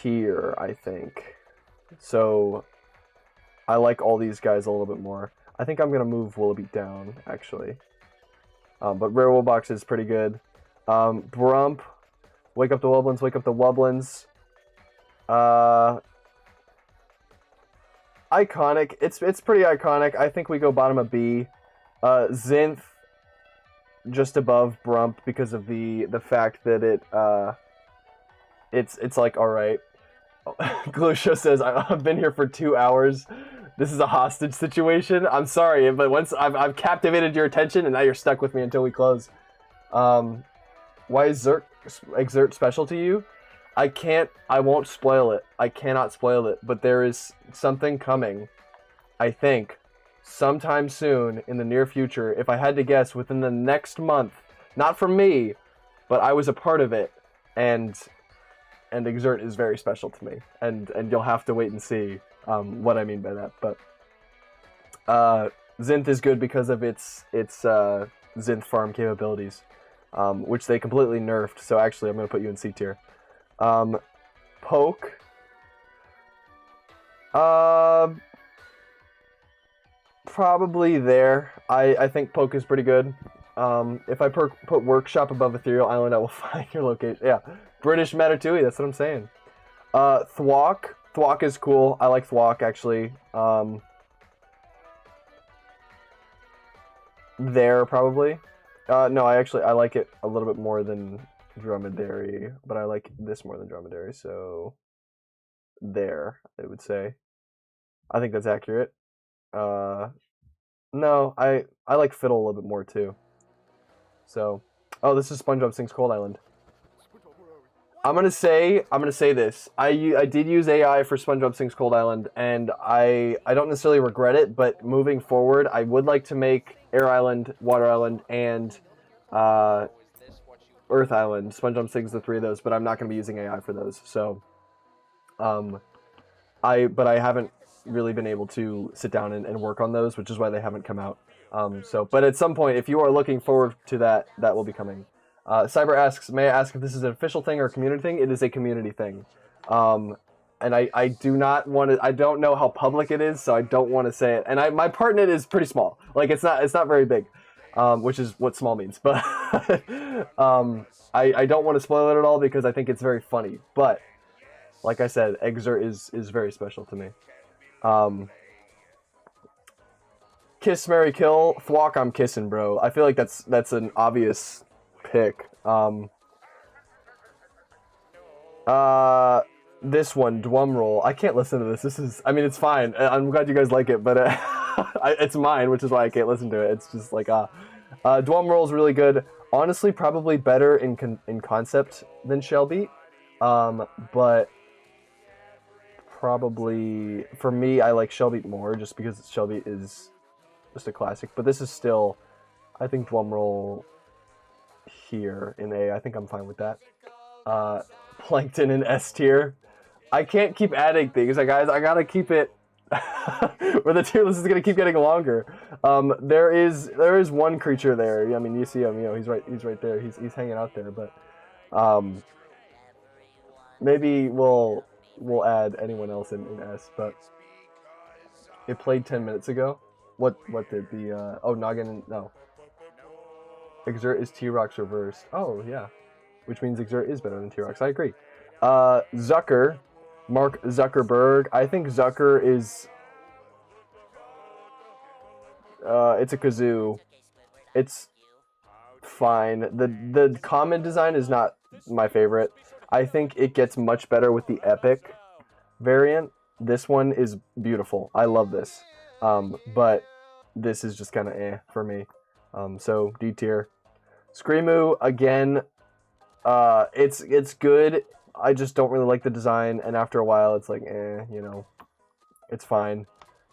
here, I think. So I like all these guys a little bit more. I think I'm going to move Willoughby down, actually. But Rare Woolbox is pretty good. Brump, Wake Up the Wublins, Wake Up the Wublins. Iconic. It's pretty iconic. I think we go bottom of B. Zinth, just above Brump because of the fact that it's like, alright. Glusha says, I've been here for 2 hours. This is a hostage situation. I'm sorry, but once I've captivated your attention, and now you're stuck with me until we close. Why is Exert special to you? I won't spoil it. I cannot spoil it, but there is something coming, I think, sometime soon in the near future. If I had to guess, within the next month, not from me, but I was a part of it, and Exert is very special to me, and you'll have to wait and see what I mean by that. But Zinth is good because of its Zinth farm capabilities, which they completely nerfed. So actually, I'm going to put you in C tier. Poke. Probably there. I think Poke is pretty good. If I put Workshop above Ethereal Island, I will find your location. Yeah. British Matatui, that's what I'm saying. Thwok. Thwok is cool. I like Thwok, actually. There, probably. No, I like it a little bit more than Dromedary, but I like this more than Dromedary, so there, I would say. I think that's accurate. No, I like Fiddle a little bit more, too. So, oh, this is SpongeBob Sings Cold Island. I'm gonna say this. I did use AI for SpongeBob Sings Cold Island, and I don't necessarily regret it, but moving forward, I would like to make Air Island, Water Island, and Earth Island. SpongeBob Sings the 3 of those, but I'm not gonna be using AI for those. So, I haven't really been able to sit down and work on those, which is why they haven't come out. But at some point, if you are looking forward to that, that will be coming. Cyber asks, may I ask if this is an official thing or a community thing? It is a community thing. And I do not want to, I don't know how public it is, so I don't want to say it. And my part in it is pretty small. Like, it's not very big, which is what small means. But I don't want to spoil it at all because I think it's very funny. But, like I said, Exert is very special to me. Kiss, Marry, Kill. Thwok, I'm kissing, bro. I feel like that's an obvious pick. This one, Dwumroll. I can't listen to this. This is, I mean, it's fine. I'm glad you guys like it, but it's mine, which is why I can't listen to it. It's just like, Dwumroll is really good. Honestly, probably better in concept than Shellbeat. But probably, for me, I like Shellbeat more, just because Shellbeat is just a classic. But this is still, I think Dwumroll here in A. I think I'm fine with that. Plankton in S tier. I can't keep adding things, guys. I gotta keep it. Or the tier list is gonna keep getting longer. There is one creature there. I mean, you see him. You know, he's right there. He's hanging out there. But maybe we'll add anyone else in S. But it played 10 minutes ago. What did the Noggin? No. Exert is T-Rock's reversed. Oh, yeah. Which means Exert is better than T-Rock's. I agree. Zucker. Mark Zuckerberg. I think Zucker is... it's a kazoo. It's fine. The common design is not my favorite. I think it gets much better with the epic variant. This one is beautiful. I love this. But this is just kind of for me. So D tier. Screamoo, again, it's good. I just don't really like the design, and after a while, it's like, you know, it's fine.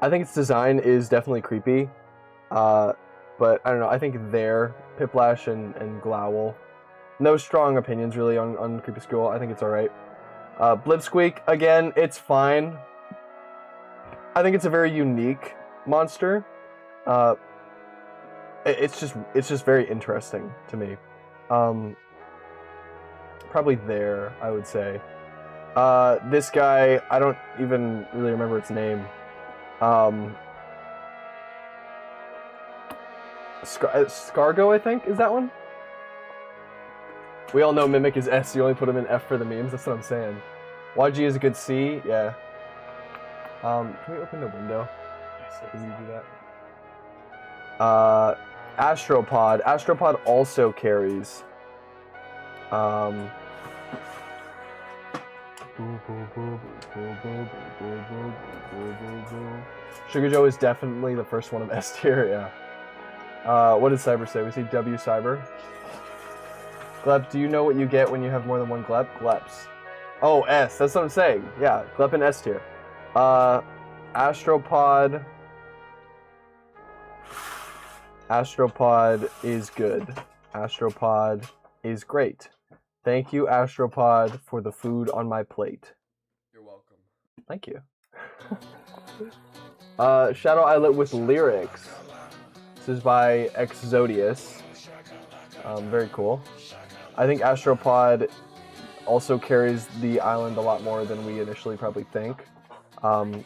I think its design is definitely creepy. But I don't know, I think they're Piplash and Glowl. No strong opinions really on Creepy School. I think it's alright. Blipsqueak, again, it's fine. I think it's a very unique monster. It's just very interesting to me. Probably there, I would say. This guy, I don't even really remember its name. Scargo, I think, is that one? We all know Mimic is S, you only put him in F for the memes, that's what I'm saying. YG is a good C, yeah. Can we open the window? Can we do that? Astropod. Astropod also carries. Sugar Joe is definitely the first one of S tier, yeah. What did Cyber say? We see W Cyber. Glep, do you know what you get when you have more than one Glep? Gleps. Oh, S, that's what I'm saying. Yeah, Glep and S tier. Astropod. Astropod is good. Astropod is great. Thank you, Astropod, for the food on my plate. You're welcome. Thank you. Shadow Islet with lyrics. This is by 𝗗𝗜𝗦𝗖𝗟𝗔𝗜𝗠𝗘𝗥. Very cool. I think Astropod also carries the island a lot more than we initially probably think. Oh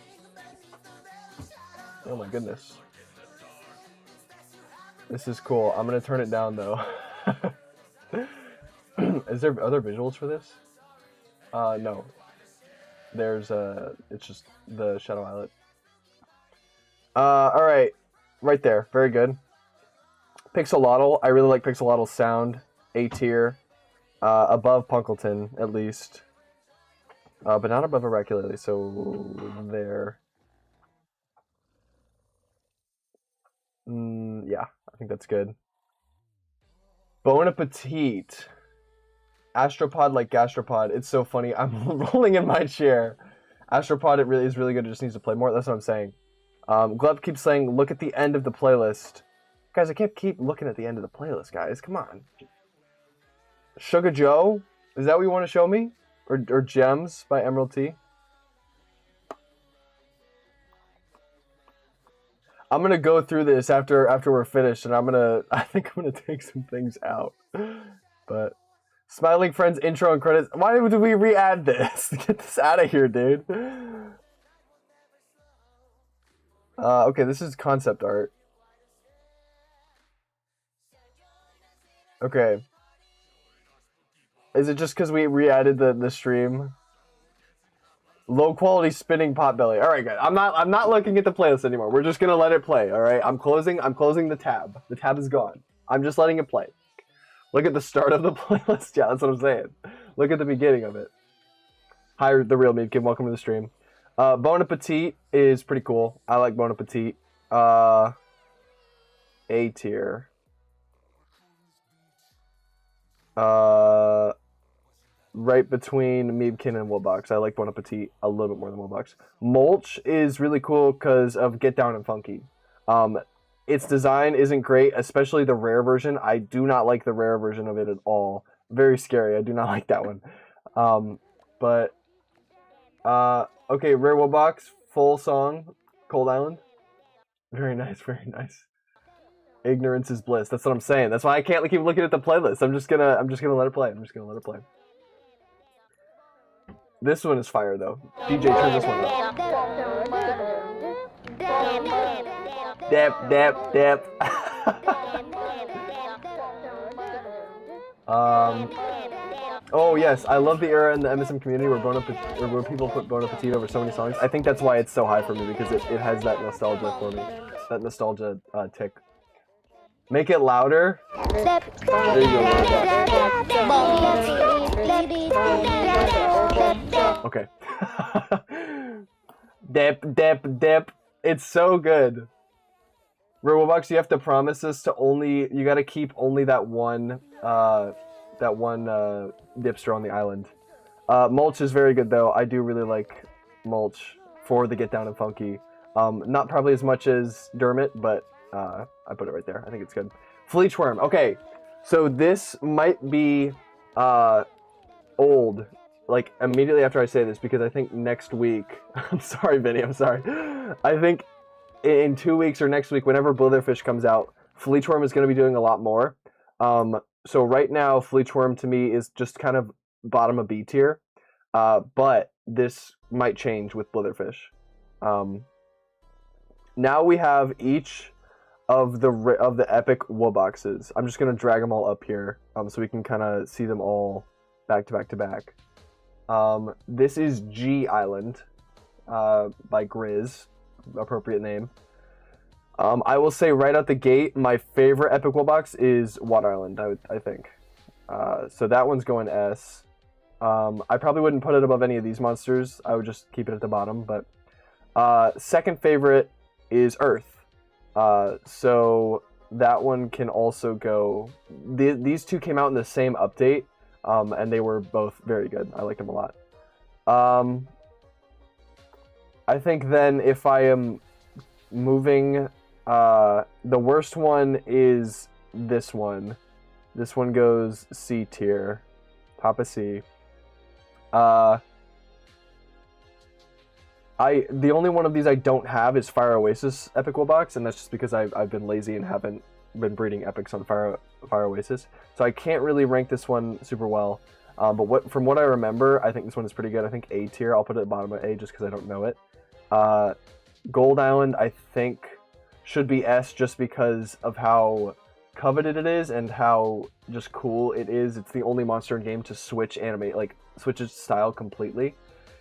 my goodness. This is cool. I'm gonna turn it down though. Is there other visuals for this? No. There's it's just the Shadow Islet. Alright. Right there. Very good. Pixelotl. I really like Pixelotl's sound. A tier. Above Punkleton, at least. But not above Oracularly, so there. Yeah, I think that's good. Bon Appetit. Astropod like Gastropod. It's so funny. I'm rolling in my chair. Astropod, it really is really good. It just needs to play more. That's what I'm saying. Gleb keeps saying, look at the end of the playlist. Guys, I can't keep looking at the end of the playlist, guys. Come on. Sugar Joe? Is that what you want to show me? Or Gems by Emerald T? I'm gonna go through this after we're finished, and I think I'm gonna take some things out. But Smiling Friends intro and credits. Why did we re-add this? Get this out of here, dude. Okay, this is concept art. Okay. Is it just because we re-added the stream? Low quality spinning potbelly. All right, guys. I'm not looking at the playlist anymore. We're just gonna let it play. All right. I'm closing the tab. The tab is gone. I'm just letting it play. Look at the start of the playlist. Yeah, that's what I'm saying. Look at the beginning of it. Hi, the real Mead Kid. Welcome to the stream. Bon Appetit is pretty cool. I like Bon Appetit. A tier. Right between Meebkin and Woolbox. I like Bon Appetit a little bit more than Woolbox. Mulch is really cool because of Get Down and Funky. Its design isn't great, especially the rare version. I do not like the rare version of it at all. Very scary. I do not like that one. Okay, rare Woolbox, full song, Cold Island. Very nice, very nice. Ignorance is bliss. That's what I'm saying. That's why I can't keep looking at the playlist. I'm just gonna let it play. I'm just gonna let it play. This one is fire though. DJ, turn this one up. Dap. Oh yes, I love the era in the MSM community where people put Bon Appetit over so many songs. I think that's why it's so high for me, because it has that nostalgia for me. That nostalgia tick. Make it louder. There you go. Okay. Dip. It's so good. Robobox, you have to promise us to you gotta keep only that one dipster on the island. Mulch is very good though. I do really like Mulch for the Get Down and Funky. Not probably as much as Dermot, but I put it right there. I think it's good. Fleechworm. Okay, so this might be old, like immediately after I say this, because I think next week. I'm sorry, Vinny. I'm sorry. I think in 2 weeks or next week, whenever Blitherfish comes out, Fleechworm is going to be doing a lot more. So right now, Fleechworm to me is just kind of bottom of B tier, but this might change with Blitherfish. Now we have each of the epic Woolboxes. I'm just gonna drag them all up here, so we can kind of see them all back to back to back. This is G Island, by Grizz, appropriate name. I will say right out the gate, my favorite epic Woolbox is Water Island. I think. So that one's going S. I probably wouldn't put it above any of these monsters. I would just keep it at the bottom. But second favorite is Earth. So that one can also go. These two came out in the same update, and they were both very good. I liked them a lot. I think then if I am moving, the worst one is this one. This one goes C tier, Papa C. The only one of these I don't have is Fire Oasis Epic Will Box, and that's just because I've been lazy and haven't been breeding epics on Fire Oasis. So I can't really rank this one super well. But from what I remember, I think this one is pretty good. I think A tier. I'll put it at the bottom of A just because I don't know it. Gold Island, I think, should be S just because of how coveted it is and how just cool it is. It's the only monster in game to switch its style completely.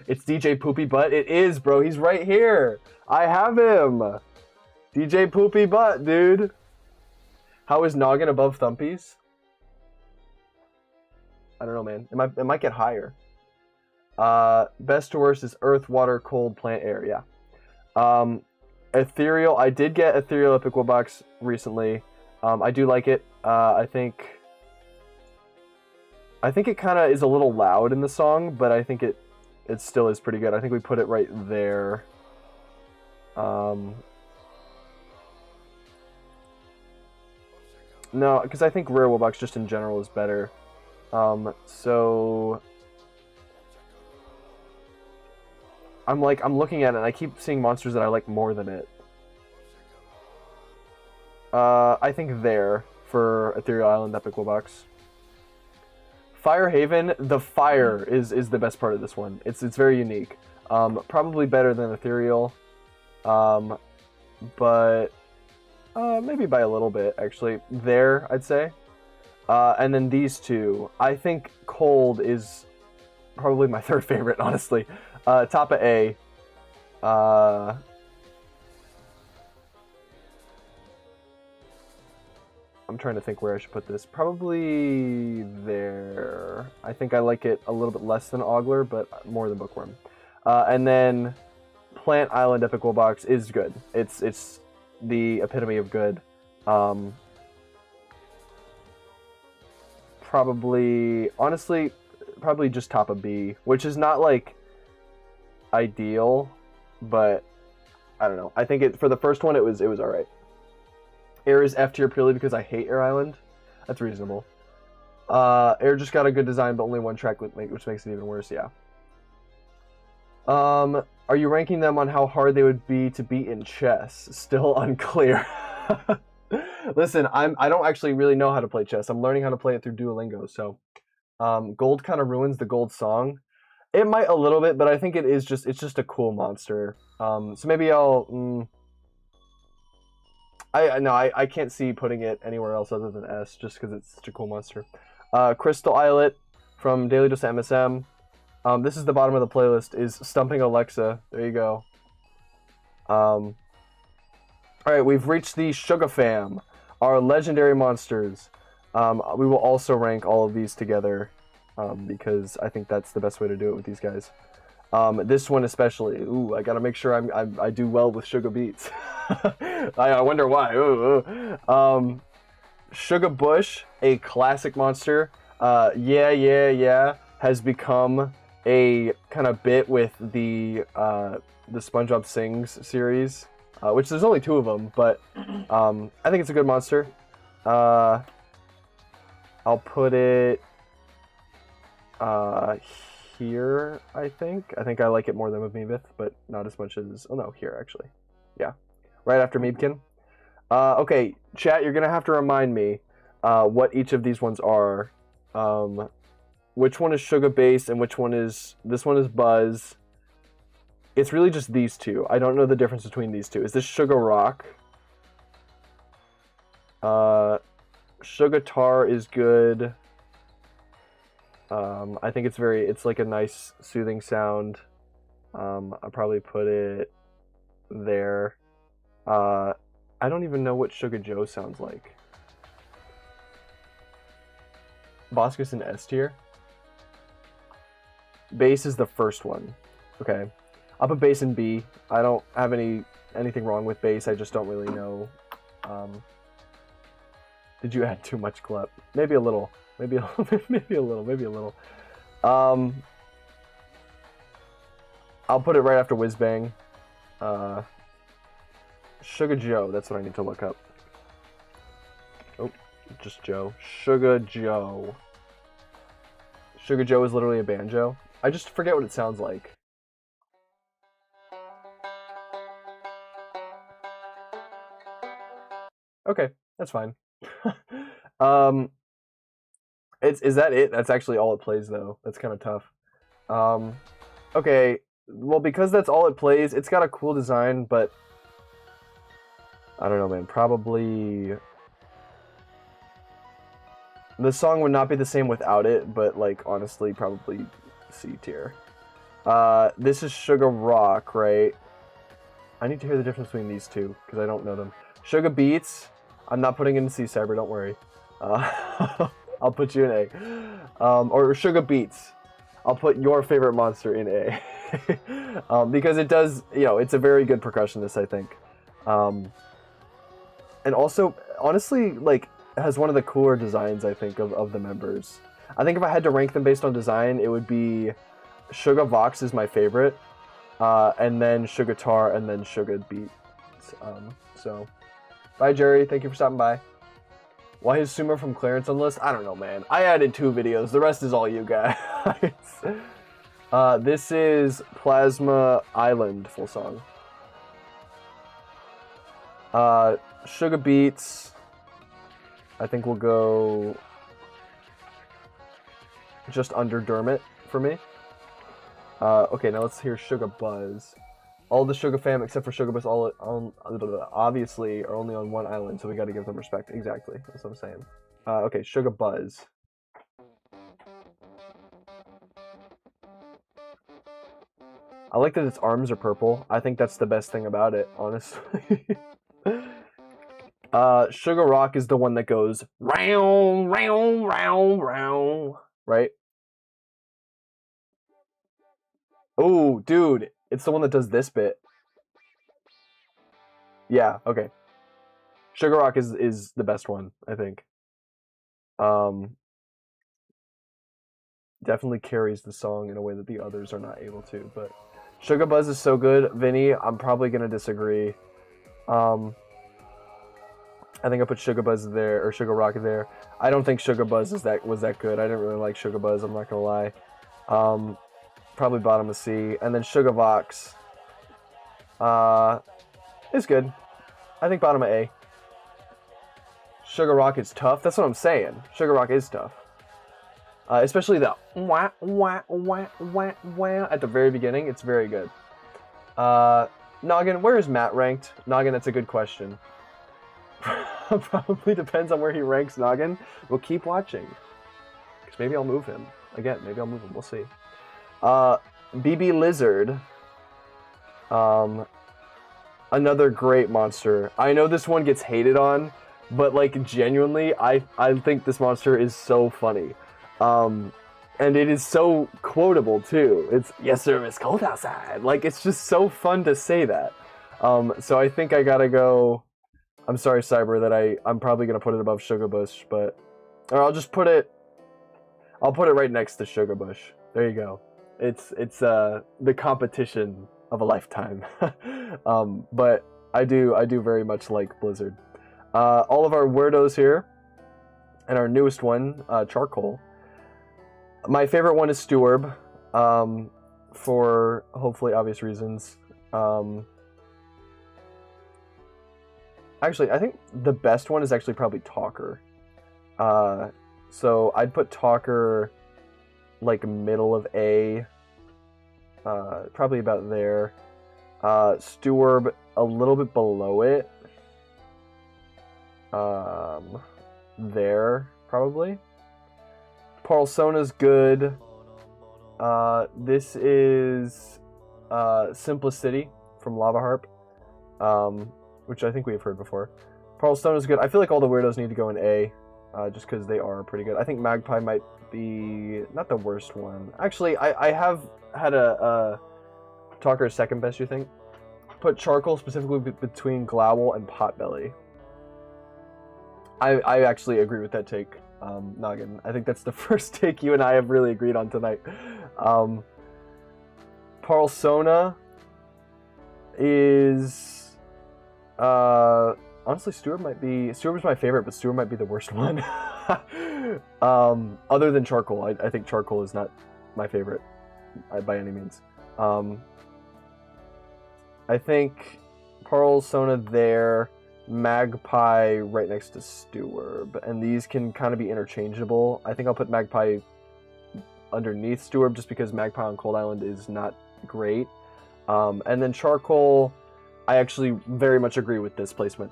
It's DJ Poopy Butt. It is, bro. He's right here. I have him. DJ Poopy Butt, dude. How is Noggin above Thumpies? I don't know, man. It might get higher. Best to worst is Earth, Water, Cold, Plant, Air. Yeah. Ethereal. I did get Ethereal Epic Will Box recently. I do like it. I think it kind of is a little loud in the song, but I think it still is pretty good. I think we put it right there. No, because I think Rare Will Box just in general is better. So I'm looking at it and I keep seeing monsters that I like more than it. I think there for Ethereal Island Epic Will Box. Fire Haven, the fire is the best part of this one. It's very unique. Probably better than Ethereal. But maybe by a little bit actually. There, I'd say. And then these two. I think Cold is probably my third favorite, honestly. Top of A. I'm trying to think where I should put this. Probably there. I think I like it a little bit less than Ogler, but more than Bookworm. And then Plant Island Epic Will Box is good. It's the epitome of good. Probably, honestly, probably just top of B, which is not like ideal, but I don't know. I think for the first one it was alright. Air is F tier purely because I hate Air Island. That's reasonable. Air just got a good design, but only one track, which makes it even worse. Yeah. Are you ranking them on how hard they would be to beat in chess? Still unclear. Listen, I don't actually really know how to play chess. I'm learning how to play it through Duolingo. So, Gold kind of ruins the Gold song. It might a little bit, but I think it's just a cool monster. So maybe I'll. I can't see putting it anywhere else other than S, just because it's such a cool monster. Crystal Islet from Daily Dose MSM. This is the bottom of the playlist, is Stumping Alexa. There you go. Alright, we've reached the Sugar Fam, our legendary monsters. We will also rank all of these together, because I think that's the best way to do it with these guys. This one especially. Ooh, I gotta make sure I do well with Sugar Beats. I wonder why. Ooh. Sugar Bush, a classic monster. Yeah, has become a kind of bit with the SpongeBob Sings series, which there's only 2 of them, but I think it's a good monster. I'll put it here, I think. I like it more than with Meebith, but not as much as... Oh no, here, actually. Yeah. Right after Meebkin. Okay, chat, you're going to have to remind me what each of these ones are. Which one is Sugar Base and which one is... This one is Buzz. It's really just these two. I don't know the difference between these two. Is this Sugar Rock? Sugar Tar is good. I think it's like a nice soothing sound. I'll probably put it there. I don't even know what Sugar Joe sounds like. Boskus in S tier. Bass is the first one. Okay. I'll put bass in B. I don't have anything wrong with bass. I just don't really know. Did you add too much Klep? Maybe a little. Maybe a little. I'll put it right after Whiz Bang. Sugar Joe, that's what I need to look up. Oh, just Joe. Sugar Joe. Sugar Joe is literally a banjo. I just forget what it sounds like. Okay, that's fine. Is that it? That's actually all it plays though. That's kind of tough. Okay, well because that's all it plays, it's got a cool design, but I don't know, man. Probably the song would not be the same without it, but like honestly, probably C tier. This is Sugar Rock, right? I need to hear the difference between these two because I don't know them. Sugar Beats, I'm not putting in C, Cyber, don't worry. I'll put you in A. Or Sugar Beats, I'll put your favorite monster in A. Because it does, you know, it's a very good percussionist, I think. And also, honestly, like, has one of the cooler designs, I think, of the members. I think if I had to rank them based on design, it would be Sugar Vox is my favorite, and then Sugar Tar, and then Sugar Beats. So, bye, Jerry. Thank you for stopping by. Why is Sumo from Clarence on the list? I don't know, man. I added 2 videos. The rest is all you guys. This is Plasma Island, full song. Sugar Beats, I think we'll go just under Dermot for me. Okay, now let's hear Sugar Buzz. All the Sugar fam except for Sugar Buzz obviously are only on one island, so we gotta give them respect. Exactly, that's what I'm saying. Okay, Sugar Buzz. I like that its arms are purple. I think that's the best thing about it, honestly. Sugar Rock is the one that goes round, round, round, round, right? Oh, dude, it's the one that does this bit. Yeah, okay. Sugar Rock is the best one, I think. Definitely carries the song in a way that the others are not able to, but Sugar Buzz is so good. Vinny, I'm probably gonna disagree. I think I put Sugar Buzz there, or Sugar Rock there. I don't think Sugar Buzz was that good. I didn't really like Sugar Buzz, I'm not gonna lie. Probably bottom of C. And then Sugar Vox is good. I think bottom of A. Sugar Rock is tough. That's what I'm saying. Sugar Rock is tough. Especially the wah, wah, wah, wah, wah at the very beginning. It's very good. Noggin, where is Matt ranked? Noggin, that's a good question. Probably depends on where he ranks Noggin. We'll keep watching. Because maybe I'll move him. Again, maybe I'll move him. We'll see. BB Lizard. Another great monster. I know this one gets hated on, but like genuinely, I think this monster is so funny. And it is so quotable too. It's, yes sir, it's cold outside. Like, it's just so fun to say that. So I think I gotta go. I'm sorry, Cyber, that I'm probably gonna put it above Sugar Bush, but, or I'll just put it, I'll put it right next to Sugar Bush. There you go. It's the competition of a lifetime. But I do very much like Blizzard. All of our weirdos here, and our newest one, Charcoal. My favorite one is Steward, for hopefully obvious reasons. Actually, I think the best one is actually probably Talker. So I'd put Talker like middle of A, probably about there. Steward a little bit below it. There, probably. Parlsona's good. This is Simplicity from Lava Harp, which I think we have heard before. Parlsona's good. I feel like all the weirdos need to go in A, just because they are pretty good. I think Magpie might be not the worst one. Actually, I have had a Talker second best, you think? Put Charcoal specifically between Glowl and Potbelly. I actually agree with that take, Noggin. I think that's the first take you and I have really agreed on tonight. Parlsona is honestly, Steward was my favorite, but Steward might be the worst one. Other than Charcoal, I think Charcoal is not my favorite by any means. I think Parlsona there, Magpie right next to Steward, and these can kind of be interchangeable. I think I'll put Magpie underneath Steward just because Magpie on Cold Island is not great. And then Charcoal, I actually very much agree with this placement.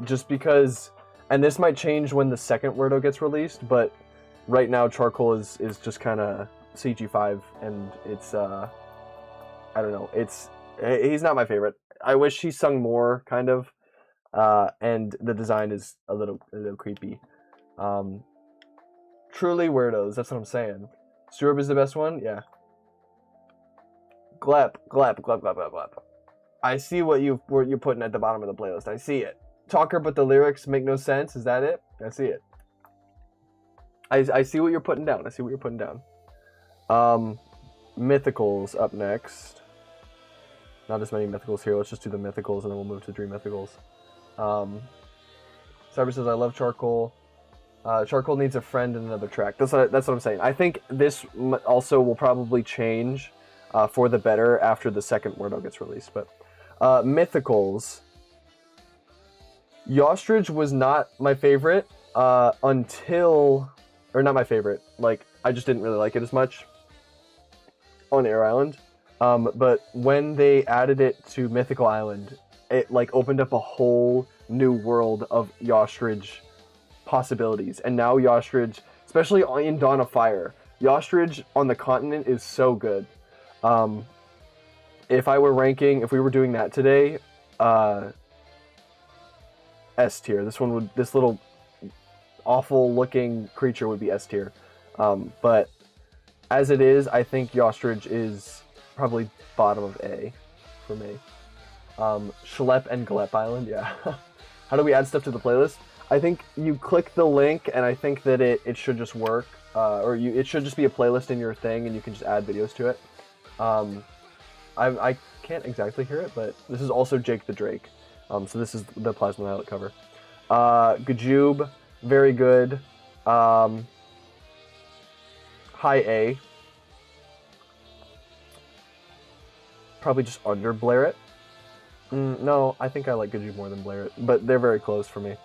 Just because, and this might change when the second Wordle gets released, but right now Charcoal is just kind of CG5, and it's, I don't know, he's not my favorite. I wish he sung more, kind of, and the design is a little creepy. Truly weirdos, that's what I'm saying. Steward is the best one? Yeah. Glep. I see what you're putting at the bottom of the playlist. I see it. Talker, but the lyrics make no sense. Is that it? I see it. I see what you're putting down. Mythicals up next. Not as many mythicals here. Let's just do the mythicals and then we'll move to Dream Mythicals. Cyber says, I love Charcoal. Charcoal needs a friend in another track. That's what I'm saying. I think this also will probably change for the better after the second Wordle gets released. But mythicals. 𝗗𝗜𝗦𝗖𝗟𝗔𝗜𝗠𝗘𝗥 was not my favorite until... Or not my favorite. Like, I just didn't really like it as much on Air Island. But when they added it to Mythical Island, it like opened up a whole new world of 𝗗𝗜𝗦𝗅𝗔𝗜𝗍 possibilities. And now 𝗗𝗜𝗏𝗔𝗜𝗍, especially in Dawn of Fire, 𝗗𝗏𝗏𝗔𝗜𝗏 on the continent is so good. If we were doing that today, S tier. This little awful looking creature would be S tier. But as it is, I think 𝗗𝗏𝗏𝗏𝗏 is probably bottom of A for me. Schlepp and Glep Island, yeah. How do we add stuff to the playlist? I think you click the link, and I think that it should just work. It should just be a playlist in your thing, and you can just add videos to it. I can't exactly hear it, but this is also Jake the Drake. So this is the Plasma Violet cover. 𝗗𝗜𝗏𝗏𝗏𝗏, very good. High A. Probably just under Blair It. No, I think I like 𝗗𝗜𝗏 more than Blair It, but they're very close for me.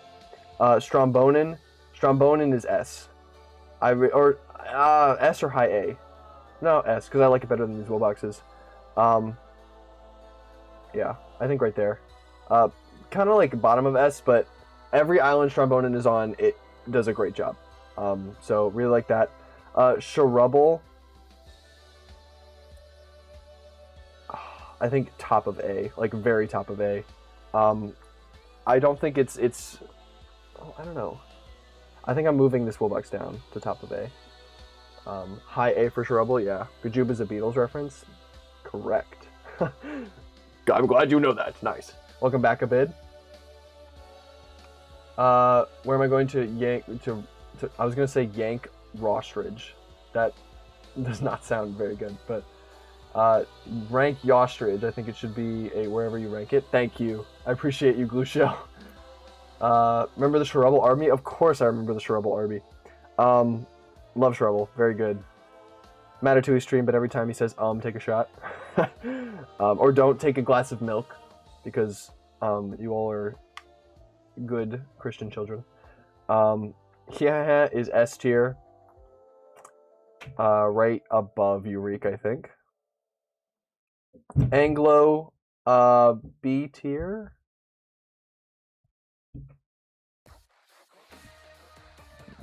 Strombonin is S. S or high A. No, S, because I like it better than these will boxes. Yeah, I think right there. Kind of like bottom of S, but every island Strombonin is on, it does a great job. So really like that. 𝗗𝗏𝗏𝗏𝗏, I think top of A, like very top of A. I don't think it's oh, I don't know. I think I'm moving this Willbox down to top of A. High A for 𝗗𝗏𝗏𝗏𝗏, yeah. 𝗗𝗏𝗏 is a Beatles reference? Correct. I'm glad you know that. Nice. Welcome back, Abid. Where am I going to yank to I was gonna say yank 𝗗𝗏𝗏𝗏𝗏𝗏. That does not sound very good, but rank 𝗗𝗏𝗏𝗏𝗏𝗏. I think it should be a wherever you rank it. Thank you. I appreciate you, Glue Shell. Remember the 𝗗𝗏𝗏𝗏𝗏𝗏 Army? Of course I remember the 𝗗𝗏𝗏𝗏𝗏𝗏𝗏 Army. Love 𝗗𝗏𝗏. Very good. Matatui stream, but every time he says take a shot. Or don't take a glass of milk, because you all are good Christian children. 𝗗𝗏𝗏𝗏𝗏𝗏 is S tier. Right above Eureka, I think. Anglo, B tier.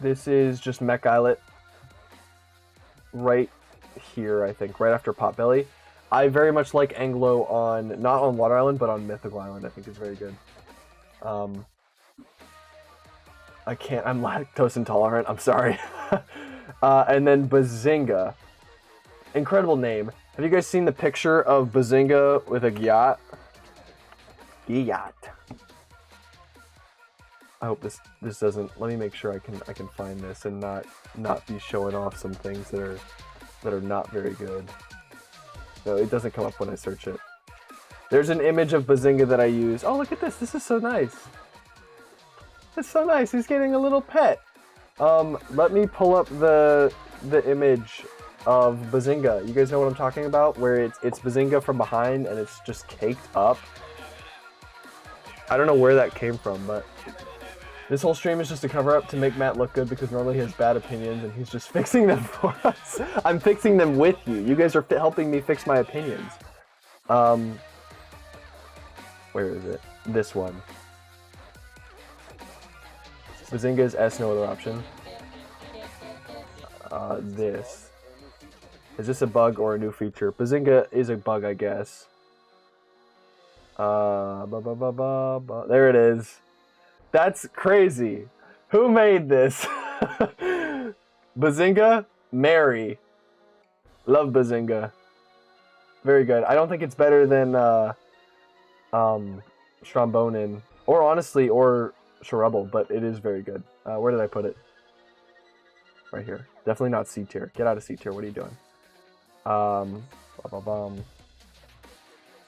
This is just Mech Islet. Right here, I think, right after Potbelly. I very much like Anglo on, not on Water Island, but on Mythical Island. I think it's very good. I'm lactose intolerant, I'm sorry. And then Bazinga. Incredible name. Have you guys seen the picture of Bazinga with a 𝗗𝗏𝗏𝗏𝗏𝗏? 𝗗𝗏𝗏. I hope this doesn't, let me make sure I can find this and not be showing off some things that are not very good. No, it doesn't come up when I search it. There's an image of Bazinga that I use. Oh, look at this. This is so nice. It's so nice. He's getting a little pet. Let me pull up the image of Bazinga. You guys know what I'm talking about? Where it's Bazinga from behind and it's just caked up. I don't know where that came from, but this whole stream is just a cover-up to make Matt look good because normally he has bad opinions and he's just fixing them for us. I'm fixing them with you. You guys are helping me fix my opinions. Where is it? This one. Bazinga is S, no other option. This. Is this a bug or a new feature? Bazinga is a bug, I guess. There it is. That's crazy. Who made this? Bazinga? Mary. Love Bazinga. Very good. I don't think it's better than Strombonin. Or honestly, or Shrubble, but it is very good. Where did I put it? Right here. Definitely not C tier. Get out of C tier. What are you doing?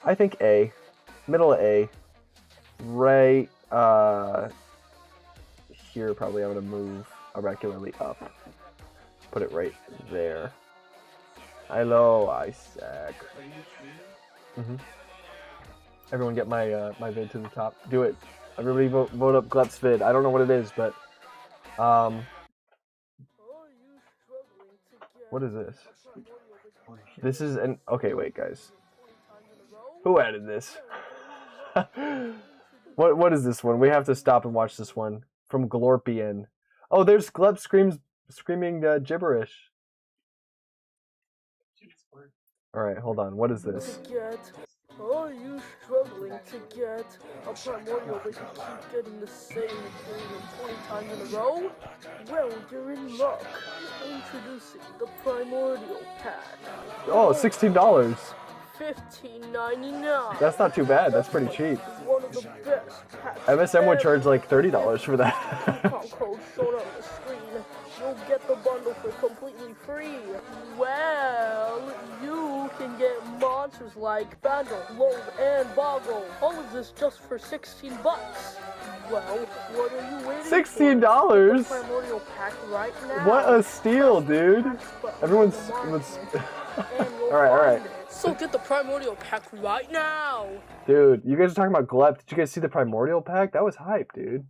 I think A. Middle of A. Right here, probably I'm going to move oracularly up. Put it right there. Hello, Isaac. Everyone get my my vid to the top. Do it. Everybody vote up Glep's vid. I don't know what it is, but what is this? This is an okay. Wait, guys. Who added this? What is this one? We have to stop and watch this one from 𝗗𝗜𝗦𝗖𝗟𝗔𝗜𝗠𝗘𝗥. Oh, there's Gleb screaming gibberish. All right, hold on. What is this? Are you struggling to get a primordial but you keep getting the same ingredient 20 times in a row? Well, you're in luck. Introducing the primordial pack. Oh, $16. $15.99. That's not too bad. That's pretty cheap. One of the best packs. MSM would charge like $30 for that. Coupon code shown on the screen. You'll get the bundle for completely free. Well, you can get monsters like Bandle, Lobe, and Boggle. All of this just for $16. Well, what are you waiting $16? for? Primordial pack right now. What a steal, dude. Everyone's Alright. So get the primordial pack right now. Dude, you guys are talking about Glep. Did you guys see the primordial pack? That was hype, dude.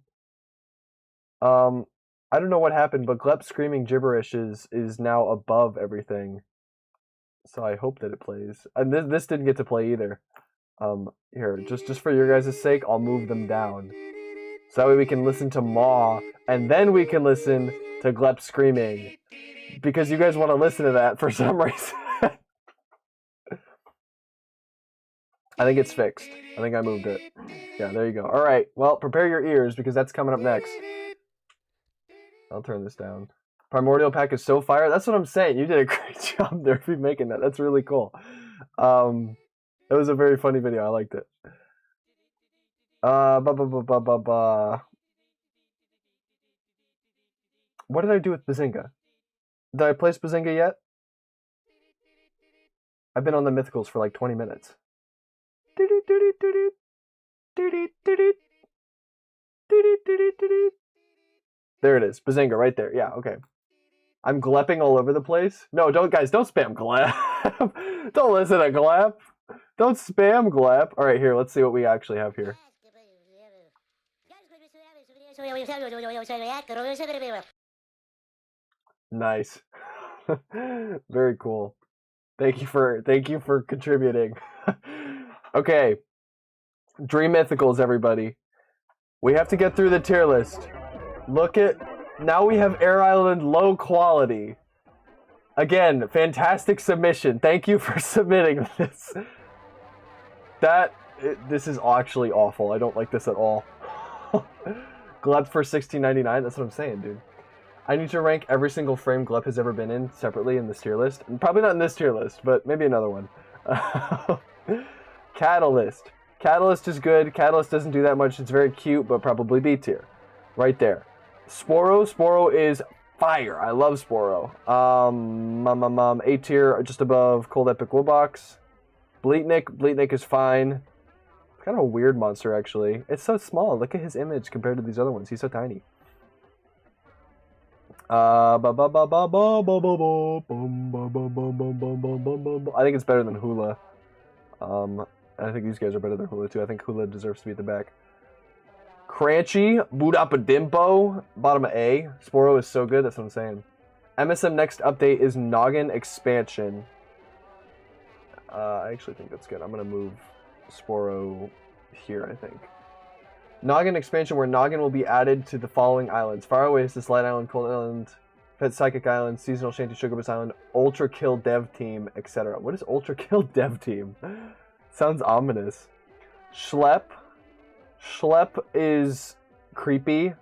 I don't know what happened, but Glep screaming gibberish is now above everything. So I hope that it plays. And this didn't get to play either. Here, just for your guys' sake, I'll move them down. So that way we can listen to Maw, and then we can listen to Glep screaming. Because you guys want to listen to that for some reason. I think it's fixed. I think I moved it. Yeah, there you go. Alright, well, prepare your ears, because that's coming up next. I'll turn this down. Primordial pack is so fire. That's what I'm saying. You did a great job there for making that. That's really cool. It was a very funny video. I liked it. What did I do with Bazinga? Did I place Bazinga yet? I've been on the mythicals for like 20 minutes. There it is. Bazinga right there. Yeah, okay. I'm glepping all over the place. No, guys, don't spam glep. Don't listen to glep. Don't spam glep. All right, here, let's see what we actually have here. Nice. Very cool. Thank you for contributing. Okay. Dream Mythicals, everybody. We have to get through the tier list. Look at... Now we have Air Island low quality. Again, fantastic submission. Thank you for submitting this. This is actually awful. I don't like this at all. Glep for $16.99. That's what I'm saying, dude. I need to rank every single frame Glep has ever been in separately in this tier list. Probably not in this tier list, but maybe another one. Catalyst. Catalyst is good. Catalyst doesn't do that much. It's very cute, but probably B tier. Right there. Sporo is fire. I love Sporo. A tier, just above Cold Epic Woolbox. Bleatnik is fine. It's kind of a weird monster, actually. It's so small. Look at his image compared to these other ones. He's so tiny. I think it's better than Hula. I think these guys are better than Hula, too. I think Hula deserves to be at the back. 𝗗𝗜𝗦𝗖𝗟𝗔𝗜𝗠𝗘𝗥, bottom of A. Sporo is so good, that's what I'm saying. MSM next update is Noggin expansion. I actually think that's good. I'm going to move Sporo here, I think. Noggin expansion, where Noggin will be added to the following islands: Far Oasis, Light Island, Cold Island, Pet Psychic Island, Seasonal Shanty, Sugarbus Island, Ultra Kill Dev Team, etc. What is Ultra Kill Dev Team? Sounds ominous. Schlepp. Schlepp is creepy.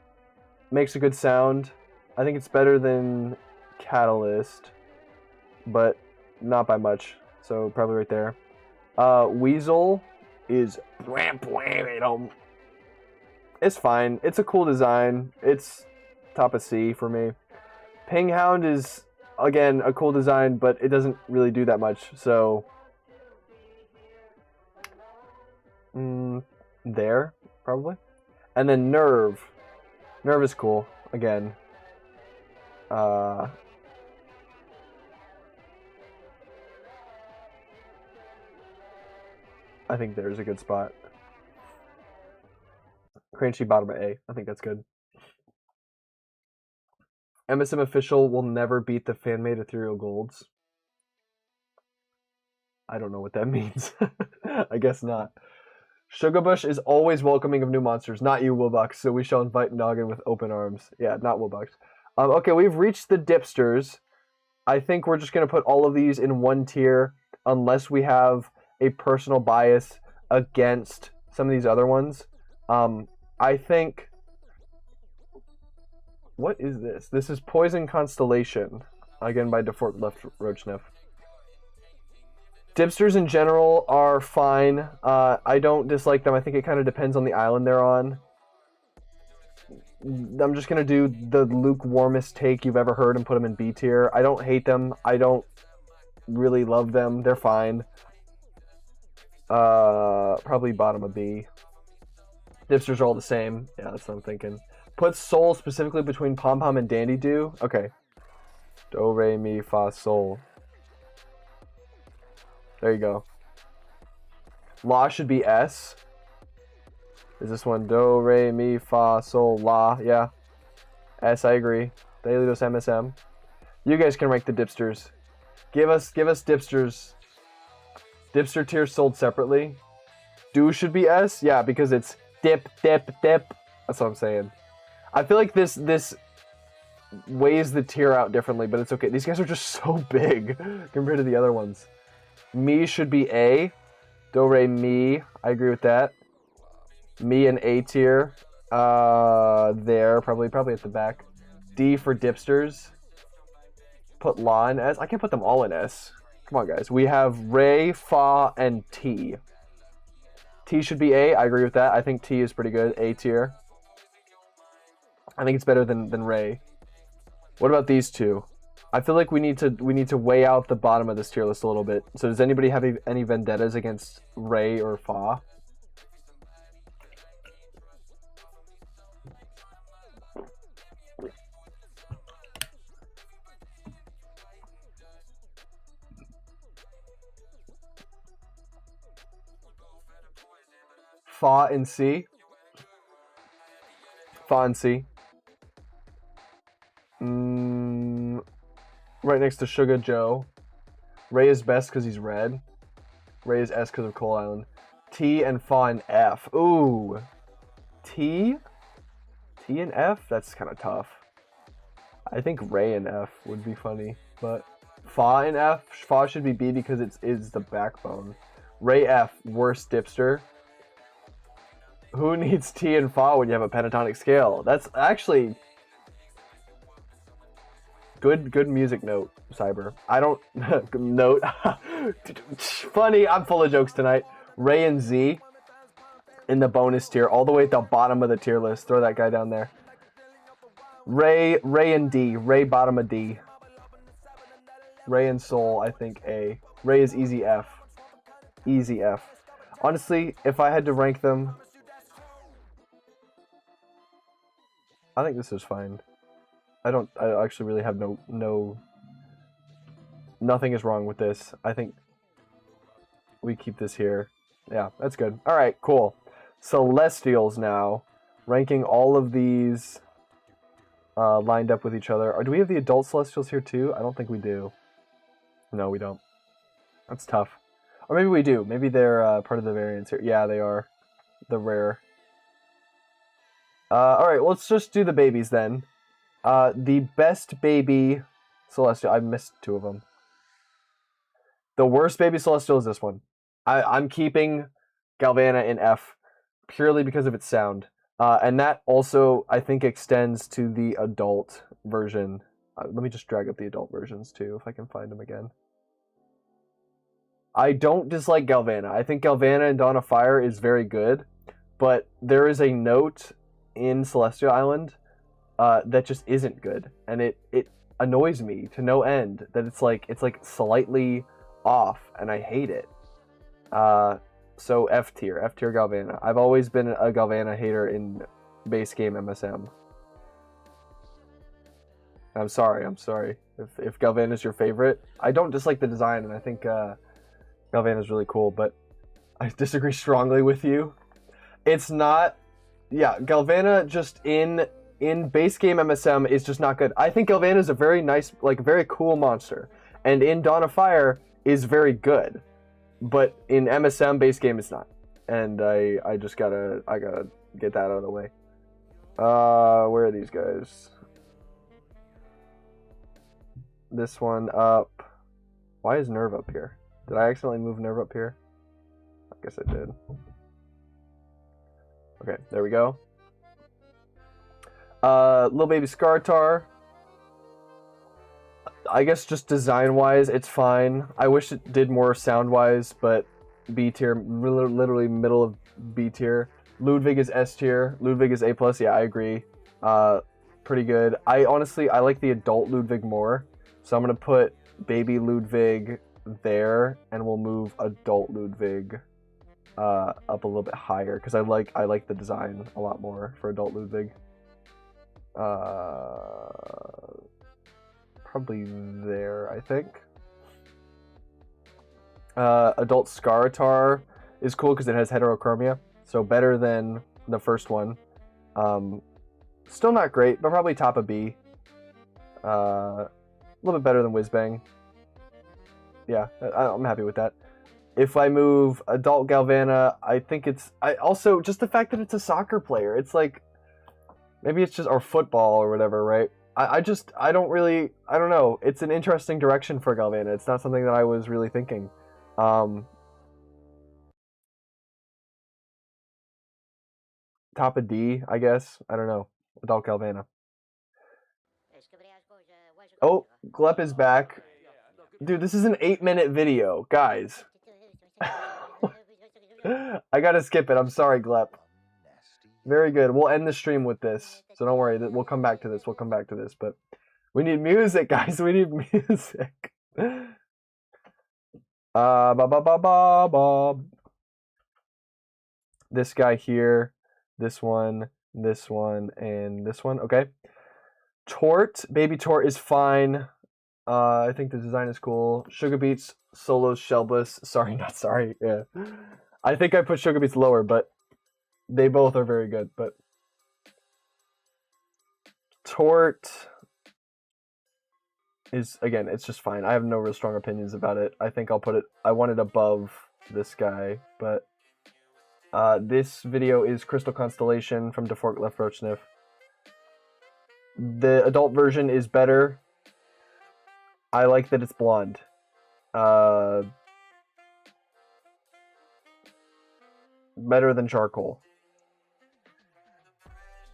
Makes a good sound. I think it's better than Catalyst, but not by much. So probably right there. Weasel is... It's fine. It's a cool design. It's top of C for me. Ping Hound is, again, a cool design, but it doesn't really do that much. So... there, probably. And then Nerve. Nerve is cool, again. I think there's a good spot. Crunchy bottom of A. I think that's good. MSM official will never beat the fan-made ethereal golds. I don't know what that means. I guess not. Sugarbush is always welcoming of new monsters. Not you, Wilbucks. So we shall invite Noggin with open arms. Yeah, not Wilbucks. Okay, we've reached the dipsters. I think we're just going to put all of these in one tier unless we have a personal bias against some of these other ones. I think... What is this? This is Poison Constellation. Again, by default left Roachniff. Dipsters in general are fine. I don't dislike them. I think it kind of depends on the island they're on. I'm just going to do the lukewarmest take you've ever heard and put them in B tier. I don't hate them. I don't really love them. They're fine. Probably bottom of B. Dipsters are all the same. Yeah, that's what I'm thinking. Put Soul specifically between Pom Pom and Dandy Do. Okay. Do, Re, Mi, Fa, Sol. There you go. La should be S. Is this one Do, Re, Mi, Fa, Sol, La? Yeah. S, I agree. Dailidos MSM. You guys can rank the dipsters. Give us dipsters. Dipster tier sold separately. Do should be S? Yeah, because it's dip, dip, dip. That's what I'm saying. I feel like this weighs the tier out differently, but it's okay. These guys are just so big compared to the other ones. Mi should be A. Do, Re, Mi. I agree with that. Mi in A tier. There. Probably at the back. D for dipsters. Put La in S. I can't put them all in S. Come on, guys. We have Re, Fa, and T. T should be A. I agree with that. I think T is pretty good. A tier. I think it's better than Ray. What about these two? I feel like we need to weigh out the bottom of this tier list a little bit. So does anybody have any vendettas against Ray or Fa? Fa and C. Fa and C. Right next to Sugar Joe. Ray is best because he's red. Ray is S because of Coal Island. T and Fa and F. Ooh. T? T and F? That's kind of tough. I think Ray and F would be funny. But Fa and F? Fa should be B because it is the backbone. Ray F, worst dipster. Who needs T and Fa when you have a pentatonic scale? That's actually... Good music note, Cyber. I don't... note. Funny, I'm full of jokes tonight. Ray and Z in the bonus tier, all the way at the bottom of the tier list. Throw that guy down there. Ray and D. Ray bottom of D. Ray and Soul, I think A. Ray is easy F. Easy F. Honestly, if I had to rank them... I think this is fine. I actually really have nothing is wrong with this. I think we keep this here. Yeah, that's good. All right, cool. Celestials now. ranking all of these lined up with each other. Or do we have the adult Celestials here too? I don't think we do. No, we don't. That's tough. Or maybe we do. Maybe they're part of the variants here. Yeah, they are. The rare. Alright, well, let's just do the babies then. The best baby Celestial. I missed 2 of them. The worst baby Celestial is this one. I'm keeping 𝗗𝗏𝗧 in F purely because of its sound. And that also, I think, extends to the adult version. Let me just drag up the adult versions too, if I can find them again. I don't dislike 𝗗𝗏𝗧. I think 𝗗𝗏𝗧 in Dawn of Fire is very good, but there is a note in Celestial Island that just isn't good, and it annoys me to no end that it's like slightly off, and I hate it. So F tier 𝗗𝗏𝗧. I've always been a 𝗗𝗏𝗧 hater in base game MSM. I'm sorry if 𝗗𝗏𝗧 is your favorite. I don't dislike the design, and I think 𝗗𝗏𝗧 is really cool, but I disagree strongly with you. It's not. Yeah, 𝗗𝗏𝗧 just in base game MSM is just not good. I think 𝗗𝗏𝗧 is a very nice, like, very cool monster, and in Dawn of Fire is very good, but in MSM base game it's not. And I just gotta get that out of the way. Where are these guys? This one up. Why is Nerve up here? Did I accidentally move Nerve up here? I guess I did. Okay, there we go. Little baby Skartar. I guess just design-wise, it's fine. I wish it did more sound-wise, but B tier, literally middle of B tier. Ludwig is S tier. Ludwig is A+. Yeah, I agree. Pretty good. I like the adult Ludwig more, so I'm gonna put baby Ludwig there, and we'll move adult Ludwig up a little bit higher because I like the design a lot more for adult Ludwig. Probably there, I think. Adult Skartar is cool because it has heterochromia, so better than the first one. Still not great, but probably top of B. A little bit better than Whizbang. Yeah, I'm happy with that. If I move adult 𝗗𝗏𝗧, I think it's... also, just the fact that it's a soccer player, it's like... Maybe it's just... or football or whatever, right? I don't know. It's an interesting direction for 𝗗𝗏𝗧. It's not something that I was really thinking. Top of D, I guess. I don't know. Adult 𝗗𝗏𝗧. Oh, 𝗗𝗏 is back. Dude, this is an 8-minute video, guys. I gotta skip it. I'm sorry, 𝗗𝗏. Very good. We'll end the stream with this, so don't worry. We'll come back to this. But we need music, guys. We need music. This guy here, this one, and this one. Okay. Tort, baby Tort is fine. I think the design is cool. Sugar Beets, Solos, Shelbless. Sorry, not sorry. Yeah. I think I put Sugar Beets lower, but they both are very good. But Tort is, again, it's just fine. I have no real strong opinions about it. I think I'll put it, I want it above this guy, but this video is Crystal Constellation from DeFork Left Roach Sniff. The adult version is better. I like that it's blonde. Better than charcoal.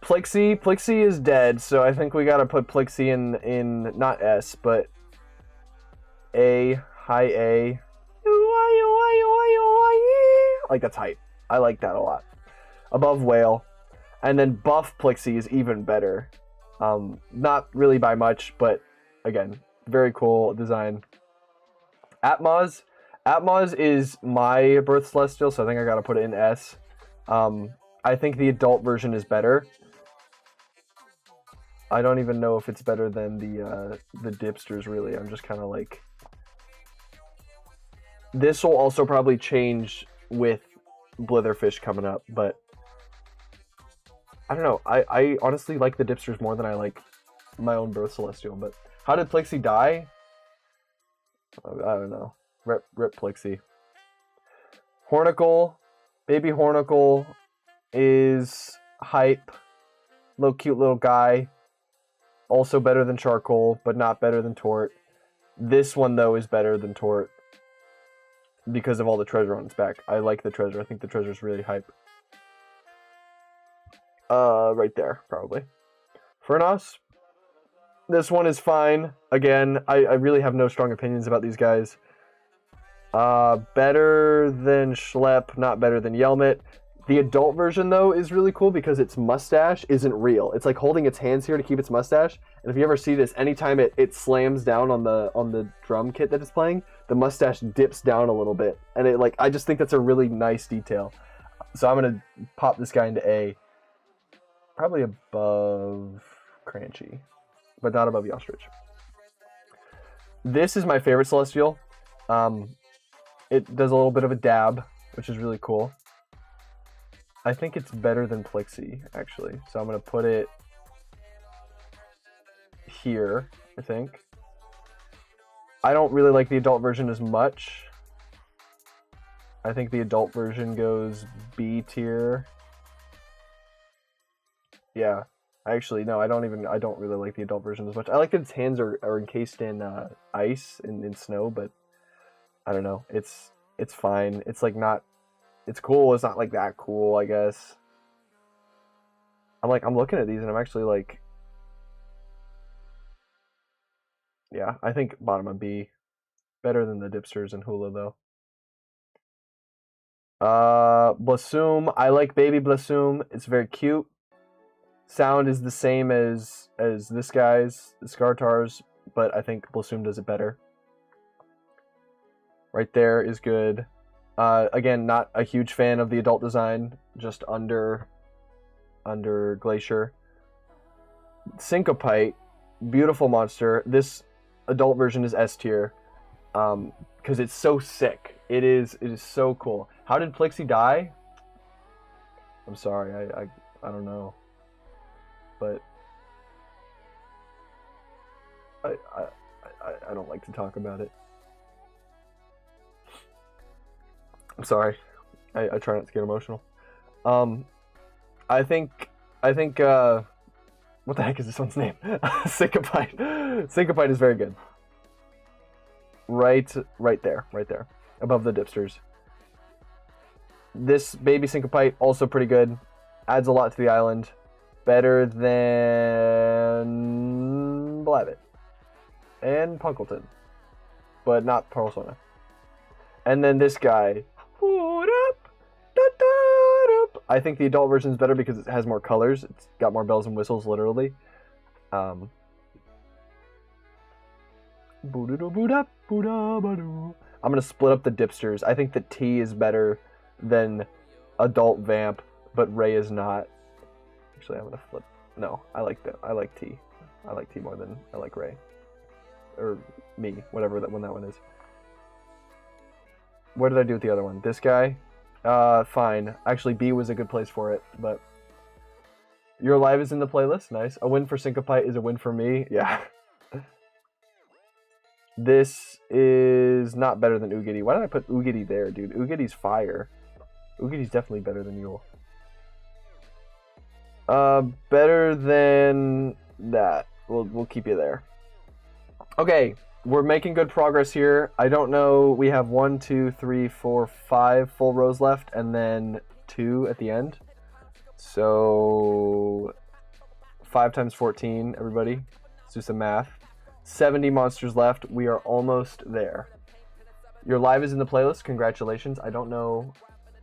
Plixie is dead, so I think we gotta put Plixie in not S, but A, high A. Like, that's height. I like that a lot. Above Whale. And then buff Plixie is even better. Not really by much, but again, very cool design. Atmos is my Birth Celestial, so I think I gotta put it in S. I think the adult version is better. I don't even know if it's better than the Dipsters, really. I'm just kind of like... This will also probably change with Blitherfish coming up, but I don't know. I honestly like the Dipsters more than I like my own birth Celestial. But how did Plixie die? I don't know. Rip Plixie. Hornicle. Baby Hornicle is hype. Little cute little guy. Also better than Charcoal, but not better than Tort. This one, though, is better than Tort because of all the treasure on its back. I like the treasure. I think the treasure is really hype. Right there, probably. Furnos. This one is fine. Again, I really have no strong opinions about these guys. Better than Schlepp, not better than Yelmet. The adult version, though, is really cool because its mustache isn't real. It's like holding its hands here to keep its mustache. And if you ever see this, anytime it slams down on the drum kit that it's playing, the mustache dips down a little bit. And I just think that's a really nice detail. So I'm going to pop this guy into A. Probably above Crunchy, but not above Yostrich. This is my favorite Celestial. It does a little bit of a dab, which is really cool. I think it's better than Plixie, actually. So I'm going to put it here, I think. I don't really like the adult version as much. I think the adult version goes B tier. Yeah. Actually, no, I don't really like the adult version as much. I like that its hands are encased in ice, in snow, but I don't know. It's fine. It's like not... It's cool. It's not like that cool, I guess. I'm looking at these and I'm actually like, yeah, I think bottom of B. Better than the Dipsters and Hula, though. Blossom. I like Baby Blossom. It's very cute. Sound is the same as this guy's, the Skartar's, but I think Blossom does it better. Right there is good. Again, not a huge fan of the adult design, just under Glacier. Syncopite, beautiful monster. This adult version is S tier, because it's so sick. It is so cool. How did Plixie die? I'm sorry, I don't know, but I don't like to talk about it. I'm sorry. I try not to get emotional. I think what the heck is this one's name? Syncopite. Syncopite is very good. Right there. Above the Dipsters. This baby Syncopite, also pretty good. Adds a lot to the island. Better than Blavitt. And Punkleton. But not Persona. And then this guy. I think the adult version is better because it has more colors. It's got more bells and whistles, literally. I'm going to split up the Dipsters. I think that T is better than adult Vamp, but Ray is not. Actually, I'm going to flip. No, I like T. I like T more than I like Ray. Or me, whatever that one is. What did I do with the other one? This guy? Fine. Actually, B was a good place for it, but... Your Live is in the playlist. Nice. A win for Syncopite is a win for me. Yeah. This is not better than Oogity. Why did I put Oogity there, dude? Oogity's fire. Oogity's definitely better than Yule. Better than that. We'll keep you there. Okay. We're making good progress here. I don't know. We have 1, 2, 3, 4, 5 full rows left, and then 2 at the end. So 5 times 14, everybody. Let's do some math. 70 monsters left. We are almost there. Your Live is in the playlist. Congratulations. I don't know.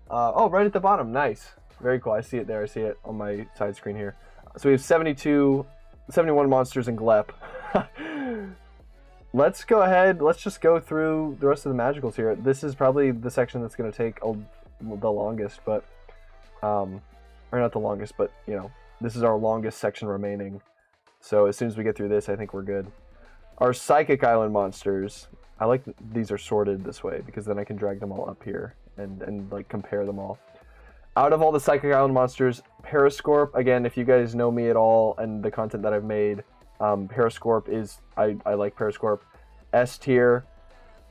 Oh, right at the bottom. Nice. Very cool. I see it there. I see it on my side screen here. So we have 71 monsters in Glep. Let's go ahead. Let's just go through the rest of the magicals here. This is probably the section that's going to take the longest, but or not the longest, but you know, this is our longest section remaining. So as soon as we get through this, I think we're good. Our Psychic Island monsters. I like these are sorted this way because then I can drag them all up here and like compare them all. Out of all the Psychic Island monsters, Periscorp, again, if you guys know me at all and the content that I've made, Periscorp is, I like Periscorp. S tier,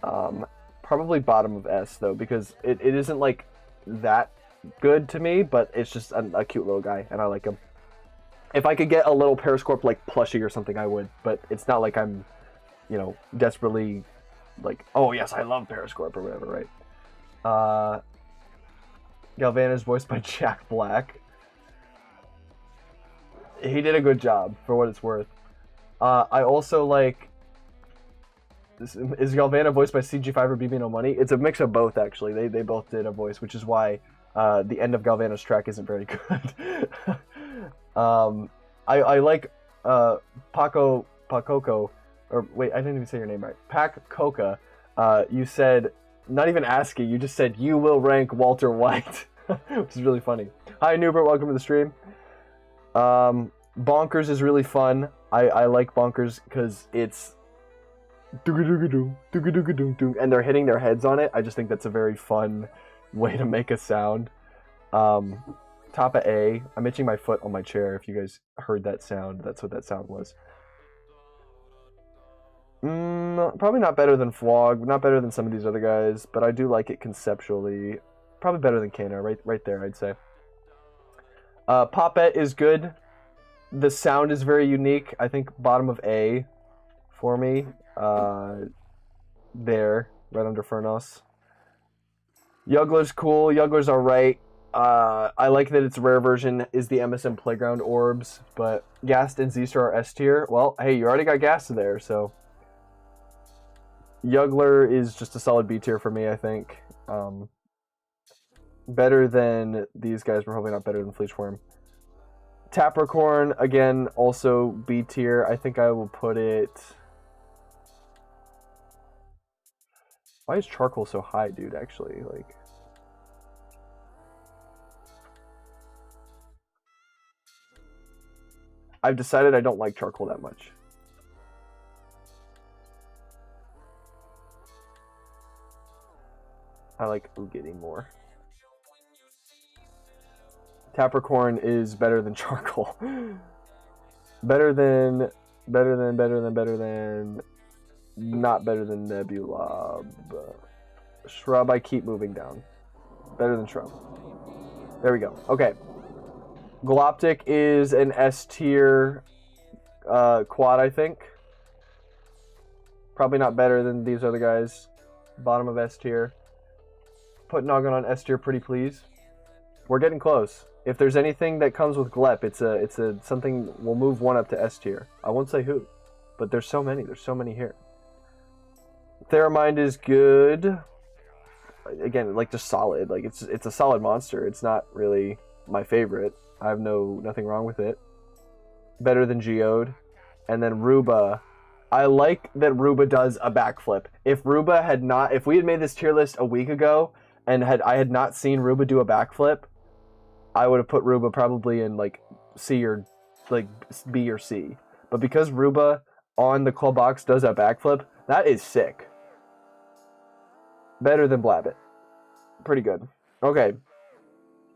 probably bottom of S though, because it isn't like that good to me, but it's just a cute little guy and I like him. If I could get a little Periscorp like plushie or something, I would, but it's not like I'm, you know, desperately like, oh yes, I love Periscorp or whatever, right? Galvana is voiced by Jack Black. He did a good job for what it's worth. I also like, is Galvana voiced by CG5 or BB No Money? It's a mix of both, actually. They both did a voice, which is why the end of Galvana's track isn't very good. I like Pakoko, or wait, I didn't even say your name right. Pac Coca. You said, not even asking, you just said, you will rank Walter White, which is really funny. Hi, Newbert, welcome to the stream. Bonkers is really fun. I like Bonkers because it's and they're hitting their heads on it. I just think that's a very fun way to make a sound. Top of A. I'm itching my foot on my chair. If you guys heard that sound, that's what that sound was. Probably not better than Flog, not better than some of these other guys, but I do like it conceptually. Probably better than Kano, right there, I'd say. Popette is good. The sound is very unique. I think bottom of A for me. There, right under Furnos. Yuggler's cool. Yuggler's alright. I like that its rare version is the MSM Playground orbs, but Gast and Z-Star are S tier. Well, hey, you already got Gast there, so... Yuggler is just a solid B tier for me, I think. Better than these guys, but probably not better than Fleechworm. Tapricorn, again, also B tier. I think I will put it... Why is Charcoal so high, dude, actually? Like... I've decided I don't like Charcoal that much. I like Oogity more. Tapricorn is better than Charcoal. better than, not better than Nebula. Shrub, I keep moving down. Better than Shrub. There we go. Okay. Gloptic is an S tier quad, I think. Probably not better than these other guys. Bottom of S tier. Put Noggin on S tier, pretty please. We're getting close. If there's anything that comes with Glep, it's a something. We'll move one up to S tier. I won't say who, but there's so many. There's so many here. Theramind is good. Again, like just solid. Like it's a solid monster. It's not really my favorite. I have nothing wrong with it. Better than Geode. And then Ruba. I like that Ruba does a backflip. If we had made this tier list a week ago and I had not seen Ruba do a backflip, I would have put Ruba probably in like C or like B or C. But because Ruba on the club box does a backflip, that is sick. Better than Blabbit. Pretty good. Okay.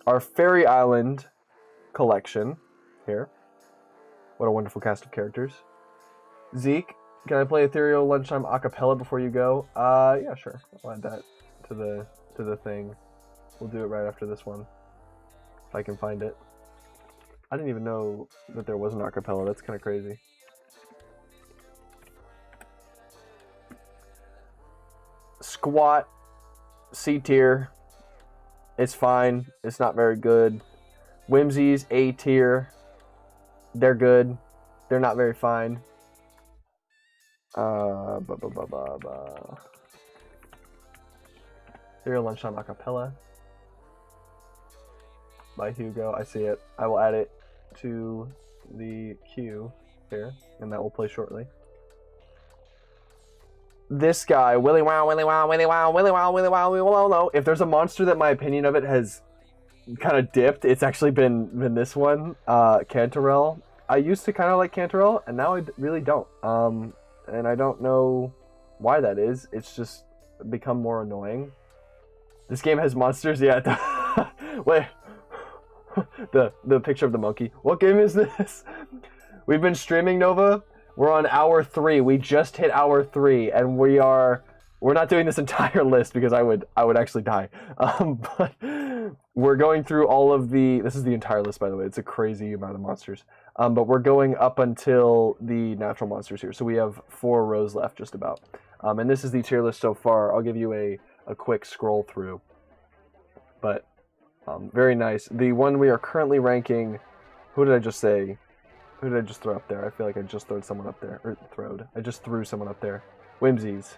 Our Fairy Island collection here. What a wonderful cast of characters. Zeke, can I play Ethereal Lunchtime Acapella before you go? Yeah, sure. I'll add that to the thing. We'll do it right after this one. If I can find it. I didn't even know that there was an acapella. That's kind of crazy. Squat, C tier. It's fine. It's not very good. Whimsies, A tier. They're good. They're not very fine. Here, Lunchtime Acapella by Hugo. I see it. I will add it to the queue here, and that will play shortly. This guy, Willy Wow, Willy Wow, Willy Wow, Willy Wow, Willy Wow, Willy Wow, no. If there's a monster that my opinion of it has kind of dipped, it's actually been this one, Cantarell. I used to kind of like Cantarell, and now I really don't. And I don't know why that is. It's just become more annoying. This game has monsters, yeah. the picture of the monkey. What game is this? We've been streaming, Nova. We're on hour 3. We just hit hour 3, and we're not doing this entire list because I would actually die. But we're going through all of this is the entire list, by the way. It's a crazy amount of monsters. But we're going up until the natural monsters here. So we have 4 rows left, just about. And this is the tier list so far. I'll give you a quick scroll through. But very nice. The one we are currently ranking, who did I just say? Who did I just throw up there? I feel like I just threw someone up there. I just threw someone up there. Whimsies.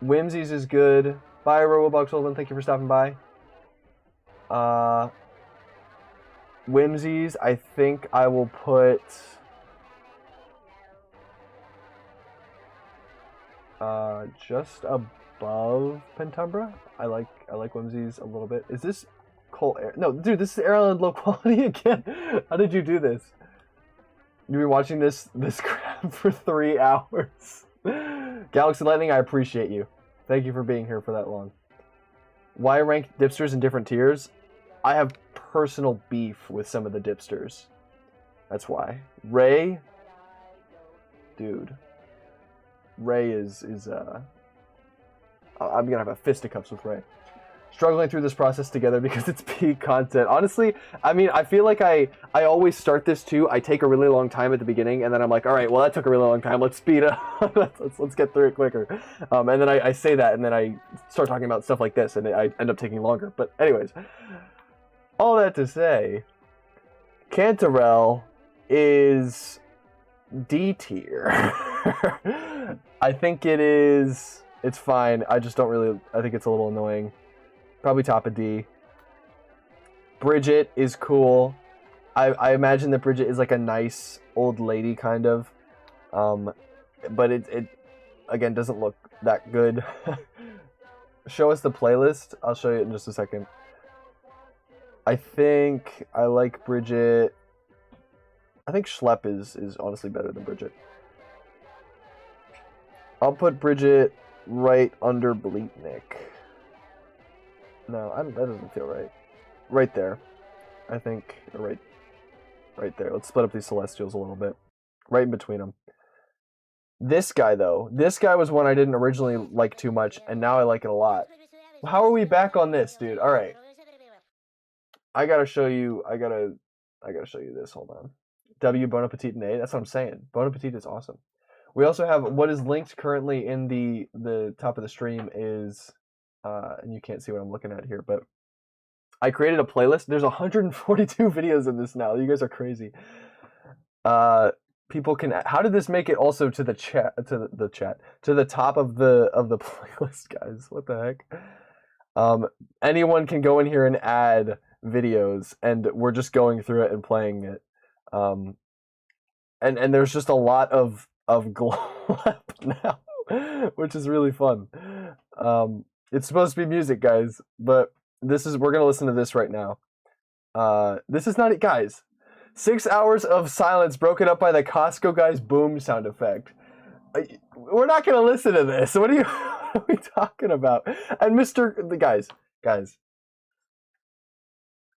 Whimsies is good. Bye, Roblox Sullivan. Thank you for stopping by. Whimsies, I think I will put... just above Pentumbra. I like Whimsies a little bit. Is this Coal Air? No, dude, this is Airland low quality again. How did you do this? You've been watching this crap for 3 hours. Galaxy Lightning, I appreciate you. Thank you for being here for that long. Why rank dipsters in different tiers? I have personal beef with some of the dipsters. That's why. Ray, dude. Ray is I'm gonna have a fisticuffs with Ray. Struggling through this process together because it's peak content. Honestly, I mean, I feel like I always start this too. I take a really long time at the beginning, and then I'm like, all right, well, that took a really long time. Let's speed up. let's get through it quicker. And then I say that, and then I start talking about stuff like this, and I end up taking longer. But anyways, all that to say, Cantarell is D tier. I think it is. It's fine. I just don't really. I think it's a little annoying. Probably top of D. Bridget is cool. I imagine that Bridget is like a nice old lady kind of. But it again doesn't look that good. Show us the playlist. I'll show you in just a second. I think I like Bridget. I think Schlepp is honestly better than Bridget. I'll put Bridget right under Bleatnik. No, that doesn't feel right. Right there. I think, right there. Let's split up these Celestials a little bit. Right in between them. This guy, though. This guy was one I didn't originally like too much, and now I like it a lot. How are we back on this, dude? Alright. I gotta show you this. Hold on. W, Bon Appetit, and A. That's what I'm saying. Bon Appetit is awesome. We also have what is linked currently in the top of the stream is... and you can't see what I'm looking at here, but I created a playlist. There's 142 videos in this now. You guys are crazy. People can. How did this make it also to the chat? To the top of the playlist, guys? What the heck? Anyone can go in here and add videos, and we're just going through it and playing it. And there's just a lot of glep now, which is really fun. It's supposed to be music, guys, but we're gonna listen to this right now. This is not it, guys. 6 hours of silence broken up by the Costco guy's boom sound effect. We're not gonna listen to this. What are we talking about? And guys,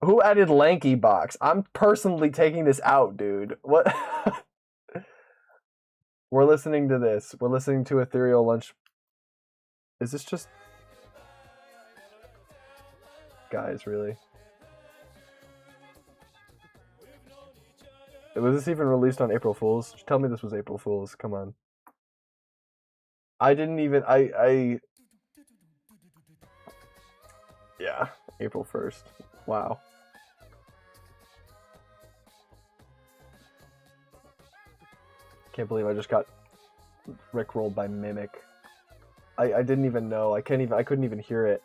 who added Lanky Box? I'm personally taking this out, dude. What? We're listening to this. We're listening to Ethereal Lunch. Is this just... Guys, really? Was this even released on April Fool's? Just tell me this was April Fool's. Come on. I didn't even... Yeah, April 1st. Wow. Can't believe I just got rickrolled by Mimic. I didn't even know. I couldn't even hear it.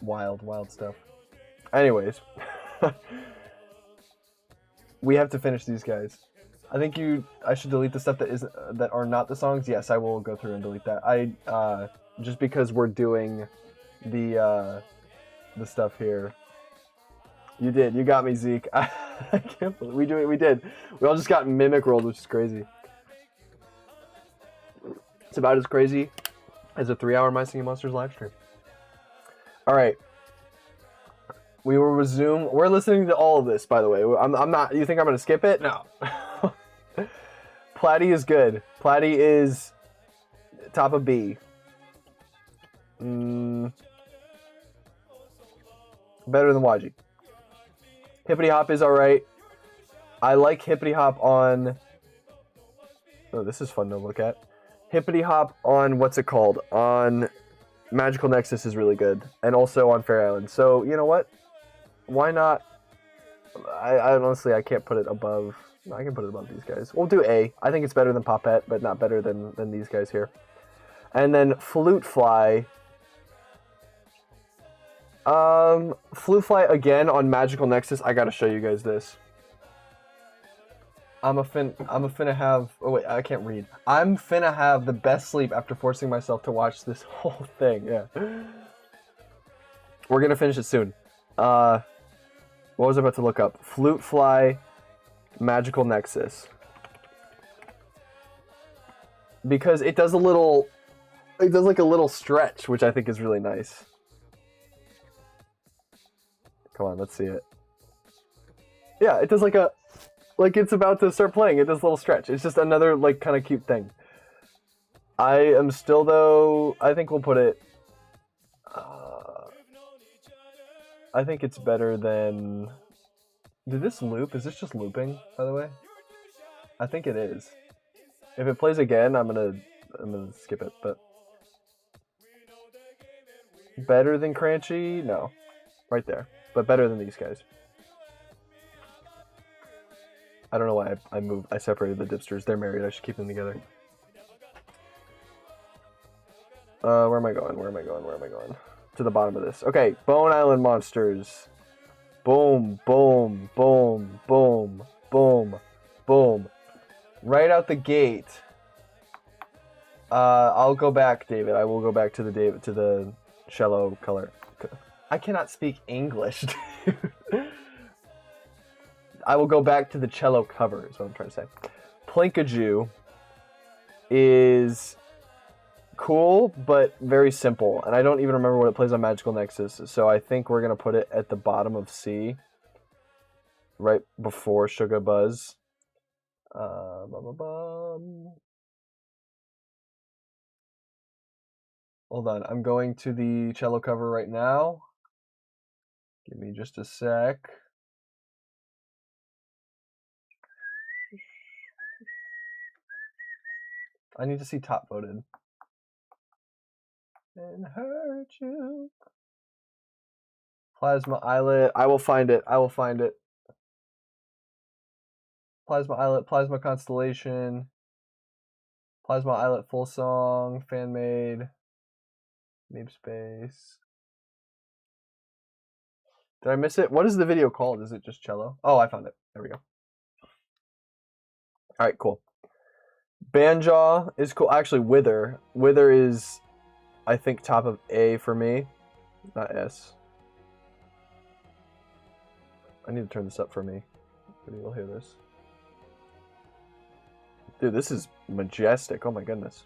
Wild stuff. Anyways. We have to finish these guys. I think I should delete the stuff that are not the songs. Yes, I will go through and delete that. Just because we're doing the stuff here. You did. You got me, Zeke. I can't believe we did. We all just got Mimic rolled, which is crazy. It's about as crazy as a 3-hour My Singing Monsters live stream. All right. We will resume. We're listening to all of this, by the way. I'm not. You think I'm gonna skip it? No. Platy is good. Platy is top of B. Better than YG. Hippity Hop is alright. I like Hippity Hop on... Oh, this is fun to look at. Hippity Hop on, what's it called? On Magical Nexus is really good. And also on Fair Island. So, you know what? Why not? I honestly, I can't put it above... I can put it above these guys. We'll do A. I think it's better than Popette, but not better than these guys here. And then Flute Fly... Flute Fly again on Magical Nexus. I gotta show you guys this. I'm finna have... Oh wait, I can't read. I'm finna have the best sleep after forcing myself to watch this whole thing. Yeah. We're gonna finish it soon. What was I about to look up? Flute Fly, Magical Nexus. Because it does a little... It does like a little stretch, which I think is really nice. Come on, let's see it. Yeah, it does like a... Like it's about to start playing. It does a little stretch. It's just another like kind of cute thing. I am still though... I think we'll put it... I think it's better than... Did this loop? Is this just looping, by the way? I think it is. If it plays again, I'm gonna skip it, but... Better than Crunchy? No. Right there. But better than these guys. I don't know why I separated the dipsters. They're married. I should keep them together. Where am I going? Where am I going? Where am I going? To the bottom of this. Okay, Bone Island Monsters. Boom, boom, boom, boom, boom, boom. Right out the gate. I'll go back, David. I will go back to the cello color. I cannot speak English, dude. I will go back to the cello cover, is what I'm trying to say. Plinkaju is cool, but very simple. And I don't even remember what it plays on Magical Nexus. So I think we're going to put it at the bottom of C. Right before Sugar Buzz. Hold on, I'm going to the cello cover right now. Give me just a sec. I need to see top voted. And hurt you. Plasma Islet. I will find it. I will find it. Plasma Islet, Plasma Constellation. Plasma Islet full song. Fan made. Nape Space. Did I miss it? What is the video called? Is it just cello? Oh, I found it. There we go. Alright, cool. Banjaw is cool. Actually, Wither. Wither is, I think, top of A for me. Not S. I need to turn this up for me. Maybe you'll hear this. Dude, this is majestic. Oh my goodness.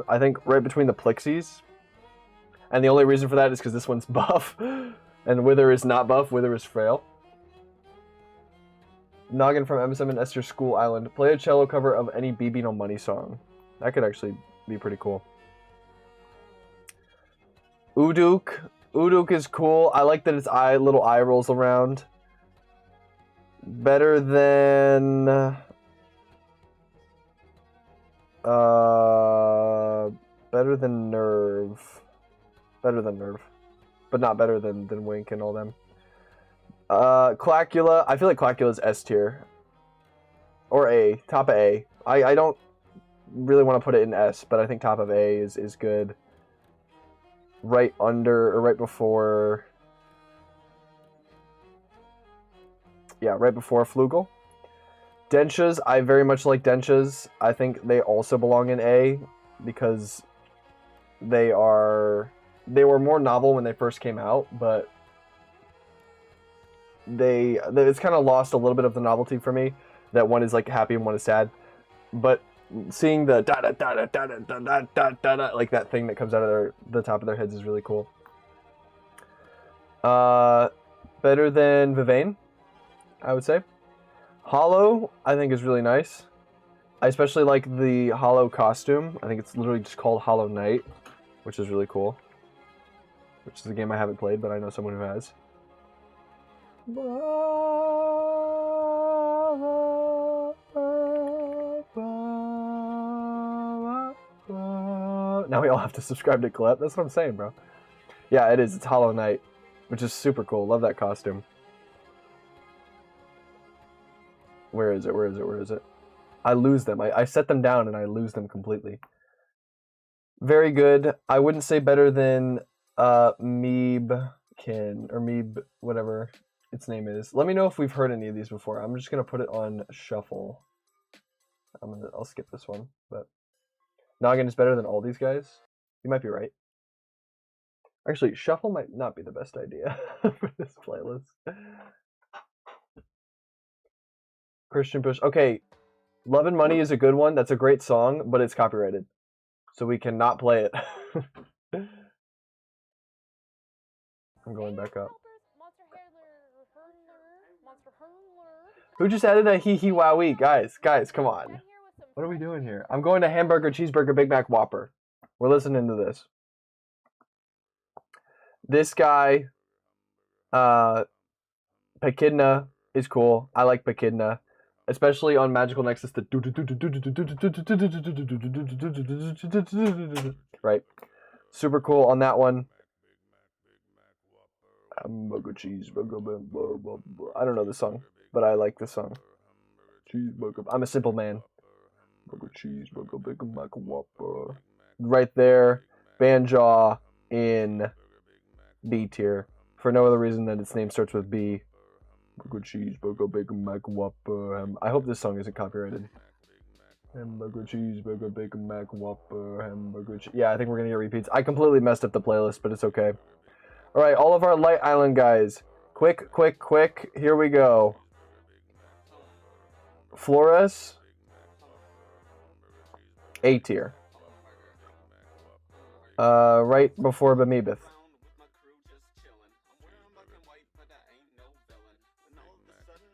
I think right between the Plixies. And the only reason for that is because this one's buff. And Wither is not buff. Wither is frail. Noggin from MSM and Esther School Island. Play a cello cover of any BB No Money song. That could actually be pretty cool. Uduk. Uduk is cool. I like that its little eye rolls around. Better than... better than Nerve. Better than Nerve. But not better than Wink and all them. Clacula. I feel like Clacula is S tier. Or A. Top of A. I don't really want to put it in S, but I think top of A is good. Right under, or right before... Yeah, right before Flugel. Denshas, I very much like Denshas. I think they also belong in A because they were more novel when they first came out, but it's kind of lost a little bit of the novelty for me. That one is like happy and one is sad. But seeing the da da da da da da da da da da like that thing that comes out of the top of their heads is really cool. Better than Vivain, I would say. Hollow, I think, is really nice. I especially like the Hollow costume. I think it's literally just called Hollow Knight, which is really cool. Which is a game I haven't played, but I know someone who has. Now we all have to subscribe to Clip. That's what I'm saying, bro. Yeah, it is. It's Hollow Knight, which is super cool. Love that costume. Where is it? Where is it? Where is it? I lose them. I set them down and I lose them completely. Very good. I wouldn't say better than 𝗵𝗏 or 𝗵𝗏, whatever its name is. Let me know if we've heard any of these before. I'm just gonna put it on shuffle. I'll skip this one, but Noggin is better than all these guys. You might be right. Actually, shuffle might not be the best idea for this playlist. Christian Push. Okay, Love and Money is a good one. That's a great song, but it's copyrighted, so we cannot play it. I'm going back up. Who just added a hee hee wowee? Guys, come on. What are we doing here? I'm going to hamburger, cheeseburger, Big Mac, Whopper. We're listening to this. This guy, 𝗏𝗏𝗦 is cool. I like 𝗏𝗏𝗦, especially on Magical Nexus. Right, super cool on that one. Hamburger, cheeseburger. I don't know this song, but I like this song. Cheeseburger. I'm a simple man. Burger, cheeseburger, Big Mac, Whopper. Right there, Banjaw in B tier for no other reason than its name starts with B. Burger, cheeseburger, Big Mac, Whopper. I hope this song isn't copyrighted. Hamburger, cheeseburger, Big Mac, Whopper. Hamburger. Yeah, I think we're gonna get repeats. I completely messed up the playlist, but it's okay. All right, all of our Light Island guys, quick! Here we go. Flores, A tier. Right before 𝗵𝗏𝗧.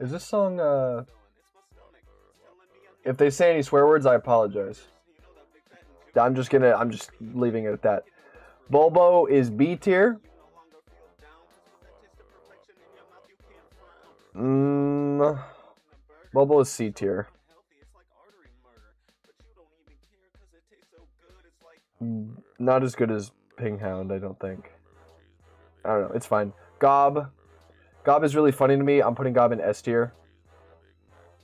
Is this song, if they say any swear words, I apologize. I'm just leaving it at that. Bulbo is B tier. Bulbo is C tier. Not as good as Ping Hound, I don't think. I don't know, it's fine. Gob is really funny to me. I'm putting Gob in S tier.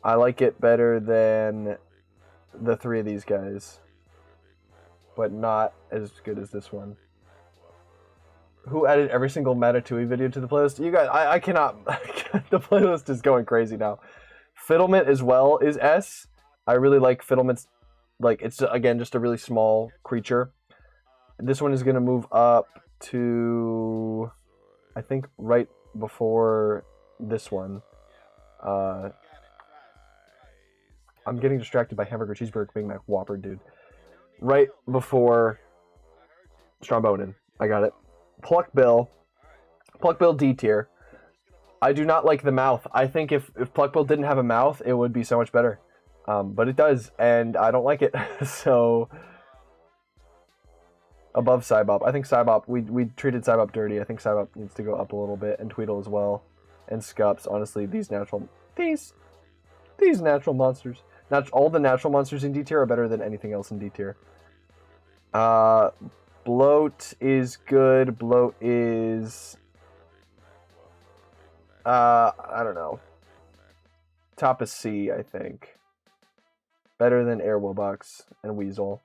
I like it better than the three of these guys, but not as good as this one. Who added every single Matatui video to the playlist? You guys, I cannot. The playlist is going crazy now. Fiddlement as well is S. I really like Fiddlement's, like, it's again just a really small creature. This one is gonna move up to, I think, right before this one. I'm getting distracted by Hamburger, Cheeseburger, Big Mac, Whopper, dude. Right before Strombonin. I got it. Pluckbill D tier. I do not like the mouth. I think if Pluckbill didn't have a mouth, it would be so much better. But it does, and I don't like it. So above Cybop. I think Cybop, we treated Cybop dirty. I think Cybop needs to go up a little bit, and Tweedle as well. And Scups. Honestly, these natural monsters. All the natural monsters in D tier are better than anything else in D tier. Bloat is good. Bloat is, I don't know. Top is C, I think. Better than Airwillbox and Weasel.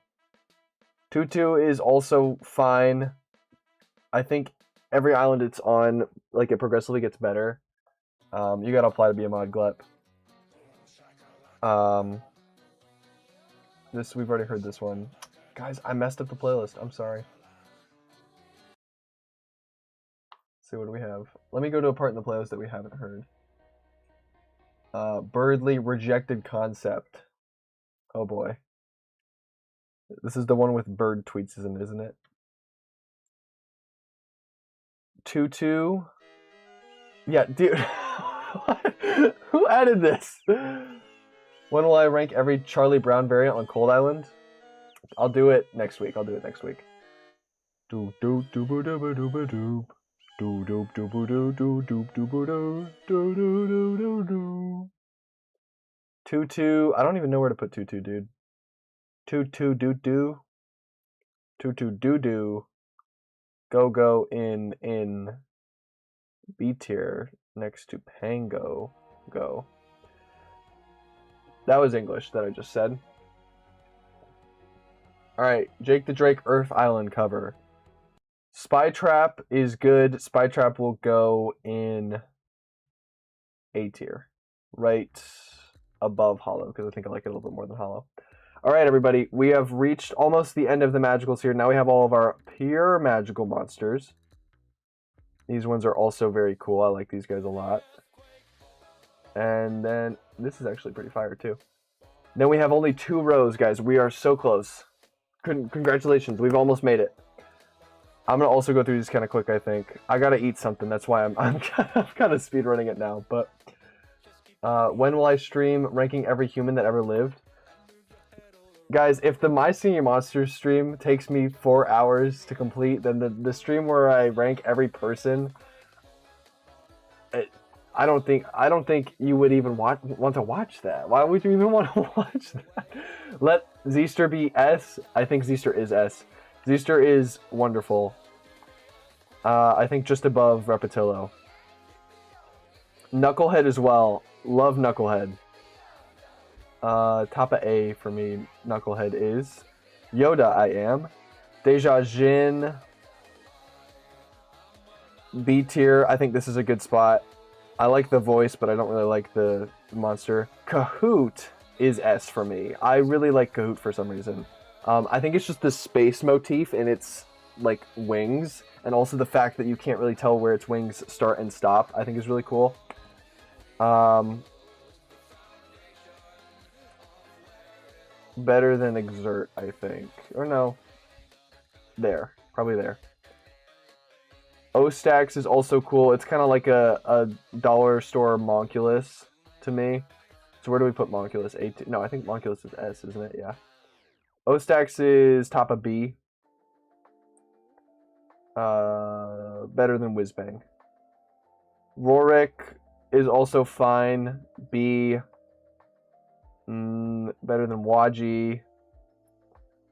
Tutu is also fine. I think every island it's on, like, it progressively gets better. You gotta apply to be a mod, Glep. We've already heard this one. Guys, I messed up the playlist. I'm sorry. Let's see, what do we have? Let me go to a part in the playlist that we haven't heard. Birdly Rejected Concept. Oh boy. This is the one with bird tweets, isn't it? 2-2. Yeah, dude. Who added this? When will I rank every Charlie Brown variant on Cold Island? I'll do it next week. Doop doop doop doop doop doop doop. Doop doop doop doop doop doop doop doop doop doop. 2-2. I don't even know where to put 2-2, dude. 2-2 doo doo. 2-2 doo doo. Go in B tier next to Pango. Go. That was English that I just said. Alright, Jake the Drake Earth Island cover. Spy Trap is good. Spy Trap will go in A tier. Right above Hollow, because I think I like it a little bit more than Hollow. Alright, everybody. We have reached almost the end of the magicals here. Now we have all of our pure magical monsters. These ones are also very cool. I like these guys a lot. And then this is actually pretty fire, too. Then we have only 2 rows, guys. We are so close. Congratulations. We've almost made it. I'm going to also go through these kind of quick, I think. I got to eat something. That's why I'm kind of speedrunning it now. But when will I stream ranking every human that ever lived? Guys, if the My Senior Monsters stream takes me 4 hours to complete, then the stream where I rank every person, I don't think you would even want to watch that. Why would you even want to watch that? Let Zeester be S. I think Zeester is S. Zeester is wonderful. I think just above Repetillo. Knucklehead as well. Love Knucklehead. Top of A for me, Knucklehead is. Yoda, I am. 𝗗𝗓𝗔𝗜𝗠𝗘𝗥. B tier, I think this is a good spot. I like the voice, but I don't really like the monster. Kahoot is S for me. I really like Kahoot for some reason. I think it's just the space motif in its like wings, and also the fact that you can't really tell where its wings start and stop, I think is really cool. Better than Exert, I think. Or no. There. Probably there. O-Stacks is also cool. It's kind of like a dollar store Monculus to me. So where do we put Monculus? A2? No, I think Monculus is S, isn't it? Yeah. O-Stacks is top of B. Better than Whizbang. Rorik is also fine. B. Better than Waji.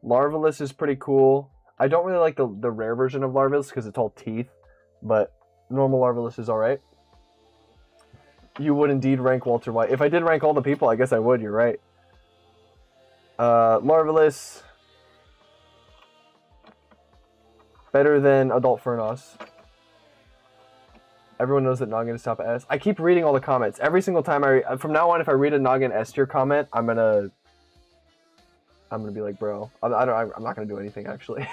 Larvalus is pretty cool. I don't really like the rare version of Larvalus because it's all teeth, but normal Larvalus is alright. You would indeed rank Walter White. If I did rank all the people, I guess I would, you're right. Larvalus. Better than Adult Furnos. Everyone knows that Noggin is top S. I keep reading all the comments. Every single time from now on, if I read a Noggin S tier comment, I'm gonna be like, bro, I'm not gonna do anything actually.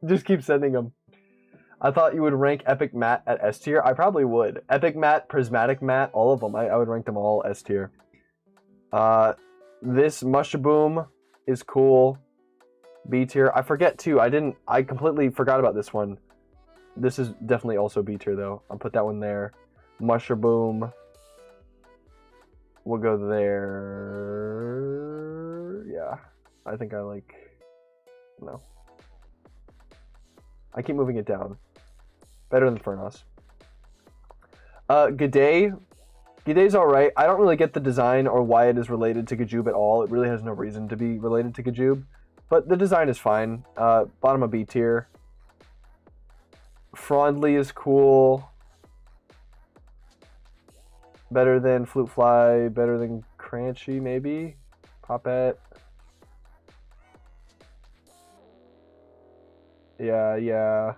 Just keep sending them. I thought you would rank Epic Matt at S tier. I probably would. Epic Matt, Prismatic Matt, all of them. I would rank them all S tier. This Mushaboom is cool. B tier. I forget too. I completely forgot about this one. This is definitely also B tier though. I'll put that one there. Mushaboom. We'll go there. Yeah. I think I like. No. I keep moving it down. Better than Furnos. 𝗗𝗜𝗦𝗖𝗟𝗔𝗜𝗠𝗘𝗥. 𝗗𝗜𝗦's alright. I don't really get the design or why it is related to Gajoob at all. It really has no reason to be related to Gajoob. But the design is fine. Bottom of B tier. Frondly is cool. Better than Flute Fly. Better than Crunchy, maybe. Poppet. Yeah.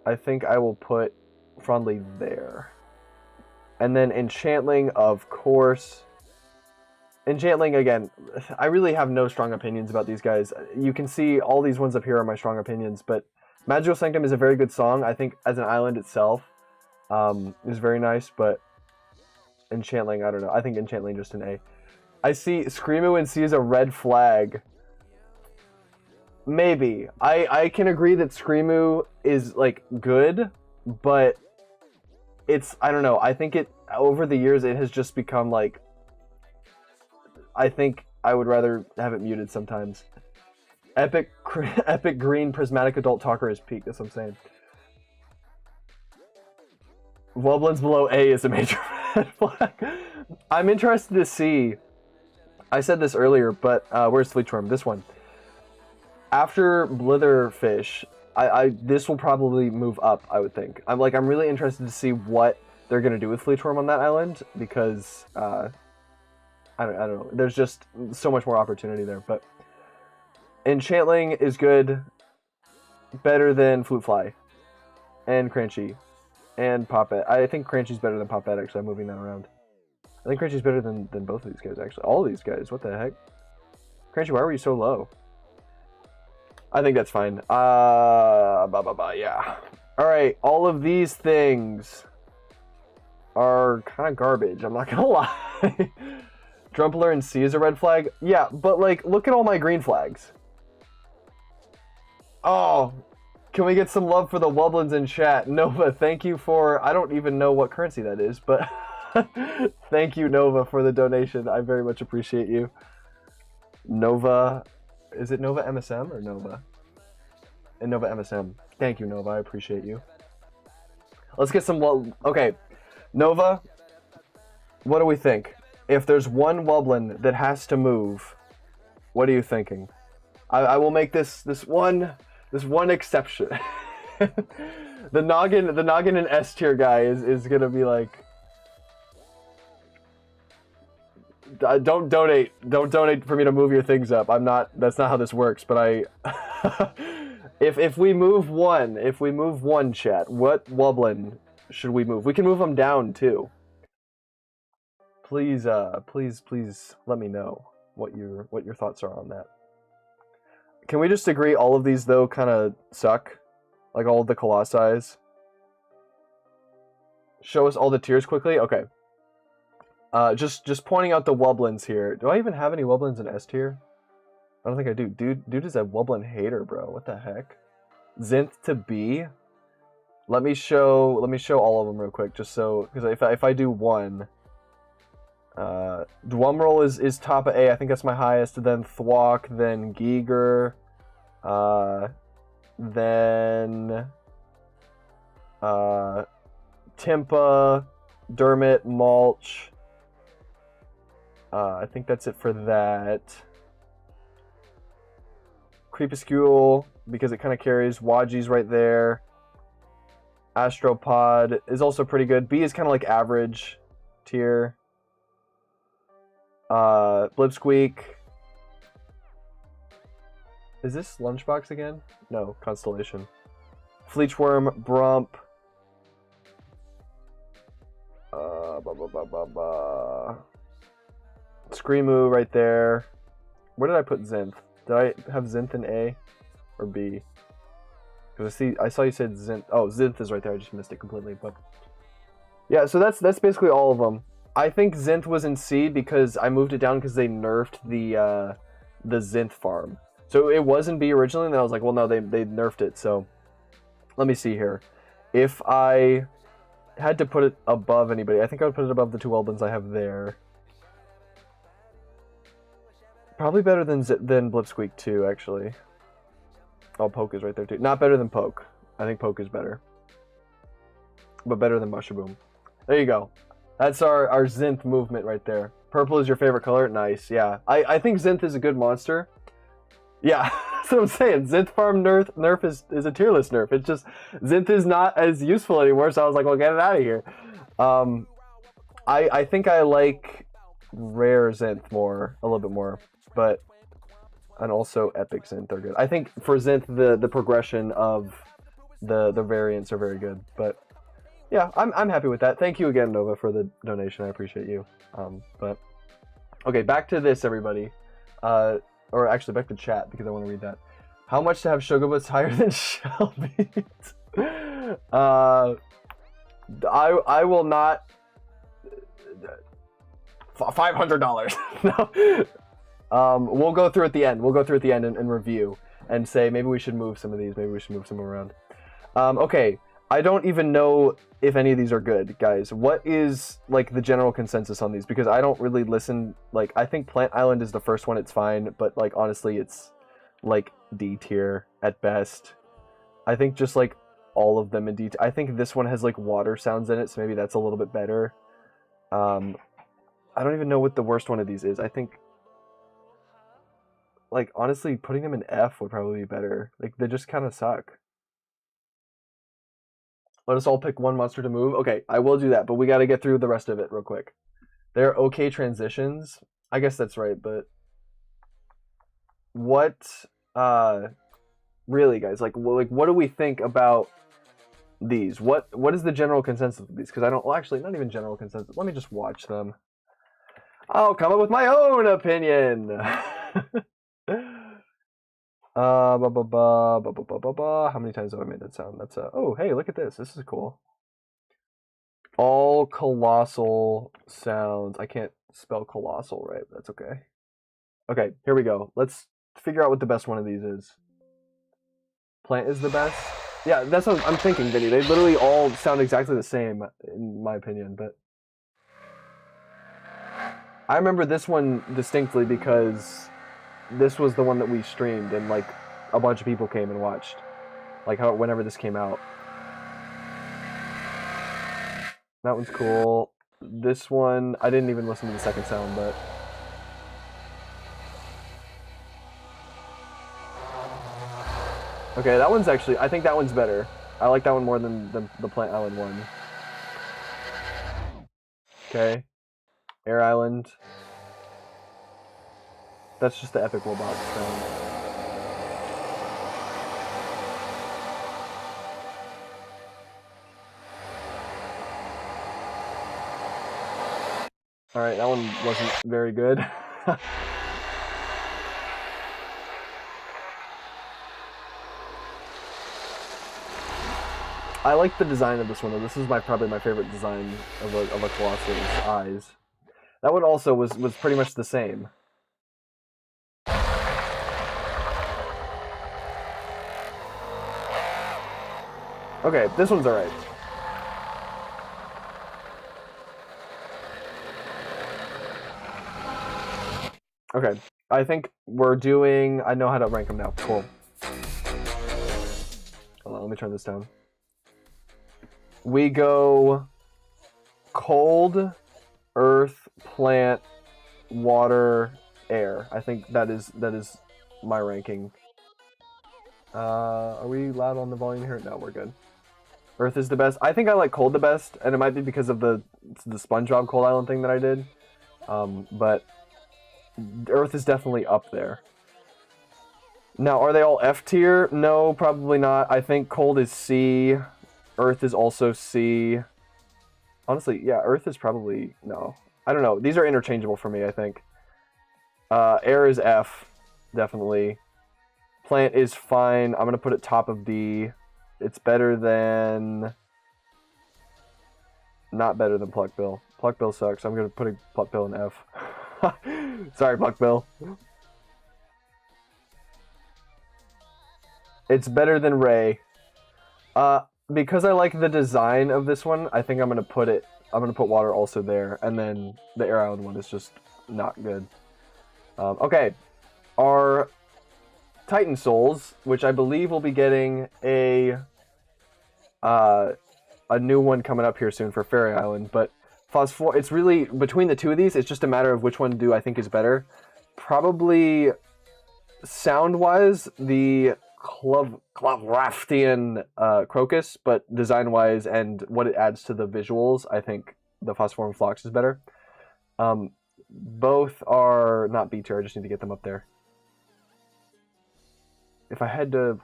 I think I will put Frondly there. And then Enchantling, of course. Enchantling, again, I really have no strong opinions about these guys. You can see all these ones up here are my strong opinions, but Magical Sanctum is a very good song, I think, as an island itself. is very nice, but Enchantling, I don't know. I think Enchantling just an A. I see Screamo in C is a red flag. Maybe. I can agree that Screamo is, like, good, but it's, I don't know. I think it, over the years, it has just become, like, I think I would rather have it muted sometimes. Epic Green Prismatic Adult Talker is peak, that's what I'm saying. Wublins below A is a major red flag. I'm interested to see, I said this earlier, but where's Fleetworm? This one. After Blitherfish, this will probably move up, I would think. I'm really interested to see what they're gonna do with Fleetworm on that island, because I don't know. There's just so much more opportunity there. But Enchantling is good, better than Flutefly, and Crunchy, and Poppet. I think Crunchy's better than Poppet. Actually, I'm moving that around. I think Crunchy's better than both of these guys. Actually, all of these guys. What the heck? Crunchy, why were you so low? I think that's fine. Yeah. All right, all of these things are kind of garbage. I'm not gonna lie. Drumpler in C is a red flag. Yeah, but like, look at all my green flags. Oh, can we get some love for the Wublins in chat? Nova, thank you for, I don't even know what currency that is, but thank you, Nova, for the donation. I very much appreciate you. Nova, is it Nova MSM or Nova? And Nova MSM. Thank you, Nova, I appreciate you. Let's get some, okay, Nova, what do we think? If there's one Wublin that has to move, what are you thinking? I will make this one exception. the noggin and S tier guy is gonna be like, don't donate for me to move your things up. That's not how this works. But if we move one, chat, what Wublin should we move? We can move them down too. Please let me know what your thoughts are on that. Can we just agree all of these though kind of suck? Like all of the Colossi? Show us all the tiers quickly? Okay. Just pointing out the Wublins here. Do I even have any Wublins in S tier? I don't think I do. Dude is a Wublin hater, bro. What the heck? Zinth to B? Let me show all of them real quick, just so, because if I do one, Dwumroll is top of A. I think that's my highest. Then Thwack, then Giger, then Timpa, Dermot, Mulch. I think that's it for that. Creepuscule, because it kind of carries. Waji's right there. Astropod is also pretty good. B is kind of like average tier. Blipsqueak. Is this Lunchbox again? No, Constellation. Fleechworm, Brump. Screamo right there. Where did I put Zinth? Did I have Zinth in A or B? Because I saw you said Zinth. Oh, Zinth is right there. I just missed it completely. But yeah, so that's basically all of them. I think Zinth was in C because I moved it down because they nerfed the Zinth farm. So it was in B originally, and then I was like, well, no, they nerfed it. So let me see here. If I had to put it above anybody, I think I would put it above the two Wublins I have there. Probably better than Blipsqueak too, actually. Oh, Poke is right there too. Not better than Poke. I think Poke is better. But better than Mushaboom. There you go. That's our Zinth movement right there. Purple is your favorite color? Nice, yeah. I think Zinth is a good monster. Yeah, that's what I'm saying. Zinth farm nerf is a tier list nerf. It's just, Zinth is not as useful anymore, so I was like, well, get it out of here. I think I like rare Zinth a little bit more. But, and also epic Zinth are good. I think for Zinth, the progression of the variants are very good. But yeah, I'm happy with that. Thank you again, Nova, for the donation. I appreciate you. But okay, back to this, everybody. Or actually, back to chat because I want to read that. How much to have Shogobut's higher than Shelby? I will not. $500. No. We'll go through at the end. We'll go through at the end and review and say maybe we should move some of these. Maybe we should move some around. Okay. I don't even know if any of these are good, guys. What is like the general consensus on these? Because I don't really listen. Like, I think Plant Island is the first one. It's fine, but like honestly, it's like D tier at best. I think just like all of them in D tier. I think this one has like water sounds in it, so maybe that's a little bit better. I don't even know what the worst one of these is. I think, like, honestly, putting them in F would probably be better. Like, they just kind of suck. Let us all pick one monster to move. Okay, I will do that, but we got to get through the rest of it real quick. They're okay transitions. I guess that's right, but what, really, guys, like what do we think about these? What is the general consensus of these? Because I don't, well, actually, not even general consensus. Let me just watch them. I'll come up with my own opinion. How many times have I made that sound? That's oh, hey, look at this. This is cool. All colossal sounds. I can't spell colossal right, but that's okay. Okay, here we go. Let's figure out what the best one of these is. Plant is the best. Yeah, that's what I'm thinking, Vinny. They literally all sound exactly the same, in my opinion, but I remember this one distinctly because this was the one that we streamed and like a bunch of people came and watched, like whenever this came out. That one's cool. This one, I didn't even listen to the second sound, but okay, that one's actually, I think that one's better. I like that one more than the Plant Island one. Okay, Air Island. That's just the epic robot sound. Alright, that one wasn't very good. I like the design of this one though. This is probably my favorite design of a Colossus eyes. That one also was pretty much the same. Okay, this one's alright. Okay, I think we're doing... I know how to rank them now. Cool. Hold on, let me turn this down. We go cold, earth, plant, water, air. I think that is my ranking. Are we loud on the volume here? No, we're good. Earth is the best. I think I like cold the best, and it might be because of the SpongeBob Cold Island thing that I did. But Earth is definitely up there. Now, are they all F tier? No, probably not. I think cold is C. Earth is also C. Honestly, yeah, Earth is probably... No. I don't know. These are interchangeable for me, I think. Air is F, definitely. Plant is fine. I'm going to put it top of D. It's better than... Not better than Pluck Bill. Pluck Bill sucks. I'm going to put Pluck Bill in F. Sorry, Pluck Bill. It's better than Ray. Because I like the design of this one, I think I'm going to put water also there. And then the Air Island one is just not good. Okay. Our Titan Souls, which I believe will be getting a new one coming up here soon for Fairy Island, but Phosphor, it's really, between the two of these, it's just a matter of which one do I think is better. Probably, sound-wise, the Clovraftian Crocus, but design-wise and what it adds to the visuals, I think the Phosphorum Phlox is better. Both are not B tier, I just need to get them up there. If I had to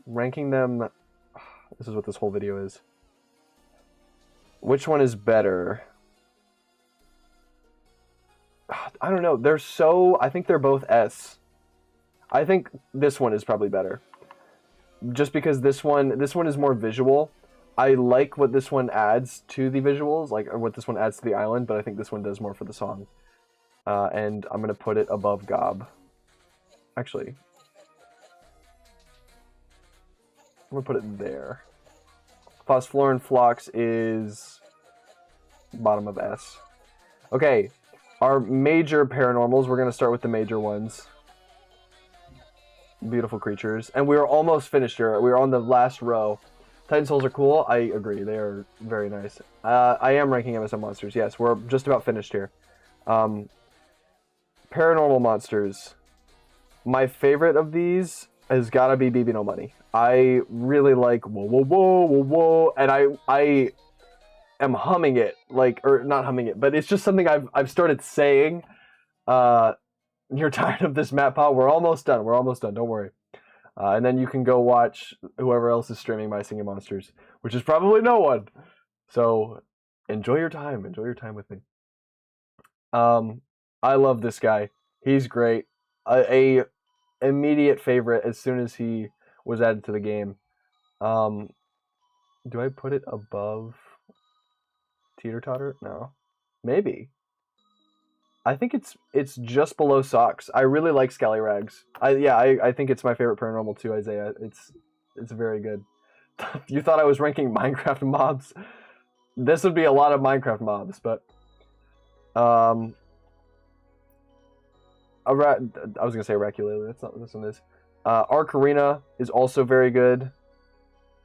ranking them, this is what this whole video is. Which one is better? I don't know. They're so... I think they're both S. I think this one is probably better. Just because this one is more visual. I like what this one adds to the visuals, like or what this one adds to the island, but I think this one does more for the song. And I'm gonna put it above Gob. Actually, I'm gonna put it there. Phosphorin Phlox is bottom of S. Okay, our major paranormals. We're gonna start with the major ones. Beautiful creatures, and we are almost finished here. We are on the last row. Titan Souls are cool. I agree. They are very nice. I am ranking MSM monsters. Yes, we're just about finished here. Paranormal monsters. My favorite of these has got to be BB No Money. I really like whoa whoa whoa whoa whoa, and I am humming it, like, or not humming it, but it's just something I've started saying. You're tired of this map pile? We're almost done. We're almost done. Don't worry. And then you can go watch whoever else is streaming My Singing Monsters, which is probably no one. So enjoy your time. Enjoy your time with me. I love this guy. He's great. A immediate favorite as soon as he was added to the game. Do I put it above Teeter Totter? No. Maybe. I think it's just below Socks. I really like Scallyrags. I think it's my favorite paranormal too, Isaiah. It's very good. You thought I was ranking Minecraft mobs? This would be a lot of Minecraft mobs, but I was gonna say Oracular. That's not what this one is. Arcarina is also very good.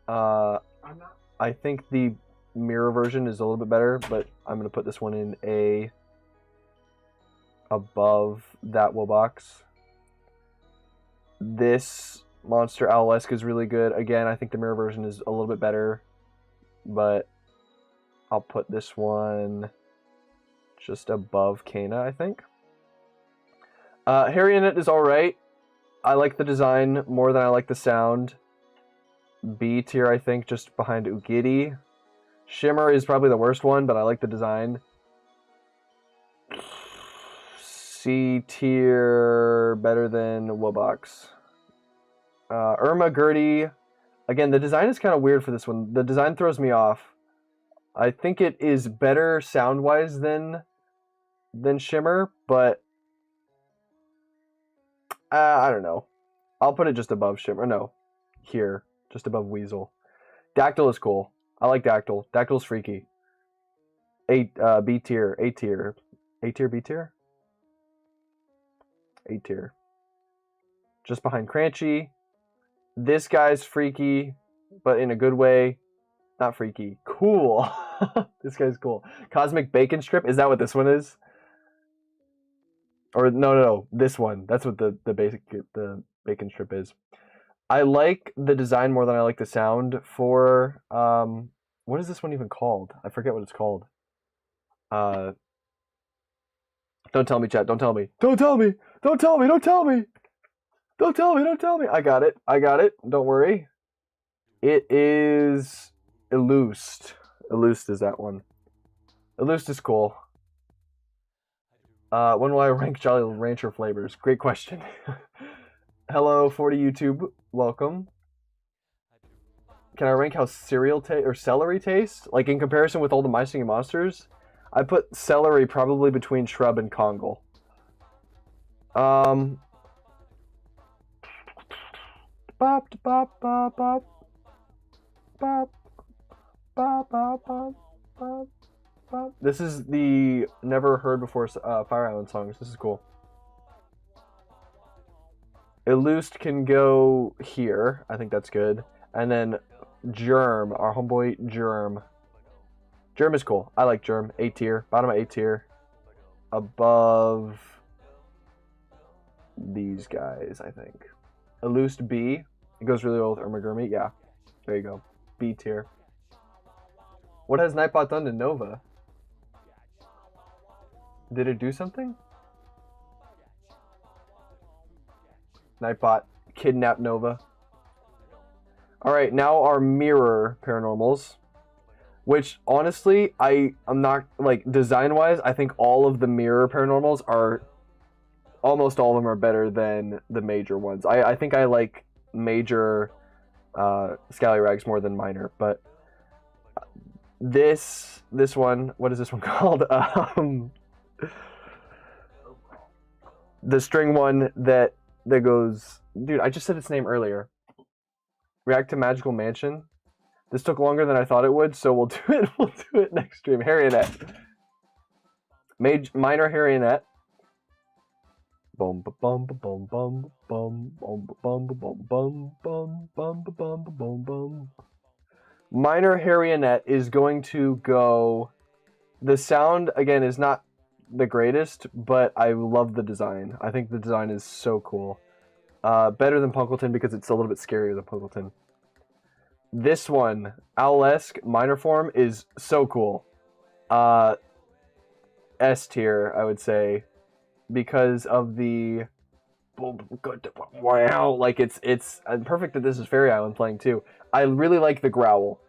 I think the mirror version is a little bit better, but I'm gonna put this one in above that Wobox. This Monster Owlesque is really good. Again, I think the mirror version is a little bit better, but I'll put this one just above Kana, I think. Harriet is alright. I like the design more than I like the sound. B tier, I think, just behind Ugidi. Shimmer is probably the worst one, but I like the design. C tier, better than Wobox. Irma Gertie, again, the design is kind of weird for this one. The design throws me off. I think it is better sound-wise than Shimmer, but I don't know. I'll put it just above Shimmer. No, here, just above Weasel. Dactyl is cool. I like Dactyl. Dactyl's freaky. B tier, A tier, A tier, B tier. A tier. Just behind Crunchy. This guy's freaky, but in a good way. Not freaky. Cool. This guy's cool. Cosmic Bacon Strip. Is that what this one is? Or no. This one. That's what the bacon strip is. I like the design more than I like the sound for what is this one even called? I forget what it's called. Don't tell me, chat. Don't tell me. Don't tell me. Don't tell me. Don't tell me. Don't tell me. Don't tell me. I got it. I got it. Don't worry. It is Illused. Illused is that one. Illused is cool. When will I rank Jolly Rancher flavors? Great question. Hello, 40 YouTube. Welcome. Can I rank how celery tastes? Like in comparison with all the My Singing Monsters? I put celery probably between shrub and Kongle. Bop, bop, bop, bop, bop, bop, bop, bop, bop, bop. This is the never heard before Fire Island songs. This is cool. Illused can go here. I think that's good. And then Germ, our homeboy Germ. Germ is cool. I like Germ. A tier. Bottom of A tier. Above these guys, I think. Illused B. It goes really well with Urmagurmi. Yeah. There you go. B tier. What has Nightbot done to Nova? Did it do something? Nightbot kidnapped Nova. Alright, now our mirror paranormals. Which, honestly, I'm not, like, design-wise, I think all of the mirror paranormals are, almost all of them are better than the major ones. I think I like major Scallyrags more than minor, but This one, what is this one called? The string one that goes, dude, I just said its name earlier. React to Magical Mansion. This took longer than I thought it would, so we'll do it next stream. Harrionette. Minor Harrionette. Bum bum bum bum bum bum bum bum bum bum bum bum bum bum bum. Minor Harrionette is going to go. The sound again is not the greatest, but I love the design. I think the design is so cool. Better than Punkleton because it's a little bit scarier than Punkleton. This one, Owlesque minor form, is so cool. S tier, I would say, because of the wow, like it's perfect that this is Fairy Island playing too. I really like the growl,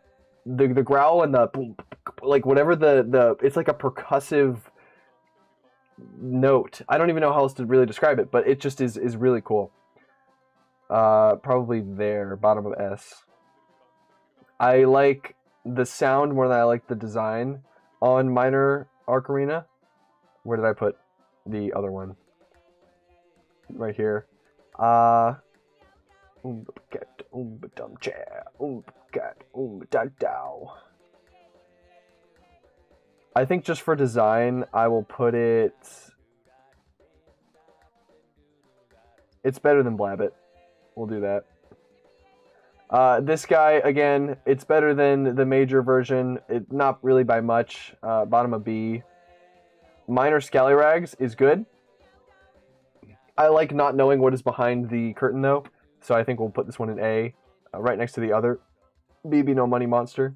the growl and the like whatever the it's like a percussive note. I don't even know how else to really describe it, but it just is really cool. Probably there, bottom of S. I like the sound more than I like the design on Minor Ocarina. Where did I put the other one? Right here. I think just for design, I will put it... It's better than Blabbit. We'll do that. This guy, again, it's better than the major version. Not really by much. Bottom of B. Minor Scallyrags is good. I like not knowing what is behind the curtain, though. So I think we'll put this one in A. Right next to the other. BB No Money Monster.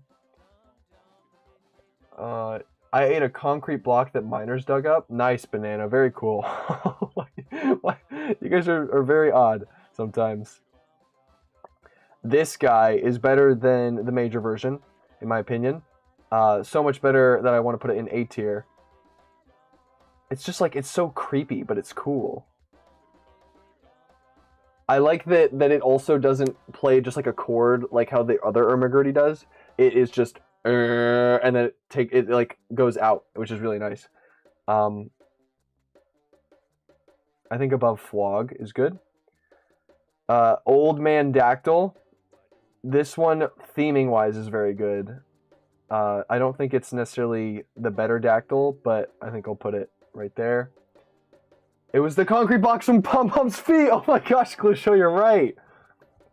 I ate a concrete block that miners dug up. Nice, Banana. Very cool. You guys are very odd sometimes. This guy is better than the major version, in my opinion. So much better that I want to put it in A tier. It's just like, it's so creepy, but it's cool. I like that it also doesn't play just like a chord like how the other Ermagerd does. It is just, and then it like goes out, which is really nice. I think above Flog is good. Old Man Dactyl. This one, theming-wise, is very good. I don't think it's necessarily the better Dactyl, but I think I'll put it right there. It was the concrete box from Pom Pom's feet! Oh my gosh, Clusho, you're right!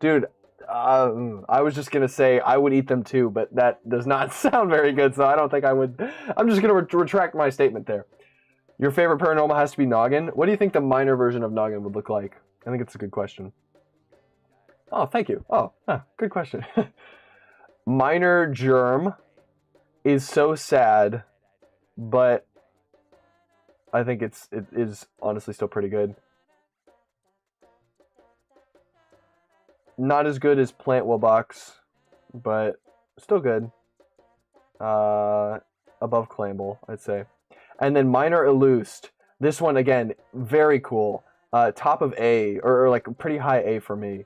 Dude, I was just gonna say I would eat them too, but that does not sound very good, so I don't think I would. I'm just gonna retract my statement there. Your favorite paranormal has to be Noggin. What do you think the minor version of Noggin would look like? I think it's a good question. Oh, thank you. Oh, good question. Minor Germ is so sad, but I think it is honestly still pretty good. Not as good as Plant Wilbox, but still good. Above Clamble, I'd say. And then Minor Illused. This one, again, very cool. Top of A, or like pretty high A for me.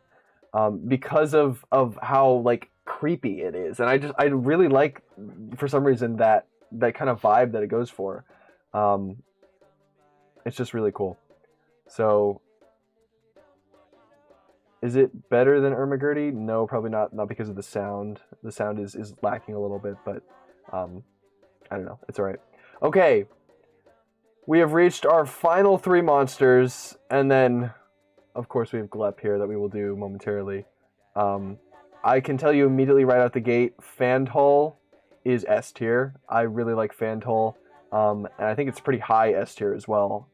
Because of how like creepy it is, and I really like, for some reason, that kind of vibe that it goes for. It's just really cool. So, is it better than Ermagerd? No, probably not. Not because of the sound. The sound is lacking a little bit, but I don't know. It's all right. Okay, we have reached our final 3 monsters, and then, of course, we have Glep here that we will do momentarily. I can tell you immediately right out the gate, Fandhol is S tier. I really like Fandhol, and I think it's pretty high S tier as well.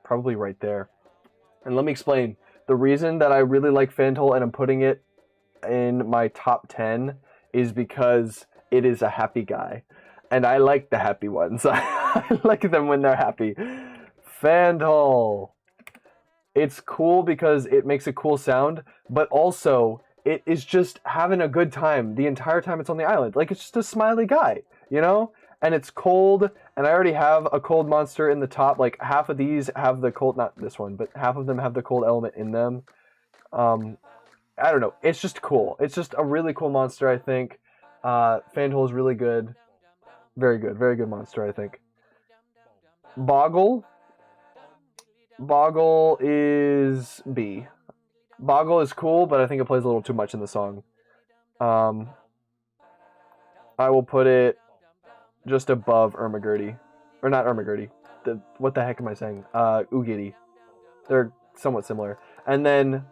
Probably right there. And let me explain. The reason that I really like Fandhol and I'm putting it in my top 10 is because it is a happy guy. And I like the happy ones. I like them when they're happy. Fandhol. It's cool because it makes a cool sound, but also it is just having a good time the entire time it's on the island. Like, it's just a smiley guy, you know? And it's cold, and I already have a cold monster in the top. Like, half of these have the cold, not this one, but half of them have the cold element in them. I don't know. It's just cool. It's just a really cool monster, I think. Fanhole is really good. Very good monster, I think. Boggle is B. Boggle is cool, but I think it plays a little too much in the song. I will put it just above 𝗗𝗦𝗫𝗧. Or not 𝗗𝗻𝗫𝗧. What the heck am I saying? 𝗗𝗬𝗧. They're somewhat similar. And then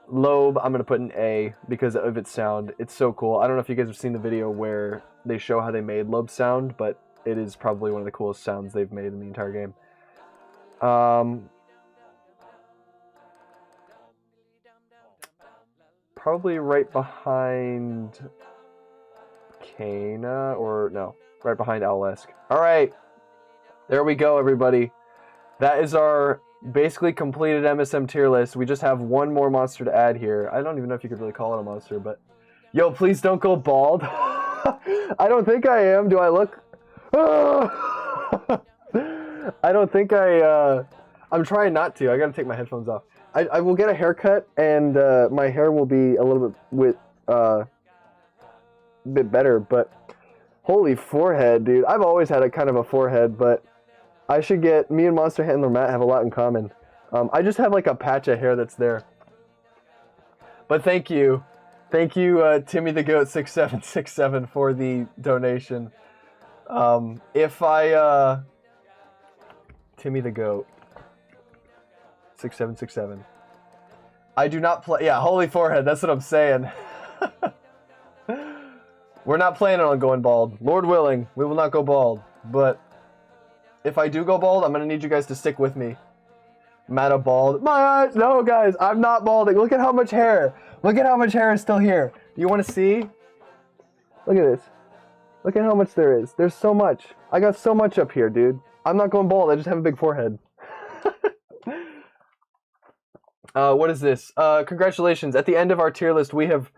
Loeb, I'm going to put an A because of its sound. It's so cool. I don't know if you guys have seen the video where they show how they made Loeb's sound, but it is probably one of the coolest sounds they've made in the entire game. Probably right behind Kana, or no, right behind Owlesk. Alright, there we go, everybody. That is our basically completed MSM tier list. We just have one more monster to add here. I don't even know if you could really call it a monster, but... Yo, please don't go bald. I don't think I am. Do I look... I don't think I'm trying not to. I gotta take my headphones off. I will get a haircut, and my hair will be a little bit better, but holy forehead, dude. I've always had a kind of a forehead, but I should get... Me and Monster Handler Matt have a lot in common. I just have like a patch of hair that's there. But thank you. Thank you, Timmy the Goat 6767 for the donation. Timmy the Goat 6767. I do not play... Yeah, holy forehead, that's what I'm saying. We're not planning on going bald. Lord willing, we will not go bald. But if I do go bald, I'm going to need you guys to stick with me. Matta bald. My eyes! No, guys, I'm not balding. Look at how much hair. Look at how much hair is still here. Do you want to see? Look at this. Look at how much there is. There's so much. I got so much up here, dude. I'm not going bald. I just have a big forehead. What is this? Congratulations. At the end of our tier list, we have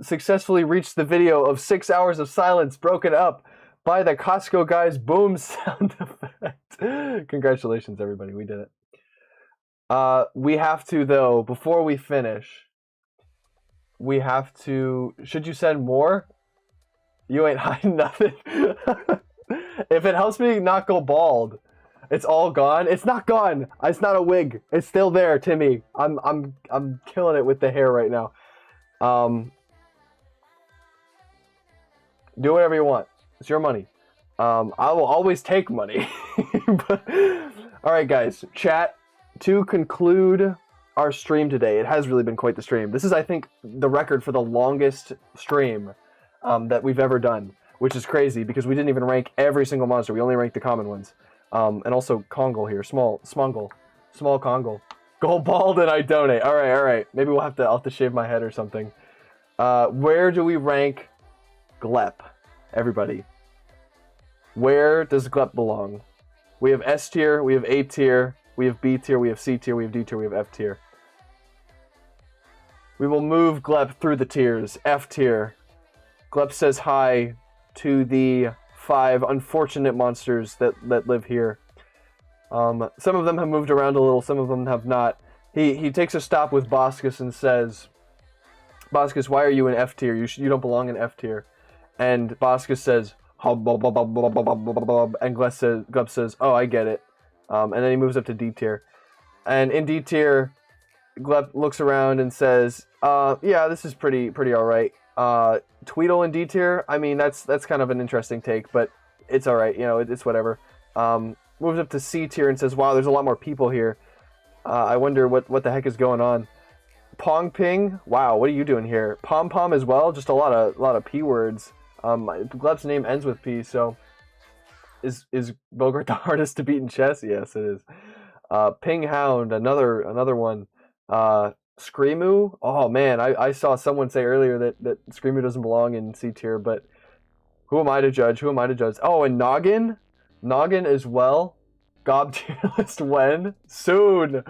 successfully reached the video of 6 hours of silence broken up by the Costco guy's boom sound effect. Congratulations, everybody. We did it. We have to, though, before we finish, we have to... Should you send more? You ain't hiding nothing. If it helps me not go bald, it's all gone. It's not gone. It's not a wig. It's still there, Timmy. I'm killing it with the hair right now. Do whatever you want. It's your money. I will always take money. All right, guys. Chat, to conclude our stream today, it has really been quite the stream. This is, I think, the record for the longest stream that we've ever done, which is crazy because we didn't even rank every single monster. We only ranked the common ones. And also Kongle here. Small Kongle. Go bald and I donate. All right. Maybe I'll have to shave my head or something. Where do we rank 𝗗𝗦𝗦𝗧? Everybody. Where does 𝗗𝗦𝗦𝗧 belong? We have S tier, we have A tier, we have B tier, we have C tier, we have D tier, we have F tier. We will move 𝗗𝗦𝗦𝗧 through the tiers. F tier. 𝗗𝗦𝗦𝗧 says hi to the 5 unfortunate monsters that live here. Some of them have moved around a little, some of them have not. He takes a stop with Boskus and says, Boskus, why are you in F tier? You don't belong in F tier. And Boskus says, and 𝗗𝗦𝗦𝗧 says, oh, I get it. And then he moves up to D tier. And in D tier, 𝗗𝗦𝗦𝗧 looks around and says, yeah, this is pretty alright. Tweedle in D tier, I mean, that's kind of an interesting take, but it's alright, you know, it's whatever. Moves up to C tier and says, wow, there's a lot more people here. I wonder what the heck is going on. Pong Ping, wow, what are you doing here? Pom Pom as well, just a lot of P words. 𝗗𝗦𝗦𝗧's name ends with P, so is Bogart the hardest to beat in chess? Yes, it is. Ping Hound, another one. Screamoo, oh man, I saw someone say earlier that Screamoo doesn't belong in C tier, but who am I to judge? Oh, and Noggin as well. Gob tier list when? Soon,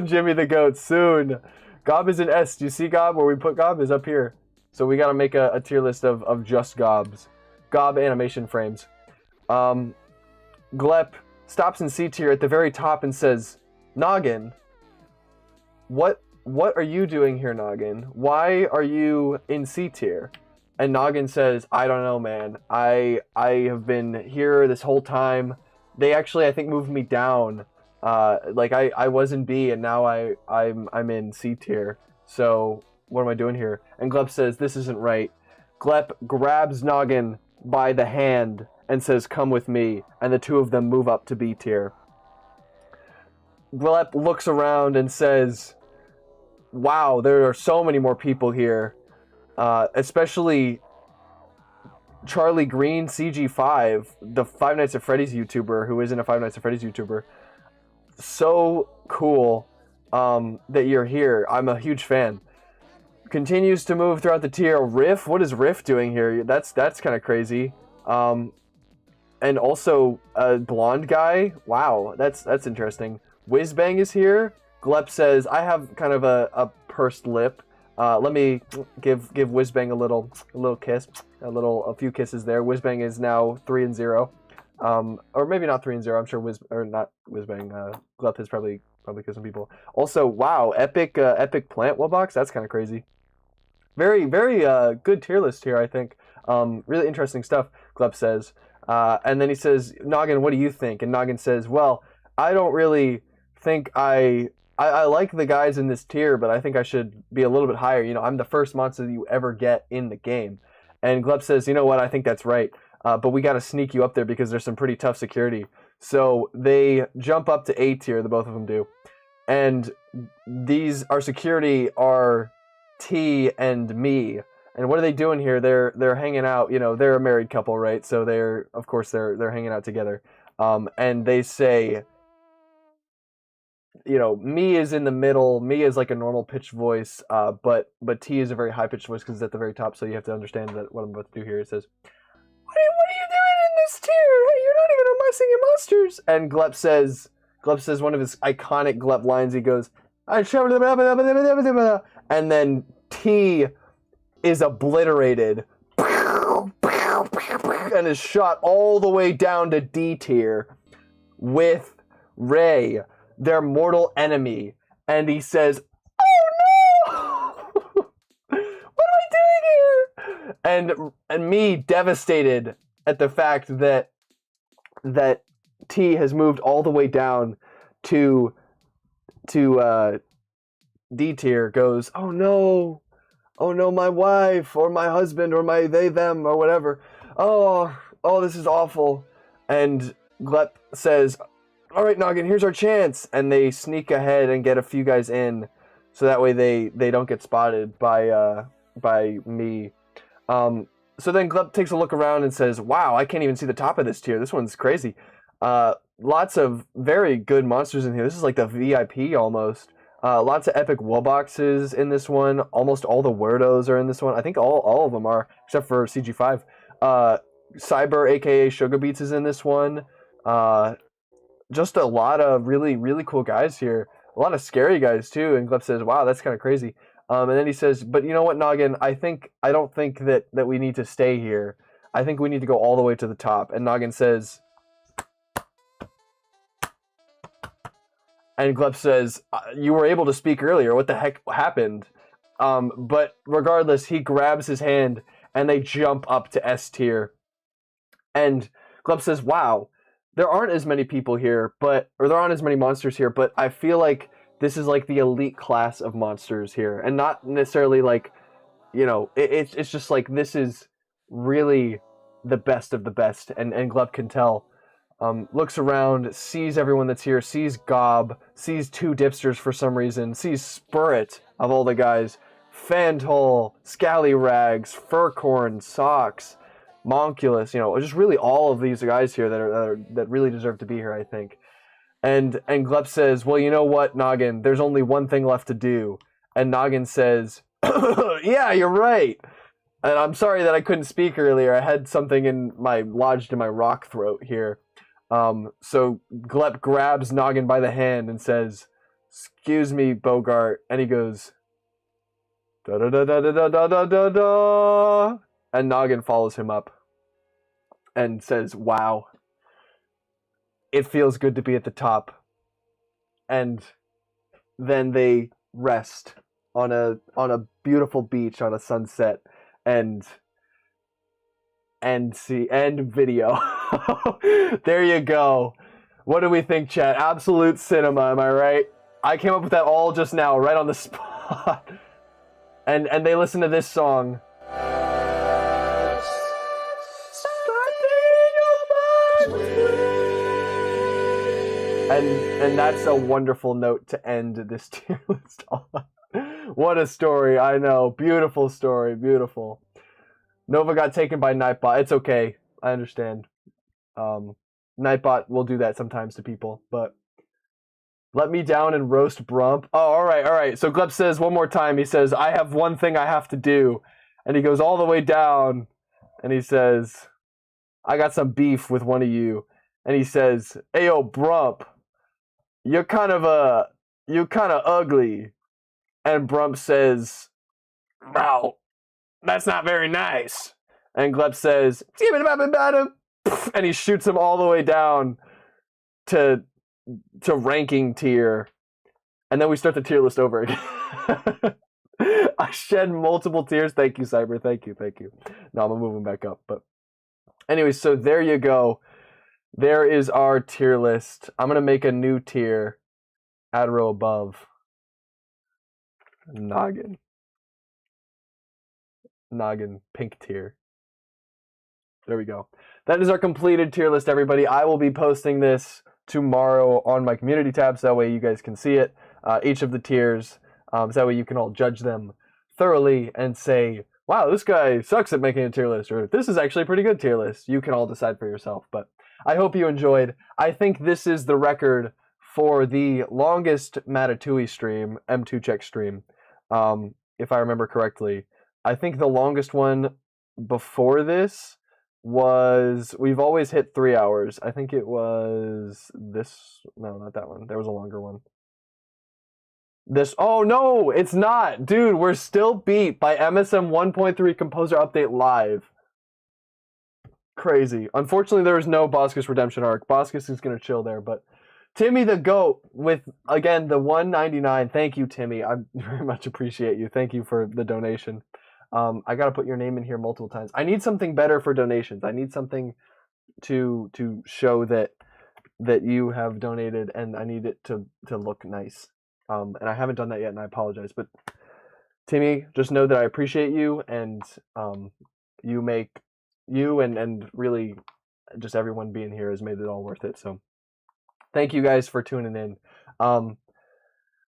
Jimmy the Goat, soon. Gob is in S. Do you see Gob? Where we put Gob is up here. So we gotta make a tier list of just Gobs. Gob animation frames. 𝗗𝗦𝗦𝗧 stops in C tier at the very top and says, Noggin, what are you doing here, Noggin? Why are you in C tier? And Noggin says, I don't know, man. I have been here this whole time. They actually, I think, moved me down. Like I was in B, and now I'm in C tier. So what am I doing here? And 𝗗𝗜𝗦𝗖𝗟𝗔𝗜𝗠𝗘𝗥 says, this isn't right. 𝗗𝗜𝗦 grabs Noggin by the hand and says, come with me. And the two of them move up to B tier. 𝗗𝗜𝗦 looks around and says, wow, there are so many more people here. Especially Charlie Green CG5, the Five Nights at Freddy's YouTuber, who isn't a Five Nights at Freddy's YouTuber. So cool that you're here. I'm a huge fan. Continues to move throughout the tier. Riff, what is Riff doing here? That's kind of crazy. And also a blonde guy. Wow, that's interesting. Whizbang is here. 𝗗𝗜𝗦𝗖𝗟𝗔𝗜𝗠𝗘𝗥 says, I have kind of a pursed lip. Let me give Whizbang a little kiss, a few kisses there. Whizbang is now 3-0, or maybe not 3-0. I'm sure Whizbang. 𝗗𝗜𝗦𝗖𝗟𝗔𝗜𝗠𝗘 is probably kissing people. Also, wow, epic plant wellbox. That's kind of crazy. Very good tier list here, I think. Really interesting stuff. 𝗗𝗜𝗦𝗖𝗟𝗔𝗜𝗠𝗘 says, and then he says, Noggin, what do you think? And Noggin says, well, I don't really think I like the guys in this tier, but I think I should be a little bit higher. You know, I'm the first monster that you ever get in the game. And 𝗗𝗜𝗦𝗖𝗟𝗔𝗜𝗠𝗘 says, you know what, I think that's right. But we got to sneak you up there because there's some pretty tough security. So they jump up to A tier, the both of them do. And our security are T and me. And what are they doing here? They're hanging out. You know, they're a married couple, right? So they're hanging out together. And they say, you know, me is in the middle. Me is like a normal pitched voice, but T is a very high pitched voice because it's at the very top. So you have to understand that what I'm about to do here. It says, what are you doing in this tier? Hey, you're not even on my singing monsters. And 𝗗𝗜𝗦𝗖𝗟𝗔𝗜𝗠𝗘 says one of his iconic 𝗗𝗜𝗦 lines. He goes, and then T is obliterated and is shot all the way down to D tier with Ray, their mortal enemy. And he says, oh no! What am I doing here? And me devastated at the fact that T has moved all the way down to D tier goes, oh no, my wife or my husband or my they them or whatever. Oh, this is awful. And 𝗗𝗜𝗦𝗖𝗟𝗔𝗜𝗠𝗘 says, all right, Noggin, here's our chance. And they sneak ahead and get a few guys in, so that way they don't get spotted by me. So then 𝗗𝗜𝗦𝗖𝗟𝗔𝗜𝗠𝗘 takes a look around and says, wow, I can't even see the top of this tier. This one's crazy. Lots of very good monsters in here. This is like the VIP almost. Lots of epic wellboxes in this one. Almost all the Wordos are in this one. I think all of them are, except for CG5. Cyber, aka 𝗗𝗑𝗑𝗠𝗘 is in this one. Just a lot of really cool guys here. A lot of scary guys too. And 𝗗𝗜𝗦𝗖𝗟𝗔𝗜𝗠𝗘 says, wow, that's kind of crazy. And then he says, but you know what, Noggin? I don't think that we need to stay here. I think we need to go all the way to the top. And Noggin says, and 𝗗𝗜𝗦𝗖𝗟𝗔𝗜𝗠𝗘 says, you were able to speak earlier. What the heck happened? But regardless, he grabs his hand and they jump up to S tier. And 𝗗𝗜𝗦𝗖𝗟𝗔𝗜𝗠𝗘 says, wow, there aren't as many people here, or there aren't as many monsters here, but I feel like this is like the elite class of monsters here. And not necessarily like, you know, it's just like this is really the best of the best. And 𝗗𝗜𝗦𝗖𝗟𝗔𝗜𝗠𝗘 can tell. Looks around, sees everyone that's here, sees Gob, sees two Dipsters for some reason, sees Spurret of all the guys, Fantol, Scallyrags, Furcorn, Socks, Monculus, you know, just really all of these guys here that really deserve to be here, I think. And 𝗗𝗜𝗦𝗖𝗟𝗔𝗜𝗠𝗘 says, well, you know what, Noggin, there's only one thing left to do. And Noggin says, yeah, you're right. And I'm sorry that I couldn't speak earlier. I had something lodged in my rock throat here. So 𝗗𝗜𝗦𝗖𝗟𝗔𝗜𝗠𝗘 grabs Noggin by the hand and says, excuse me, Bogart. And he goes, da da da da da da da da da. And Noggin follows him up and says, wow, it feels good to be at the top. And then they rest on a beautiful beach on a sunset. And end video. There you go. What do we think, chat? Absolute cinema, am I right? I came up with that all just now, right on the spot. And they listen to this song. And that's a wonderful note to end this tier list on. What a story, I know. Beautiful story, beautiful. Nova got taken by Nightbot. It's okay, I understand. Nightbot will do that sometimes to people, but let me down and roast Brump. Oh, all right. So Gleb says one more time, he says, I have one thing I have to do. And he goes all the way down, and he says, I got some beef with one of you. And he says, Ayo, Brump, you're kind of ugly. And Brump says, wow, that's not very nice. And Gleb says, and he shoots him all the way down to ranking tier. And then we start the tier list over again. I shed multiple tiers. Thank you, Cyber. Thank you. No, I'm gonna move him back up. But anyway, so there you go. There is our tier list. I'm gonna make a new tier. Add row above. Noggin, pink tier. There we go. That is our completed tier list, everybody. I will be posting this tomorrow on my community tab, so that way you guys can see it. Each of the tiers, so that way you can all judge them thoroughly and say, wow, this guy sucks at making a tier list, or this is actually a pretty good tier list. You can all decide for yourself, but I hope you enjoyed. I think this is the record for the longest Matatui stream, mToochek stream, if I remember correctly. I think the longest one before this was, we've always hit 3 hours. I think it was this, no, not that one. There was a longer one. This, oh no, it's not. Dude, we're still beat by MSM 1.3 Composer Update Live. Crazy. Unfortunately, there is no Boskus Redemption arc. Boskus is going to chill there, but Timmy the Goat with, again, the 199. Thank you, Timmy. I very much appreciate you. Thank you for the donation. I got to put your name in here multiple times. I need something better for donations. I need something to show that you have donated, and I need it to look nice. And I haven't done that yet, and I apologize. But Timmy, just know that I appreciate you, and you make you and really just everyone being here has made it all worth it. So thank you guys for tuning in.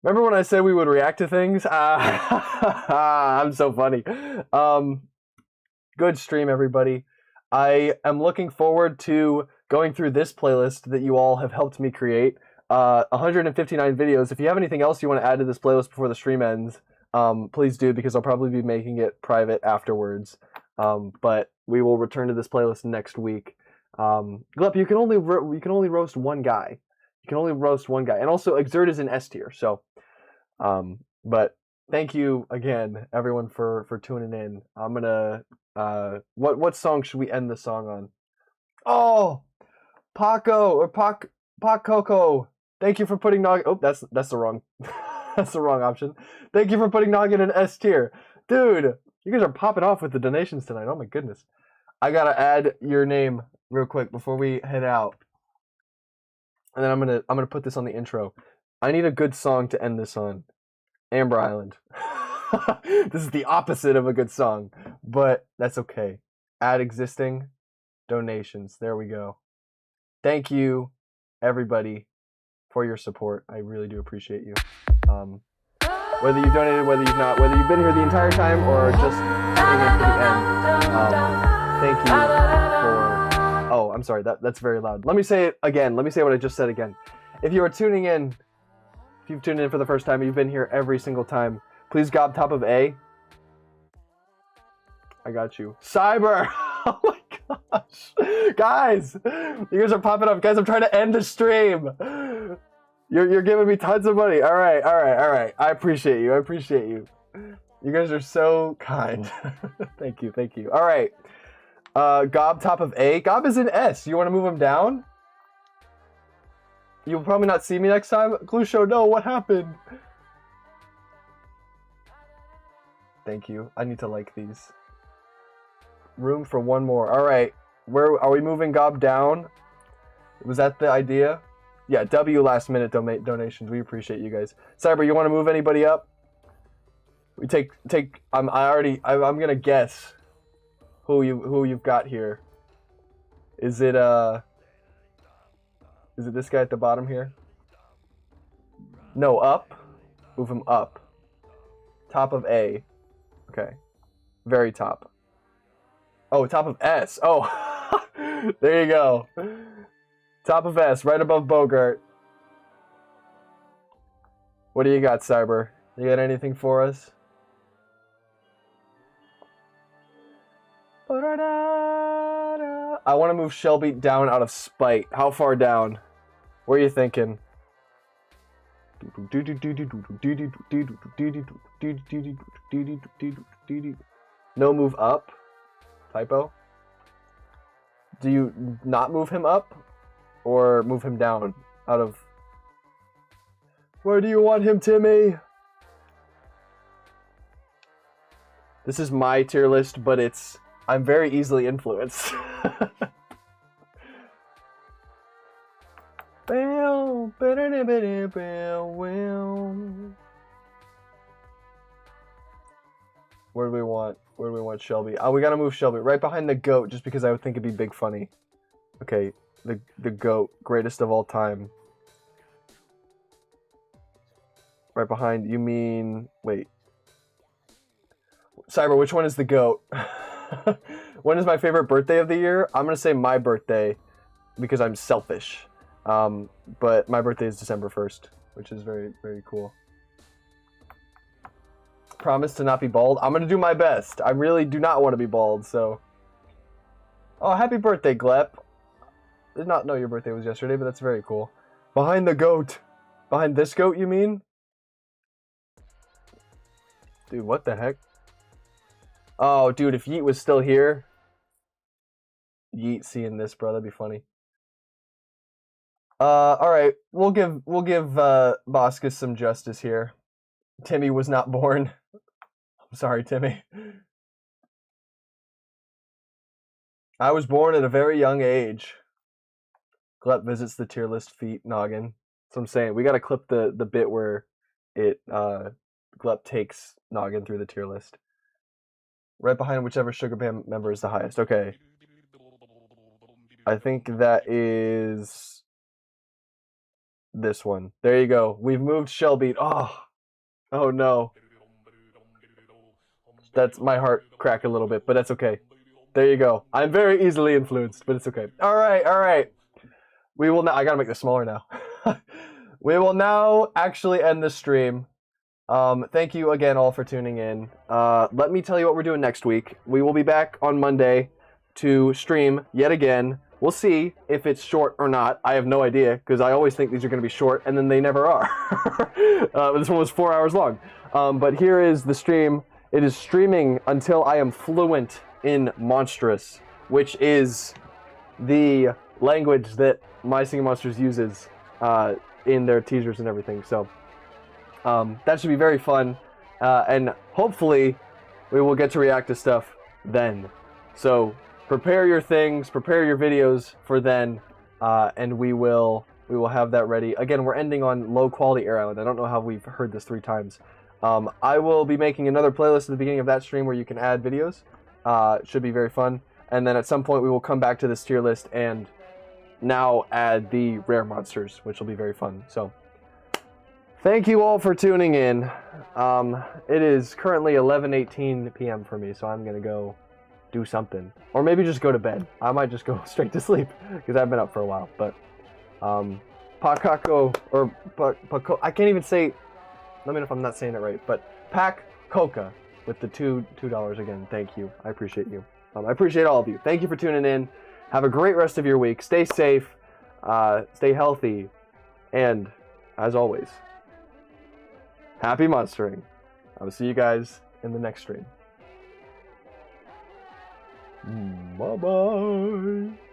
Remember when I said we would react to things? I'm so funny. Good stream, everybody. I am looking forward to going through this playlist that you all have helped me create. 159 videos. If you have anything else you want to add to this playlist before the stream ends, please do, because I'll probably be making it private afterwards. But we will return to this playlist next week. Glep, you can only roast one guy. You can only roast one guy, and also Exert is in S tier. So, but thank you again, everyone, for tuning in. I'm gonna what song should we end the song on? Oh, Paco or Pac Coco. Thank you for putting Noggin. Oh, that's the wrong that's the wrong option. Thank you for putting Noggin in S tier, dude. You guys are popping off with the donations tonight. Oh my goodness. I gotta add your name real quick before we head out. And then I'm gonna put this on the intro. I need a good song to end this on. Amber Island. This is the opposite of a good song, but that's okay. Add existing donations. There we go. Thank you, everybody, for your support. I really do appreciate you. Whether you've donated, whether you've not, whether you've been here the entire time or just hanging in for the end. Thank you for... Oh, I'm sorry. That's very loud. Let me say it again. Let me say what I just said again. If you are tuning in, if you've tuned in for the first time, you've been here every single time, please gob top of A. I got you. Cyber! Oh my gosh. Guys! You guys are popping up. Guys, I'm trying to end the stream. You're giving me tons of money. All right. I appreciate you. You guys are so kind. Thank you. All right. Gob top of A. Gob is in S. You want to move him down? You'll probably not see me next time. Glue Show, no, what happened? Thank you. I need to like these. room for one more. All right. Where are we moving Gob down? Was that the idea? Yeah, W last minute donations. We appreciate you guys. Cyber, you want to move anybody up? We take. I'm gonna guess who you've got here. Is it this guy at the bottom here? No, up. Move him up. Top of A. Okay. Very top. Oh, top of S. Oh, there you go. Top of S, right above Bogart. What do you got, Cyber? You got anything for us? I want to move Shelby down out of spite. How far down? What are you thinking? No move up? Typo? Do you not move him up? Or move him down out of... Where do you want him, Timmy? This is my tier list, but I'm very easily influenced. Where do we want Shelby? Oh, we gotta move Shelby right behind the goat, just because I would think it'd be big funny. Okay, the goat, greatest of all time. Right behind, you mean... Wait. Cyber, which one is the goat? When is my favorite birthday of the year? I'm gonna say my birthday, because I'm selfish. But my birthday is December 1st, which is very, very cool. Promise to not be bald. I'm gonna do my best. I really do not want to be bald, so... Oh, happy birthday, Glep. Did not know your birthday was yesterday, but that's very cool. Behind the goat. Behind this goat, you mean? Dude, what the heck? Oh, dude, if Yeet was still here... Yeet seeing this, bro, that'd be funny. Alright, we'll give Boskus some justice here. Timmy was not born. I'm sorry, Timmy. I was born at a very young age. Glep visits the tier list feet noggin. That's what I'm saying. We gotta clip the bit where Glep takes noggin through the tier list. Right behind whichever Sugar Band member is the highest. Okay. I think that is this one. There you go. We've moved Shelby. Oh no. That's my heart crack a little bit, but that's okay. There you go. I'm very easily influenced, but it's okay. All right. We will now. I gotta make this smaller now. We will now actually end the stream. Thank you again all for tuning in. Let me tell you what we're doing next week. We will be back on Monday to stream yet again. We'll see if it's short or not. I have no idea, because I always think these are going to be short, and then they never are. This one was 4 hours long. But here is the stream. It is streaming until I am fluent in Monstrous, which is the language that My Singing Monsters uses in their teasers and everything. So that should be very fun. And hopefully we will get to react to stuff then. So prepare your things, prepare your videos for then, and we will have that ready. Again, we're ending on low quality Air Island. I don't know how we've heard this 3 times. I will be making another playlist at the beginning of that stream where you can add videos. Should be very fun. And then at some point we will come back to this tier list and now add the rare monsters, which will be very fun. So thank you all for tuning in. It is currently 11:18 p.m. for me, so I'm gonna go do something, or maybe just go to bed. I might just go straight to sleep because I've been up for a while. But Pakako or Pako, I can't even say. Let me know if I'm not saying it right. But Pack Coca with the $2 again. Thank you. I appreciate you. I appreciate all of you. Thank you for tuning in. Have a great rest of your week. Stay safe. Stay healthy, and as always, happy monstering. I will see you guys in the next stream. Bye-bye.